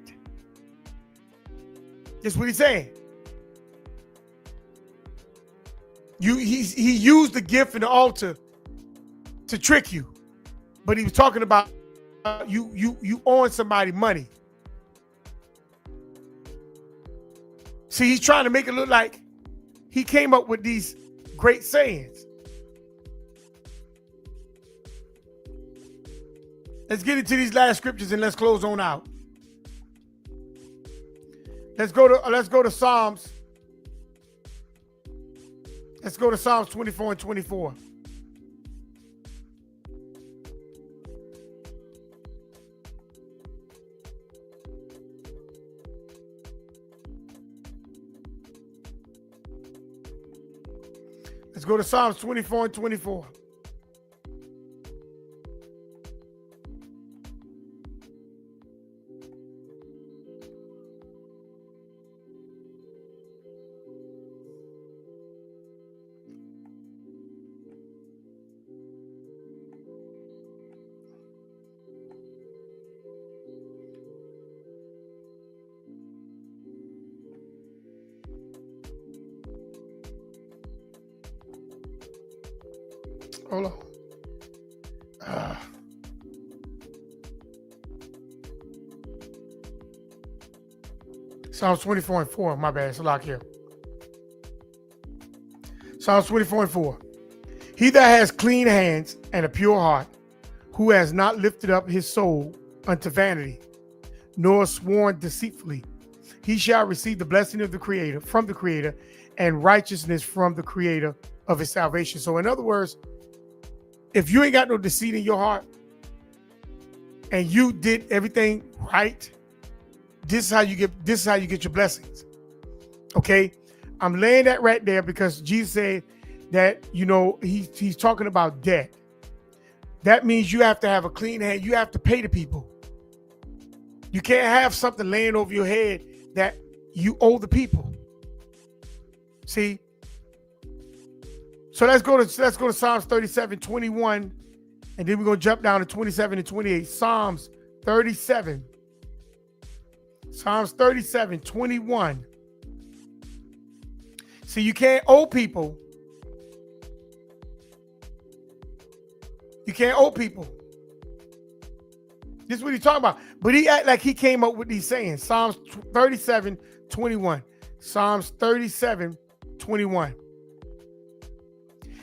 That's what he's saying. He used the gift and the altar to trick you, but he was talking about you owe somebody money. See, he's trying to make it look like he came up with these great sayings. Let's get into these last scriptures and let's close on out. Let's go to Psalms. Let's go to Psalms 24 and 24. Let's go to Psalms 24 and 24. Hold on. Psalms 24 and 4. My bad. It's a lock here. Psalms 24 and 4. He that has clean hands and a pure heart, who has not lifted up his soul unto vanity, nor sworn deceitfully, he shall receive the blessing of the Creator, from the Creator, and righteousness from the Creator of his salvation. So in other words, if you ain't got no deceit in your heart and you did everything right, this is how you get your blessings. Okay? I'm laying that right there because Jesus said that, he's talking about debt. That means you have to have a clean hand. You have to pay the people. You can't have something laying over your head that you owe the people. See? So let's go to Psalms 37, 21, and then we're going to jump down to 27 and 28. Psalms 37. Psalms 37, 21. See, you can't owe people. You can't owe people. This is what he's talking about. But he act like he came up with these sayings. Psalms 37, 21. Psalms 37, 21.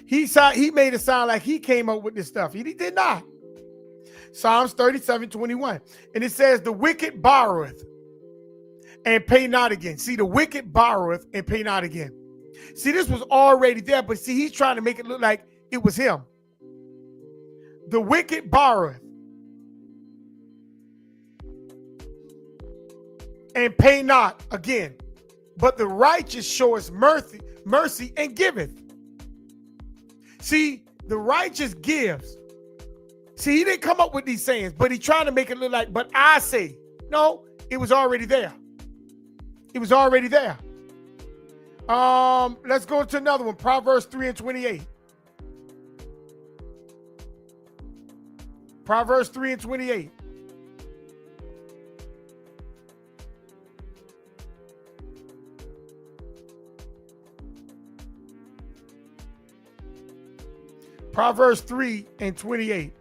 He made it sound like he came up with this stuff. He did not. Psalms 37:21. And it says, the wicked borroweth and pay not again. See, the wicked borroweth and pay not again. See, this was already there, but see, he's trying to make it look like it was him. The wicked borroweth and pay not again, but the righteous showeth mercy and giveth. See, the righteous gives. See, he didn't come up with these sayings, but he trying to make it look like, but I say. No, it was already there. It was already there. Let's go to another one. Proverbs 3:28. Proverbs 3:28. Proverbs 3:28.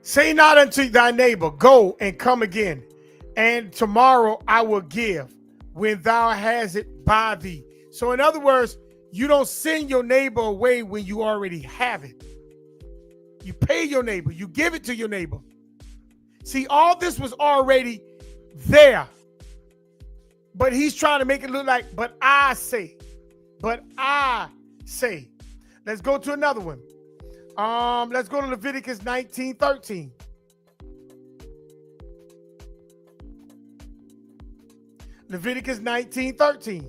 Say not unto thy neighbor, go and come again, and tomorrow I will give when thou hast it by thee. So in other words, you don't send your neighbor away when you already have it. You pay your neighbor, you give it to your neighbor. See, all this was already there. But he's trying to make it look like, but I say. But I say. Let's go to another one. Let's go to Leviticus 19:13. Leviticus 19:13.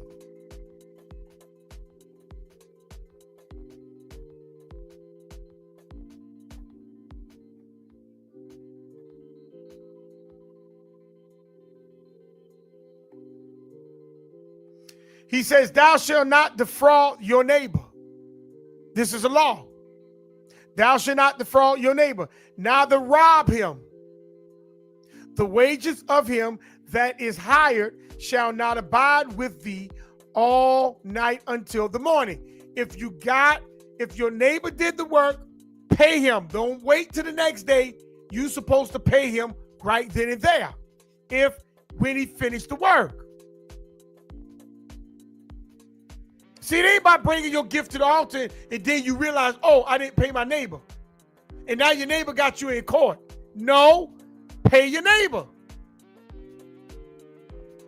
He says, thou shalt not defraud your neighbor. This is a law. Thou shalt not defraud your neighbor, neither rob him. The wages of him that is hired shall not abide with thee all night until the morning. If your neighbor did the work, pay him. Don't wait till the next day. You're supposed to pay him right then and there. When he finished the work. See, it ain't about bringing your gift to the altar and then you realize, oh, I didn't pay my neighbor. And now your neighbor got you in court. No, pay your neighbor.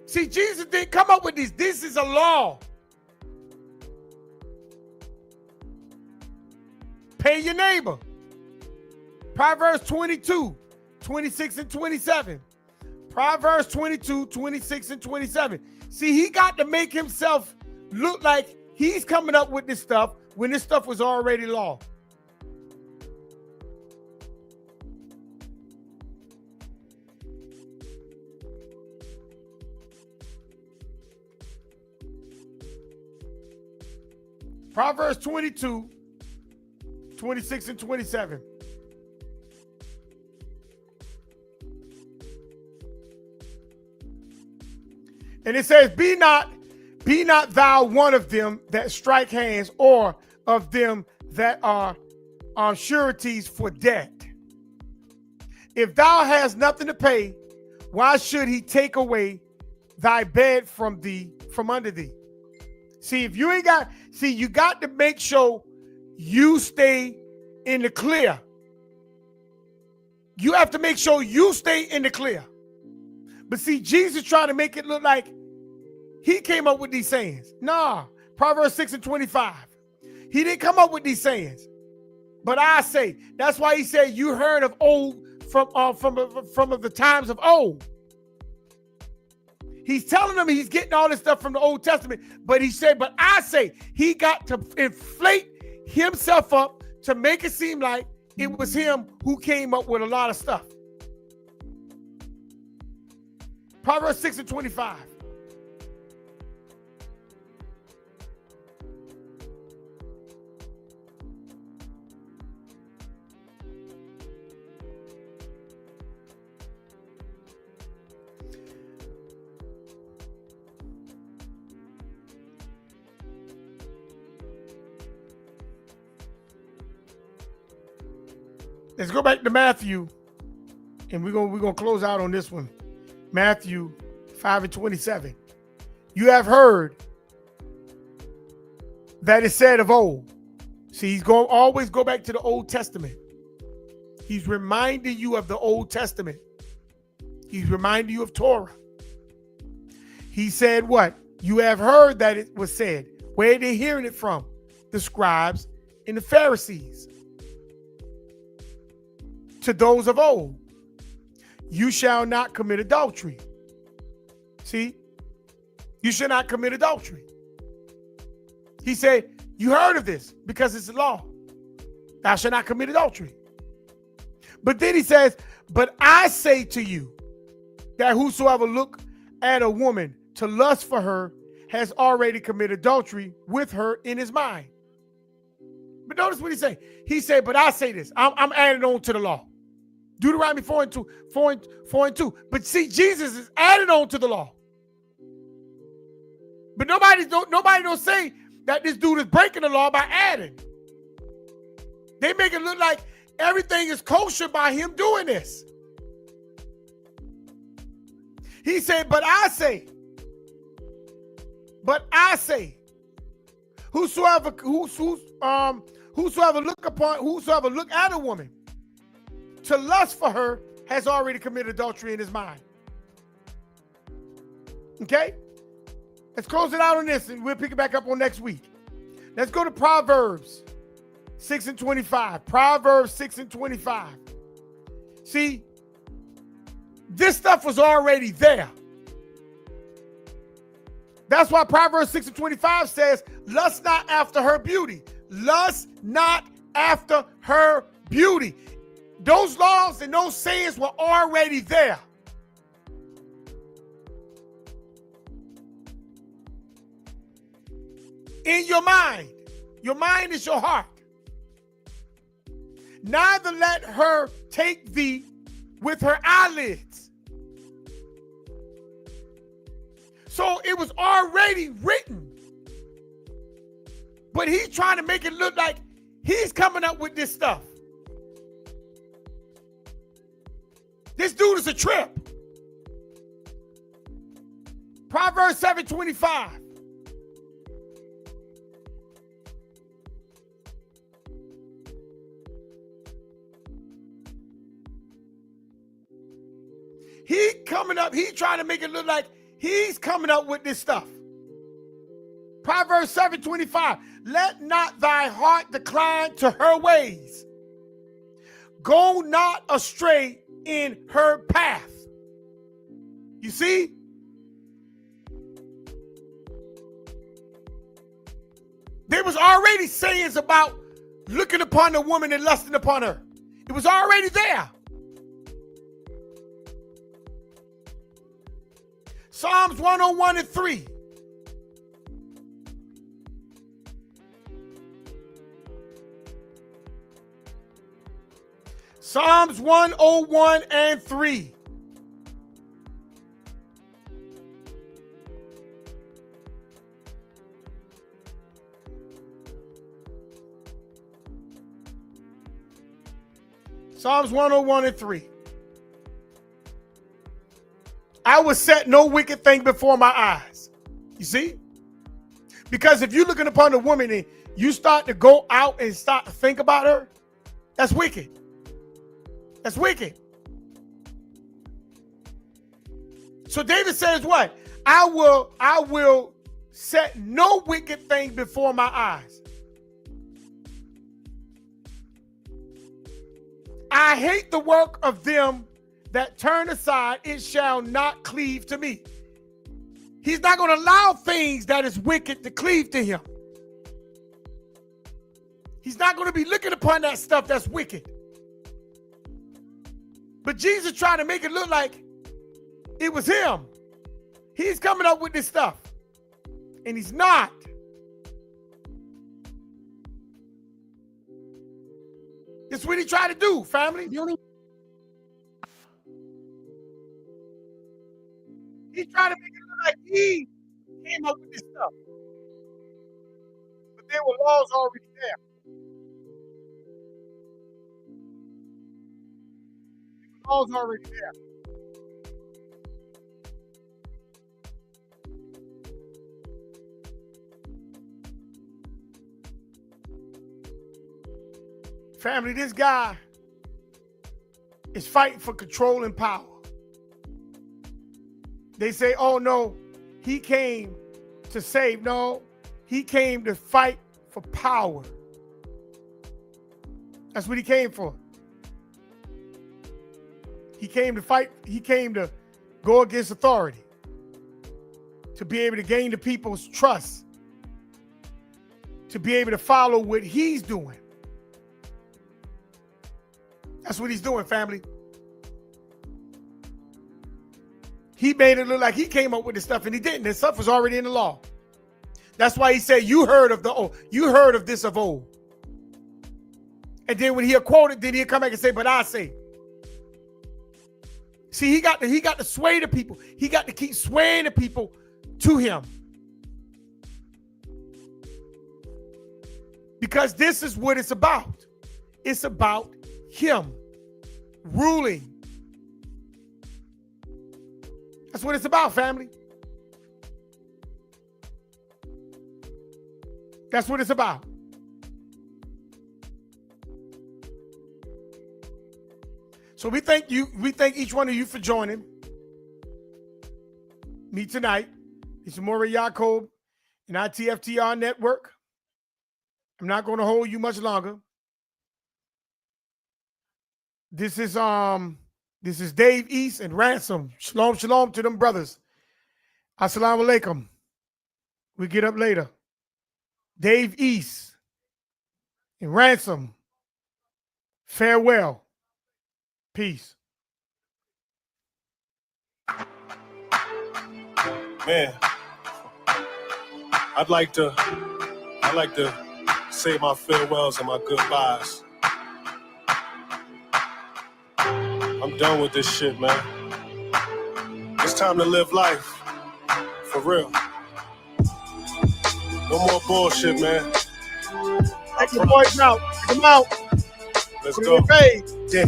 See, Jesus didn't come up with this. This is a law. Pay your neighbor. Proverbs 22:26 and 27. Proverbs 22:26 and 27. See, he got to make himself look like he's coming up with this stuff when this stuff was already law. Proverbs 22:26 and 27. And it says, be not thou one of them that strike hands, or of them that are sureties for debt. If thou hast nothing to pay, why should he take away thy bed from under thee? See, if you ain't got, you got to make sure you stay in the clear. You have to make sure you stay in the clear. But see, Jesus trying to make it look like he came up with these sayings. Nah, Proverbs 6:25. He didn't come up with these sayings. But I say, that's why he said you heard of old from the times of old. He's telling them he's getting all this stuff from the Old Testament, but he said, but I say, he got to inflate himself up to make it seem like it was him who came up with a lot of stuff. Proverbs 6:25. Let's go back to Matthew And we're gonna close out on this one. Matthew 5:27. You have heard that it said of old. See, he's going to always go back to the Old Testament. He's reminding you of the Old Testament. He's reminding you of Torah. He said what? You have heard that it was said. Where are they hearing it from? The scribes and the Pharisees. To those of old, you shall not commit adultery. See, you shall not commit adultery. He said, you heard of this because it's a law. Thou shalt not commit adultery. But then he says, but I say to you that whosoever look at a woman to lust for her has already committed adultery with her in his mind. But notice what he said. He said, but I say this. I'm adding on to the law. Deuteronomy 4:2. But see, Jesus is adding on to the law. But nobody don't say that this dude is breaking the law by adding. They make it look like everything is kosher by him doing this. He said, but I say, whosoever look at a woman to lust for her has already committed adultery in his mind. Okay? Let's close it out on this, and we'll pick it back up on next week. Let's go to Proverbs 6:25. Proverbs 6:25. See, this stuff was already there. That's why Proverbs 6:25 says, lust not after her beauty. Lust not after her beauty. Those laws and those sayings were already there. In your mind. Your mind is your heart. Neither let her take thee with her eyelids. So it was already written. But he's trying to make it look like he's coming up with this stuff. This dude is a trip. Proverbs 7:25. He trying to make it look like he's coming up with this stuff. Proverbs 7:25. Let not thy heart decline to her ways. Go not astray in her path. You see? There was already sayings about looking upon the woman and lusting upon her. It was already there. Psalms 101:3. Psalms 101:3. Psalms 101:3. I will set no wicked thing before my eyes. You see? Because if you're looking upon a woman and you start to go out and start to think about her, that's wicked. That's wicked. So David says what? I will set no wicked thing before my eyes. I hate the work of them that turn aside, it shall not cleave to me. He's not going to allow things that is wicked to cleave to him. He's not going to be looking upon that stuff that's wicked. But Jesus tried to make it look like it was him. He's coming up with this stuff. And he's not. That's what he tried to do, family. He tried to make it look like he came up with this stuff. But there were laws already there. law's already there. Family, this guy is fighting for control and power. They say, oh no, he came to save. No, he came to fight for power. That's what he came for. He came to fight. He came to go against authority, to be able to gain the people's trust, to be able to follow what he's doing. That's what he's doing, family. He made it look like he came up with this stuff, and he didn't. This stuff was already in the law. That's why he said, "You heard of you heard of this of old." And then when he'll quote it, then he'll come back and say, "But I say." See, he got to sway the people. He got to keep swaying the people to him, because this is what it's about. It's about him ruling. That's what it's about, family. That's what it's about. So we thank each one of you for joining me tonight. It's Maury Yacob and ITFTR Network. I'm not going to hold you much longer. This is Dave East and Ransom. Shalom, shalom to them brothers. Assalamu alaikum. We get up later. Dave East and Ransom. Farewell. Peace. Man, I'd like to say my farewells and my goodbyes. I'm done with this shit, man. It's time to live life. For real. No more bullshit, man. Take your boys out. Come out. Let's go. Yeah.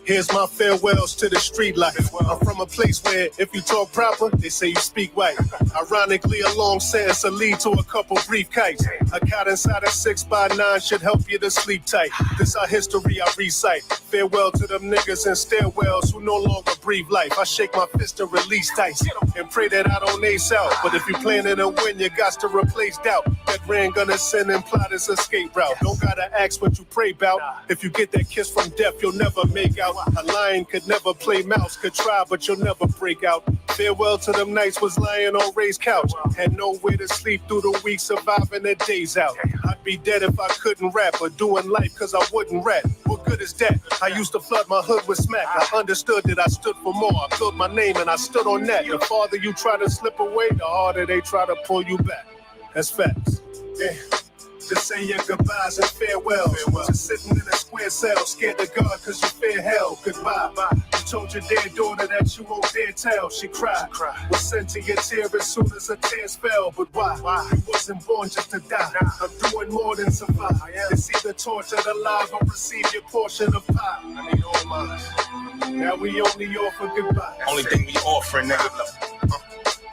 Here's my farewells to the street life. I'm from a place where if you talk proper, they say you speak white. Ironically, a long sentence will lead to a couple brief kites. A cat inside a 6x9 should help you to sleep tight. This our history I recite. Farewell to them niggas in stairwells who no longer breathe life. I shake my fist and release dice and pray that I don't ace out. But if you planning to win, you got to replace doubt. That ran gonna send and plot his escape route. Don't gotta ask what you pray about. If you get that kiss from death, you'll never make out. A lion could never play mouse, could try, but you'll never break out. Farewell to them nights was lying on Ray's couch. Had nowhere to sleep through the week, surviving the days out. I'd be dead if I couldn't rap, or doing life cause I wouldn't rap. What good is that? I used to flood my hood with smack. I understood that I stood for more. I built my name and I stood on that. The farther you try to slip away, the harder they try to pull you back. That's facts. Yeah. Just say your goodbyes and farewells. Just sitting in a square cell, scared to God cause you fear hell. Goodbye. You told your dead daughter that you won't dare tell. She cried. Was sent to your tear as soon as her tears fell. But why? You wasn't born just to die. I'm doing more than survive. It's either tortured alive or receive your portion of pie. I need all mine. Now we only offer goodbye. Only thing we offering, nigga.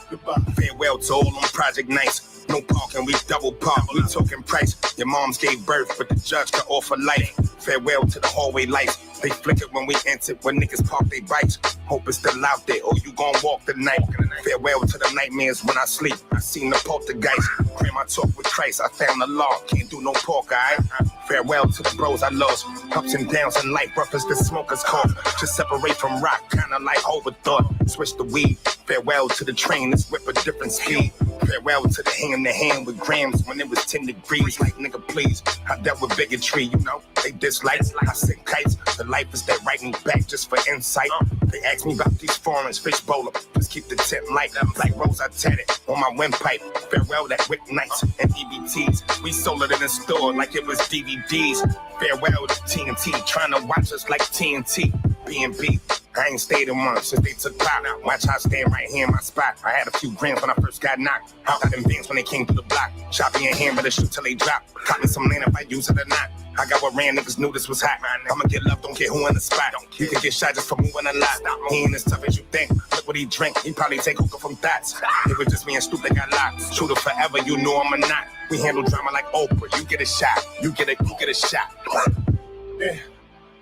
Goodbye. Farewell to all them project nights. No parking, we double park, we talking price. Your moms gave birth, but the judge could offer life. Farewell to the hallway lights. They flickered when we entered, when niggas park they bikes. Hope it's still out there, or you gon' walk the night. Farewell to the nightmares when I sleep. I seen the poltergeist. Pray my talk with Christ, I found the law. Can't do no pork, alright? Farewell to the bros I lost. Ups and downs in life, rough as the smoker's cough. Just separate from rock, kinda like overthought. Switch the weed. Farewell to the train, let's whip a different speed. Farewell to the hand with grams when it was 10 degrees. Like, nigga, please. I dealt with bigotry, you know. They dislike. I sent kites. The life is that write me back just for insight. They asked me about these foreigners, fish bowler. Let's keep the tent light. Like rose I tatted on my windpipe. Farewell that wick nights and EBTs. We sold it in the store like it was DVDs. Farewell to TNT, trying to watch us like TNT. B&B. I ain't stayed in one since they took pop. Watch how I stand right here in my spot. I had a few grams when I first got knocked. Out them bands when they came through the block. Shot me in hand, but shoot till they drop. Caught me some land if I use it or not. I got what ran, niggas knew this was hot. I'ma get love, don't care who in the spot. You can get shot just for moving a lot. He ain't as tough as you think. Look what he drink, he probably take hookah from dots. It was just me and Stoop that got locked. Shooter forever, you know I'm a knot. We handle drama like Oprah. You get a shot, you get a shot. Yeah.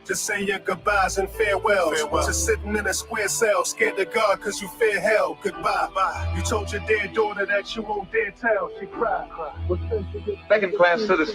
Just say your goodbyes and farewells. To sitting in a square cell, scared to God cause you fear hell. Goodbye. You told your dead daughter that you won't dare tell. She cried. Second-class citizen.